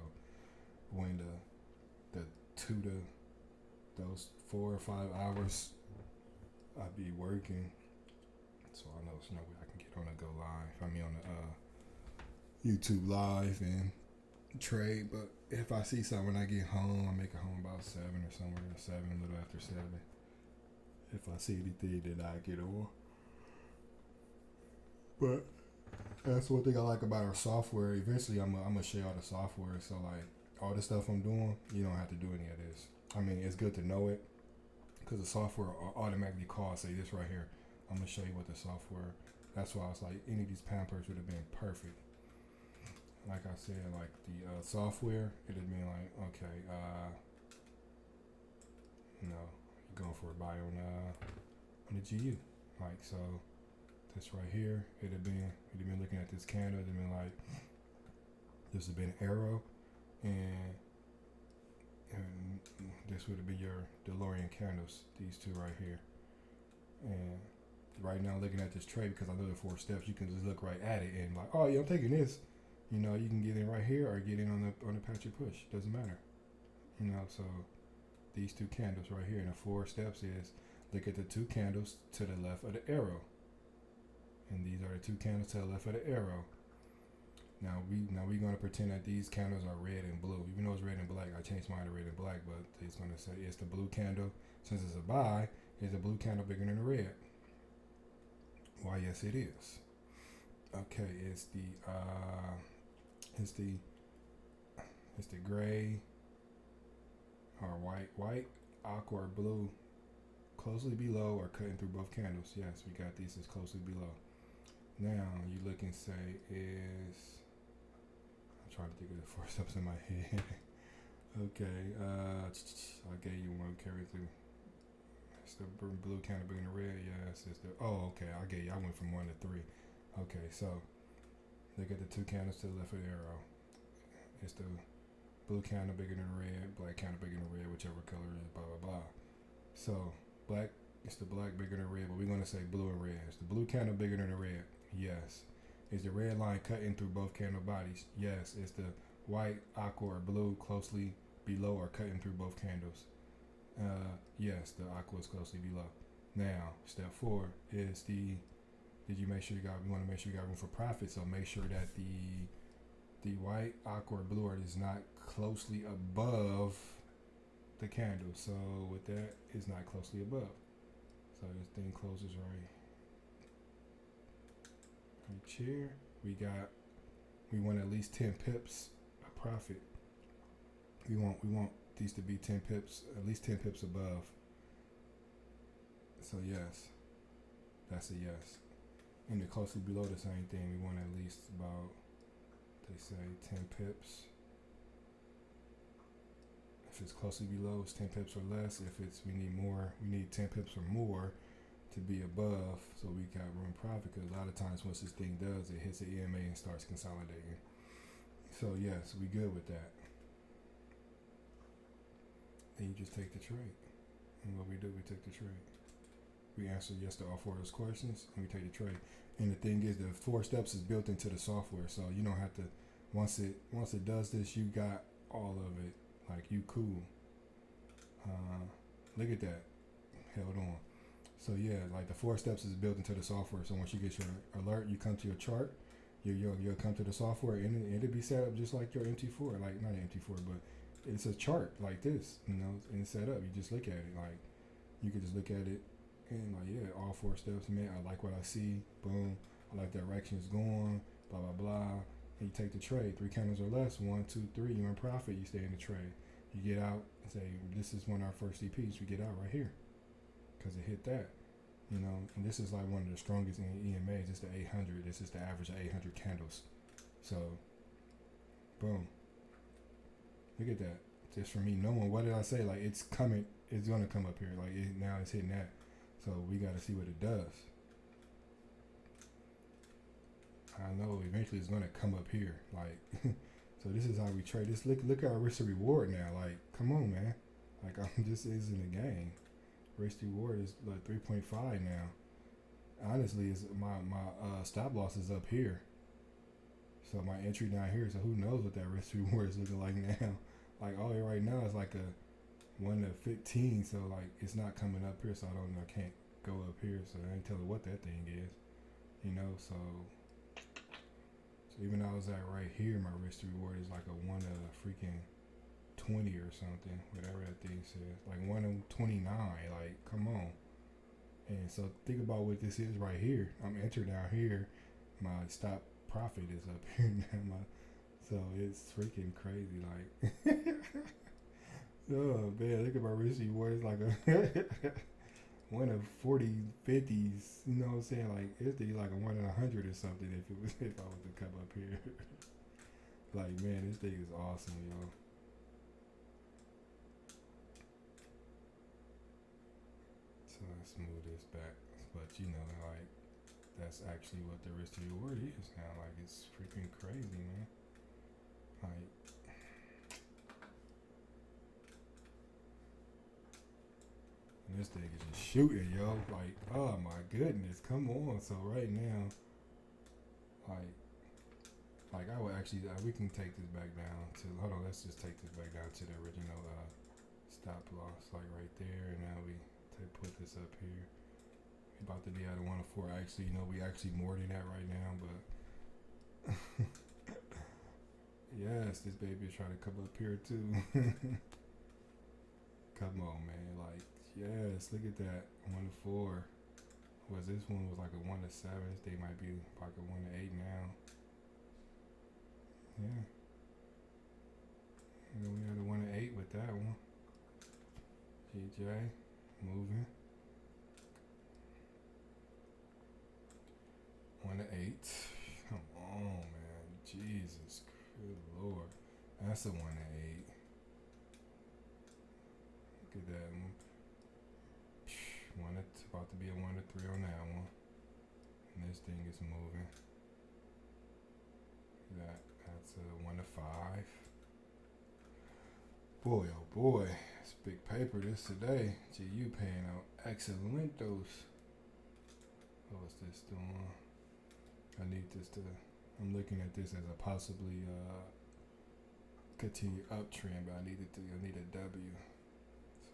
when the 2 to those 4 or 5 hours I be working, so I know it's no way I can get on and go live. I mean on the YouTube live and trade. But if I see something when I get home, I make it home about 7 or somewhere at 7, a little after 7. If I see anything, then I get on. But that's one thing I like about our software. Eventually, I'm gonna share all the software. So like all the stuff I'm doing, you don't have to do any of this. I mean, it's good to know it because the software automatically calls. Say this right here. I'm gonna show you what the software. That's why I was like, any of these Pampers would have been perfect. Like I said, like the software, it'd been like, okay, you're going for a buy on the GU. Like so, this right here, it'd have been looking at this candle, it'd have been like, this would have been an arrow, and this would have been your DeLorean candles, these two right here. And right now, looking at this trade, because I know the 4 steps, you can just look right at it and like, oh yeah, I'm taking this. You can get in right here or get in on the patchy push. Doesn't matter. So these 2 candles right here, and the 4 steps is look at the 2 candles to the left of the arrow. And these are the 2 candles to the left of the arrow. Now we're gonna pretend that these candles are red and blue. Even though it's red and black, I changed mine to red and black, but it's gonna say it's the blue candle. Since it's a buy, is the blue candle bigger than the red? Why, yes, it is. Okay, it's the gray or white, aqua, or blue, closely below or cutting through both candles. Yes, we got these as closely below. Now you look and say is, I'm trying to think of the 4 steps in my head. Okay, I gave you one carry through. It's the blue candle bigger than the red. Yes, it's the. Oh, okay. I went from 1 to 3. Okay, so look at the 2 candles to the left of the arrow. It's the blue candle bigger than the red, black candle bigger than the red, whichever color it is, blah, blah, blah. So black, it's the black bigger than red, but we're going to say blue and red. Is the blue candle bigger than the red? Yes. Is the red line cutting through both candle bodies? Yes. Is the white, aqua, or blue closely below or cutting through both candles? Yes, the aqua is closely below. Now, step 4 is we want to make sure you got room for profit, so make sure that the white, aqua, or blue is not closely above the candle. So with that, it's not closely above. So this thing closes right here. We want at least 10 pips of profit. We want these to be 10 pips, at least 10 pips above. So yes, that's a yes. And the closely below, the same thing. We want at least about, they say 10 pips. If it's closely below, it's 10 pips or less. If it's, we need 10 pips or more to be above, so we got room profit, because a lot of times once this thing does, it hits the EMA and starts consolidating. So yes, we good with that. Then you just take the trade. And what we do, we take the trade. We answer yes to all 4 of those questions, and we take the trade. And the thing is, the 4 steps is built into the software, so you don't have to. Once it does this, you got all of it. Like, you cool. Look at that. Held on. So yeah, like the 4 steps is built into the software. So once you get your alert, you come to your chart. You'll come to the software, and it'll be set up just like your MT4. Like, not an MT4, but it's a chart like this, and it's set up. You just look at it. Like, you can just look at it. And like, yeah, all 4 steps, man, I like what I see. Boom. I like the direction it's going. Blah, blah, blah. And you take the trade. 3 candles or less. 1, 2, 3. You're in profit. You stay in the trade. You get out and say, this is one of our first EPs. We get out right here. Because it hit that. And this is like one of the strongest in EMAs. It's the 800. This is the average of 800 candles. So, boom. Look at that. Just for me knowing, what did I say? Like, it's coming. It's going to come up here. Like, now it's hitting that. So we got to see what it does. I know eventually it's gonna come up here. Like, so this is how we trade. This look at our risk to reward now. Like, come on, man. Like, I'm just isn't a game. Risk to reward is like 3.5 now. Honestly, is my stop loss is up here. So my entry down here. So who knows what that risk to reward is looking like now? Like, all right now is like a 1 to 15. So like it's not coming up here. So I don't know. I can't go up here. So I ain't telling what that thing is. You know. So even though I was at right here, my risk to reward is like a 1 to freaking 20 or something, whatever that thing says, like 1 to 29. Like, come on. And so think about what this is right here. I'm entered down here. My stop profit is up here now. So it's freaking crazy. Like, oh man, look at my risk to reward. It's like a 1 of 40, 50s, you know what I'm saying? Like, it's like a 1 in 100 or something if I was to come up here. Like, man, this thing is awesome, yo. So let's move this back. But, you know, like, that's actually what the risk to reward is now. Like, it's freaking crazy, man. Like, this thing is just shooting, yo. Like, oh my goodness, come on. So right now, like I would actually, we can take this back down to, hold on, let's just take this back down to the original stop loss, like right there. And now we put this up here. We about to be at a 104. Actually, you know, we actually more than that right now, but yes, this baby is trying to come up here too. Come on, man. Like, yes, look at that. 1 to 4. Was this one was like a 1 to 7. This thing might be like a 1 to 8 now. Yeah. And then we had a 1 to 8 with that one. GJ moving. 1 to 8. Come on, man. Jesus, good Lord. That's a 1 to 8. Look at that. It's about to be a 1 to 3 on that one. And this thing is moving. That's a 1 to 5. Boy, oh boy. It's big paper this today. GU paying out excellent dose. What's this doing? I need this to, I'm looking at this as a possibly continued uptrend, but I need a W.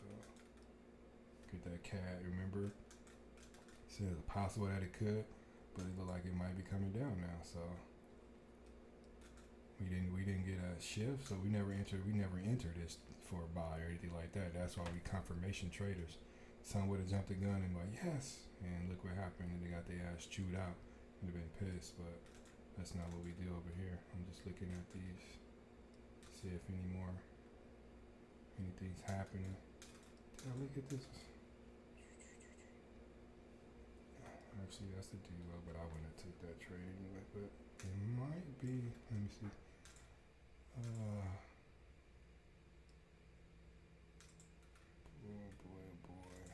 So get that cat, remember? It says it's possible that it could, but it looked like it might be coming down now. So we didn't get a shift, so we never entered this for a buy or anything like that. That's why we confirmation traders. Some would have jumped the gun and like, yes, and look what happened, and they got their ass chewed out. Would have been pissed, but that's not what we do over here. I'm just looking at these, see if anything's happening. Did I look at this? Actually, that's the D-low, but I wouldn't have took that trade anyway. But it might be. Let me see. Oh boy, oh boy.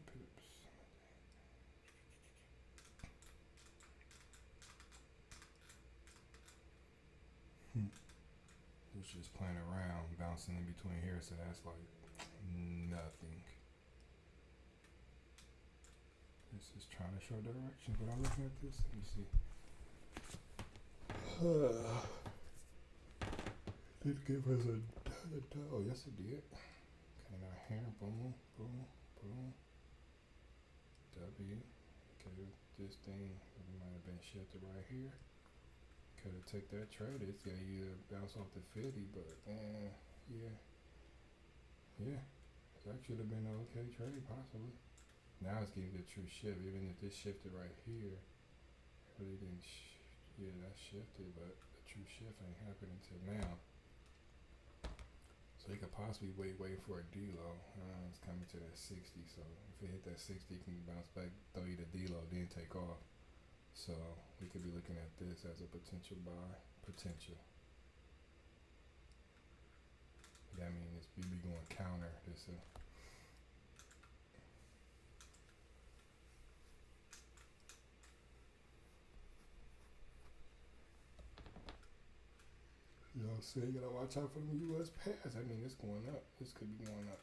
Pips. It's just playing around, bouncing in between here, so that's like nothing. This is trying to show direction, but I'm looking at this. Let me see. Did it give us a oh yes it did. Okay, now here, boom, boom, boom. W. Okay, this thing might have been shifted right here. Could have took that trade. It's gonna either bounce off the 50, but yeah. That should have been an okay trade, possibly. Now it's giving the true shift. Even if this shifted right here, really didn't. That shifted, but the true shift ain't happening until now. So you could possibly wait for a D-low. It's coming to that 60. So if it hit that 60, it can bounce back, throw you the D-low, then take off. So we could be looking at this as a potential buy. Potential. That means we be going counter this. So you gotta watch out for the U.S. pads. I mean, it's going up. This could be going up.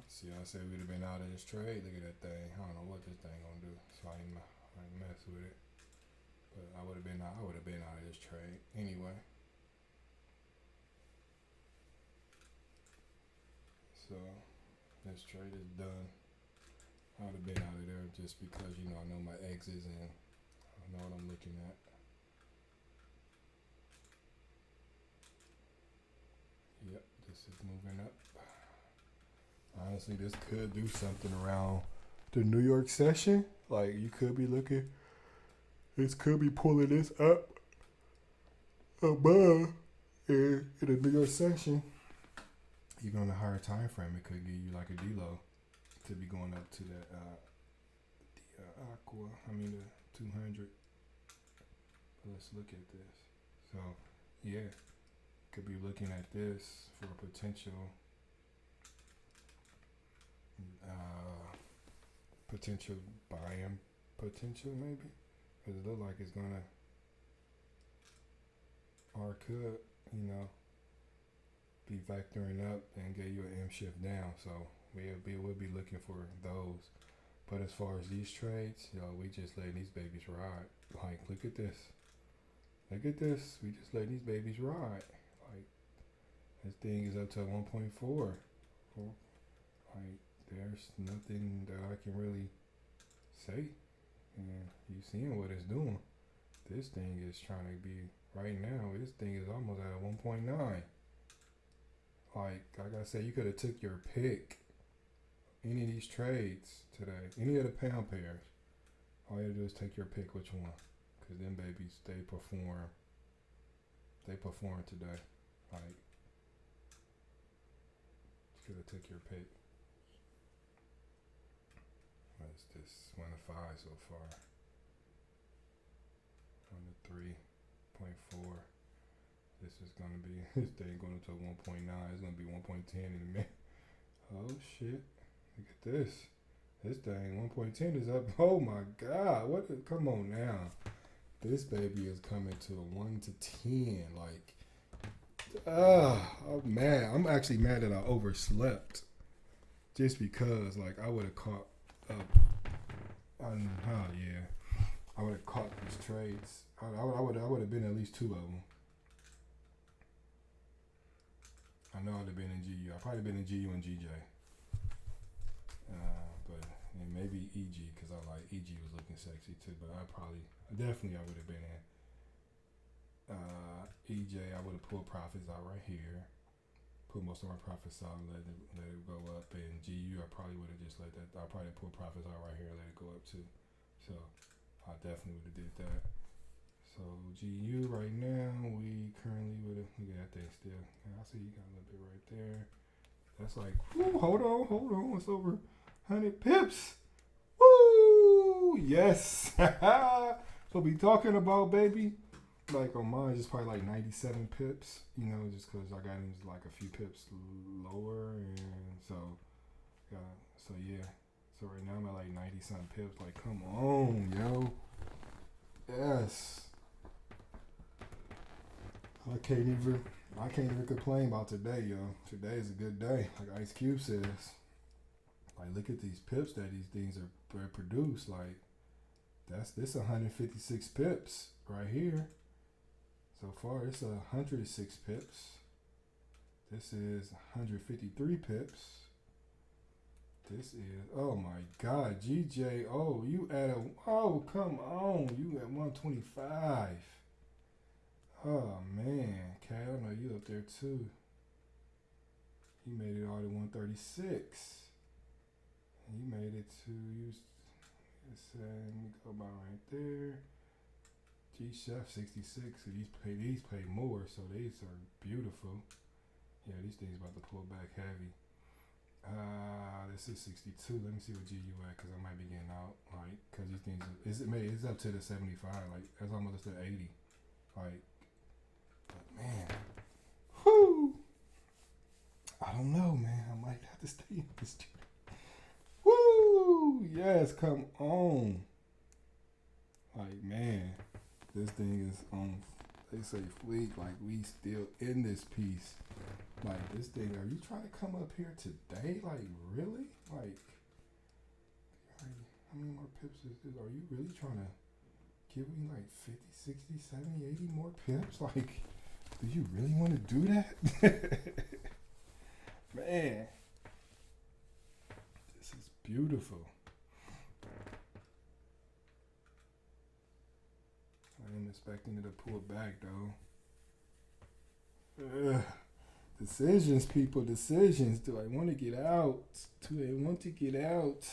See, I said we'd have been out of this trade. Look at that thing. I don't know what this thing gonna do. So I ain't mess with it. But I would have been out of this trade anyway. So this trade is done. I would have been out of there just because I know my exits and I know what I'm looking at. Yep, this is moving up. Honestly, this could do something around the New York session. Like, you could be looking, this could be pulling this up above in the New York session. Even on a higher time frame, it could give you like a D-low to be going up to that the 200. Let's look at this. So, yeah, could be looking at this for a potential buying potential maybe, because it looks like it's gonna or could be factoring up and get you an M shift down. So we'll be looking for those. But as far as these trades, we just letting these babies ride. Like, look at this. Look at this. We just letting these babies ride. Like, this thing is up to 1.4. Like, there's nothing that I can really say. And you seeing what it's doing. This thing is trying to be, right now, this thing is almost at 1.9. Like I said, you could have took your pick. Any of these trades today, any of the pound pairs, all you have to do is take your pick which one. Because them babies, they perform today. Like, you could have took your pick. What's this? 1 to 5 so far. 1 to 3.4. This is gonna be, this thing going to 1.9. It's gonna be 1.10 in a minute. Oh shit! Look at this. This thing 1.10 is up. Oh my god! Come on now. This baby is coming to a 1 to 10. Like, I'm mad. I'm actually mad that I overslept. Just because, like, I would have caught up. I would have caught these trades. I would have been at least 2 of them. I know I'd have been in GU. I'd probably been in GU and GJ. And maybe EG, because I like EG was looking sexy too. But I definitely would have been in EJ. I would have pulled profits out right here. Put most of my profits out and let it go up. And GU, I probably would have just let that. I probably pull profits out right here and let it go up too. So I definitely would have did that. So GU right now, we currently would have, look at that thing still. I see you got a little bit right there. That's like, whoo, hold on. It's over 100 pips. Woo, yes. So be talking about, baby. Like on mine, it's probably like 97 pips, just because I got in like a few pips lower. And so yeah. So right now I'm at like 90 something pips. Like, come on, yo. Yes. I can't even complain about today, yo. Today is a good day, like Ice Cube says. Like, look at these pips that these things are produced. Like, this 156 pips right here. So far, it's 106 pips. This is 153 pips. This is, oh my God, GJ. Oh, you come on, you at 125. Oh man, Kat, I know you up there too. You made it all to 136. You made it to, let me go by right there. G Chef 66. So these pay more, so these are beautiful. Yeah, these things about to pull back heavy. This is 62. Let me see what GU at, because I might be getting out. Like, because these things, it's up to the 75. Like, that's almost to 80. Like, but man, whoo! I don't know, man. I might have to stay in this trade. Woo! Yes, come on. Like, man, this thing is on, they say fleek, like we still in this piece. Like, this thing, are you trying to come up here today? Like, really? Like, how many more pips is this? Are you really trying to give me like 50, 60, 70, 80 more pips? Like, do you really want to do that? Man, this is beautiful. I am expecting it to pull back though. Decisions, people, decisions. Do I want to get out? Do I want to get out?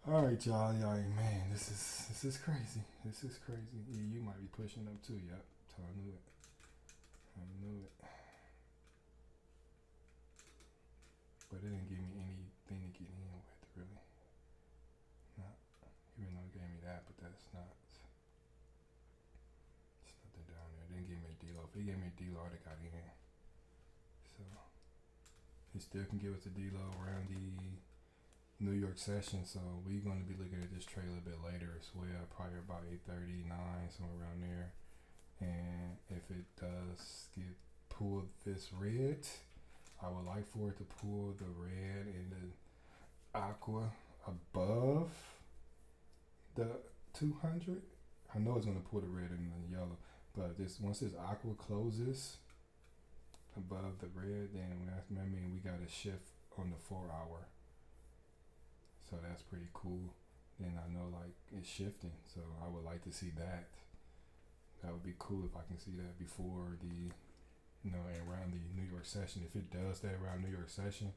All right, y'all. Man, this is crazy. This is crazy. Yeah, you might be pushing up too. Yep. So I knew it. But it didn't give me anything to get in with, really. Not, even though it gave me that, but that's not. It's nothing down there. It didn't give me a D-low. If it gave me a D-low, I'd have got in. So, it still can give us a D-low around the New York session. So, we're going to be looking at this trade a little bit later as well. Probably about 8:39, somewhere around there. And if it does pull this red, I would like for it to pull the red and the aqua above the 200. I know it's going to pull the red and the yellow, but once this aqua closes above the red, then we got a shift on the 4 hour. So that's pretty cool. Then I know like it's shifting, so I would like to see that. That would be cool if I can see that before the, around the New York session. If it does that around New York session,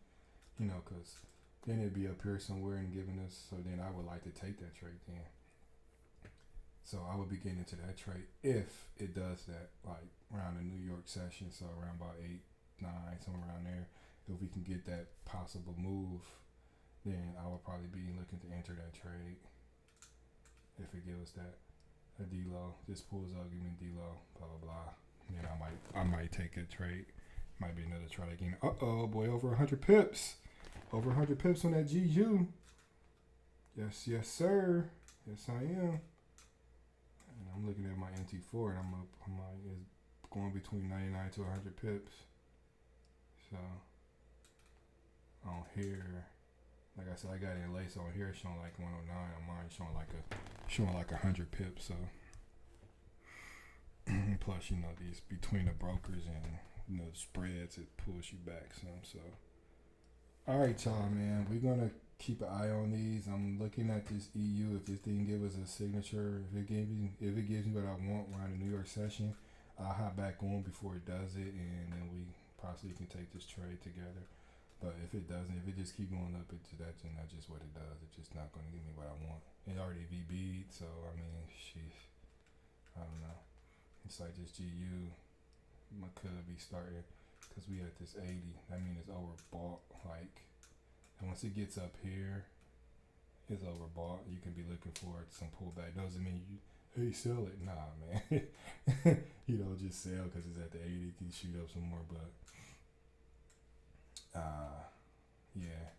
because then it'd be up here somewhere and giving us. So then I would like to take that trade then. So I would be getting into that trade if it does that, like around the New York session. So around about 8, 9, somewhere around there. If we can get that possible move, then I would probably be looking to enter that trade. If it gives that. A D-low, this pulls up, give me a D-low, blah blah blah. Then I might take a trade. Might be another trade again. Boy, over 100 pips. Over 100 pips on that GU. Yes, sir. Yes, I am. And I'm looking at my NT4 and I'm like, it's going between 99 to 100 pips. So on here, like I said, I got in late, so on here it's showing like 109. On mine showing like 100 pips. So plus, these between the brokers and the spreads, it pulls you back some. So all right, y'all, man, we're gonna keep an eye on these. I'm looking at this EU. If this thing give us a signature, if it gives me what I want around the New York session, I'll hop back on before it does it, and then we possibly can take this trade together. But if it doesn't, if it just keep going up into that, then that's just what it does. It's just not going to give me what I want. It already VB'd, so I mean, I don't know. It's like this GU could be starting because we at this 80. That means it's overbought. Like, and once it gets up here, it's overbought. You can be looking for some pullback. Doesn't mean you sell it. Nah, man. You don't just sell because it's at the 80. You can shoot up some more, but. Yeah,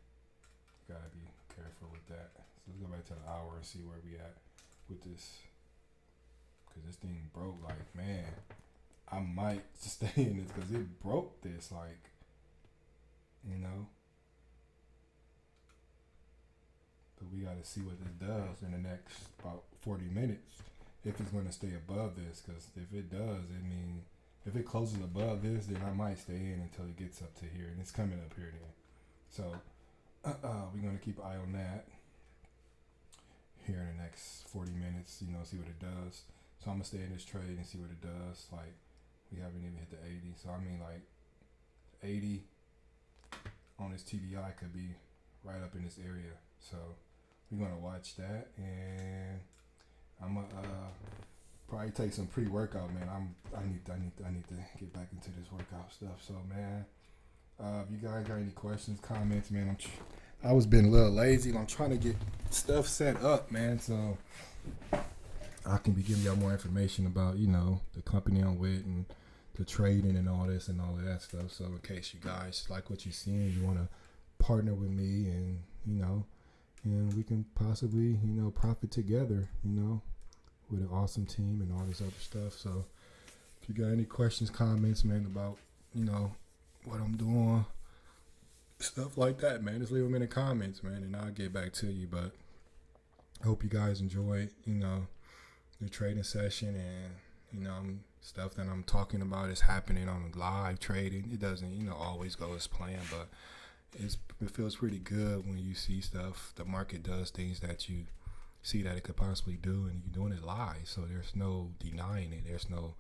gotta be careful with that. So let's go back to the hour and see where we at with this, because this thing broke. Like, man, I might stay in this because it broke this, like, but we gotta see what this does in the next about 40 minutes if it's going to stay above this, because if it does, if it closes above this, then I might stay in until it gets up to here, and it's coming up here then. So we're going to keep an eye on that here in the next 40 minutes, see what it does. So I'm going to stay in this trade and see what it does. Like, we haven't even hit the 80. So, like 80 on this TDI could be right up in this area. So we're going to watch that, and I'm going to probably take some pre-workout, man. I need to get back into this workout stuff. So, man, if you guys got any questions, comments, man, I was being a little lazy. I'm trying to get stuff set up, man, so I can be giving y'all more information about, the company I'm with and the trading and all this and all of that stuff. So in case you guys like what you're seeing, you want to partner with me and, and we can possibly, profit together, with an awesome team and all this other stuff. So if you got any questions, comments, man, about, what I'm doing, stuff like that, man, just leave them in the comments, man, and I'll get back to you. But I hope you guys enjoyed, the trading session, and, stuff that I'm talking about is happening on live trading. It doesn't, always go as planned, but it feels pretty good when you see stuff. The market does things that you see that it could possibly do, and you're doing it live. So there's no denying it. There's no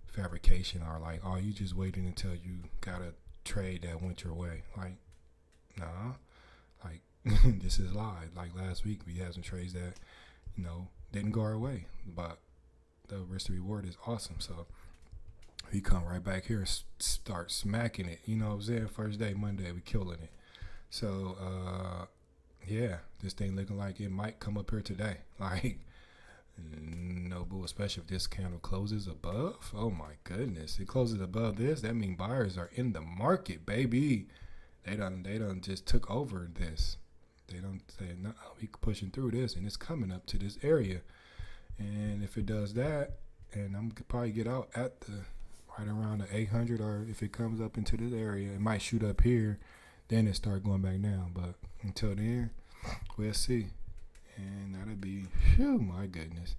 fabrication or like, oh, you just waiting until you got a trade that went your way. Like, nah, like this is live. Like last week, we had some trades that, didn't go our way, but the risk to reward is awesome. So we come right back here and start smacking it. You know what I'm saying? First day, Monday, we killing it. So, yeah, this thing looking like it might come up here today. Like, no bull, especially if this candle closes above. Oh my goodness, it closes above this. That means buyers are in the market, baby. They done just took over this. They don't say, no, we pushing through this, and it's coming up to this area. And if it does that, and I'm gonna probably get out at the right around the 800, or if it comes up into this area, it might shoot up here. Then it start going back down. But until then, we'll see. And that'll be, phew, my goodness.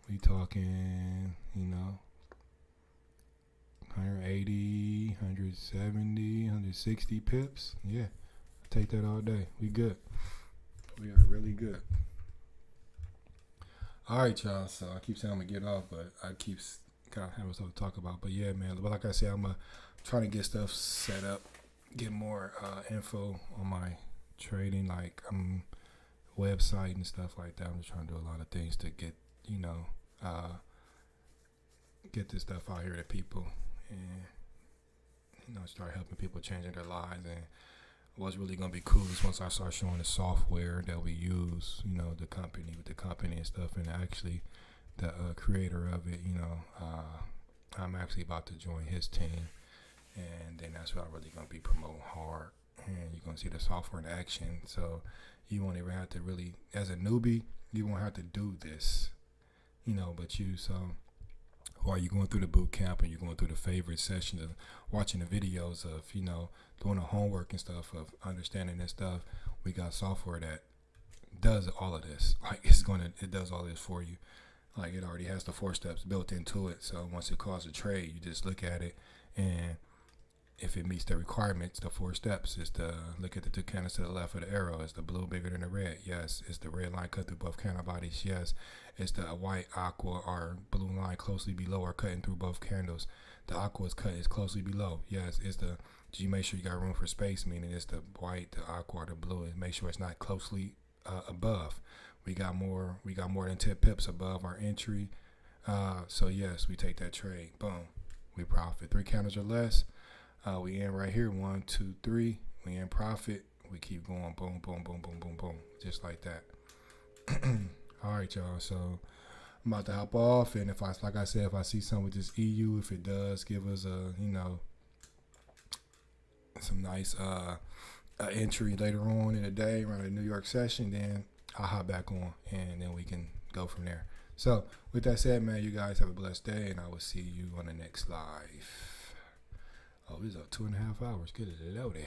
We talking, 180, 170, 160 pips. Yeah, I take that all day. We good. We are really good. All right, y'all. So I keep saying I'm going to get off, but I keep kind of having stuff to talk about. But yeah, man, but like I said, I'm trying to get stuff set up, get more info on my trading, like website and stuff like that. I'm just trying to do a lot of things to get, get this stuff out here to people and, start helping people changing their lives. And what's really going to be cool is once I start showing the software that we use, the company with the company and stuff, and actually the creator of it, I'm actually about to join his team, and then that's what I'm really going to be promoting hard. And you're going to see the software in action. So you won't even have to really, as a newbie, you won't have to do this, so while you're going through the boot camp and you're going through the favorite sessions of watching the videos of, doing the homework and stuff of understanding this stuff, we got software that does all of this. Like it does all this for you. Like it already has the 4 steps built into it. So once it calls a trade, you just look at it, and if it meets the requirements, the 4 steps is to look at the 2 candles to the left of the arrow. Is the blue bigger than the red? Yes. Is the red line cut through both candle bodies? Yes. Is the white, aqua, or blue line closely below or cutting through both candles? The aqua is closely below. Yes. Do you make sure you got room for space? Meaning it's the white, the aqua, or the blue, and make sure it's not closely above. We got more than 10 pips above our entry. So yes, we take that trade. Boom. We profit. 3 candles or less. We in right here, 1, 2, 3. We in profit. We keep going, boom, boom, boom, boom, boom, boom, just like that. All right, y'all. So I'm about to hop off, and if I see something with this EU, if it does give us a, some nice entry later on in the day around the New York session, then I'll hop back on, and then we can go from there. So with that said, man, you guys have a blessed day, and I will see you on the next live. Oh, this is 2.5 hours. Get it out there.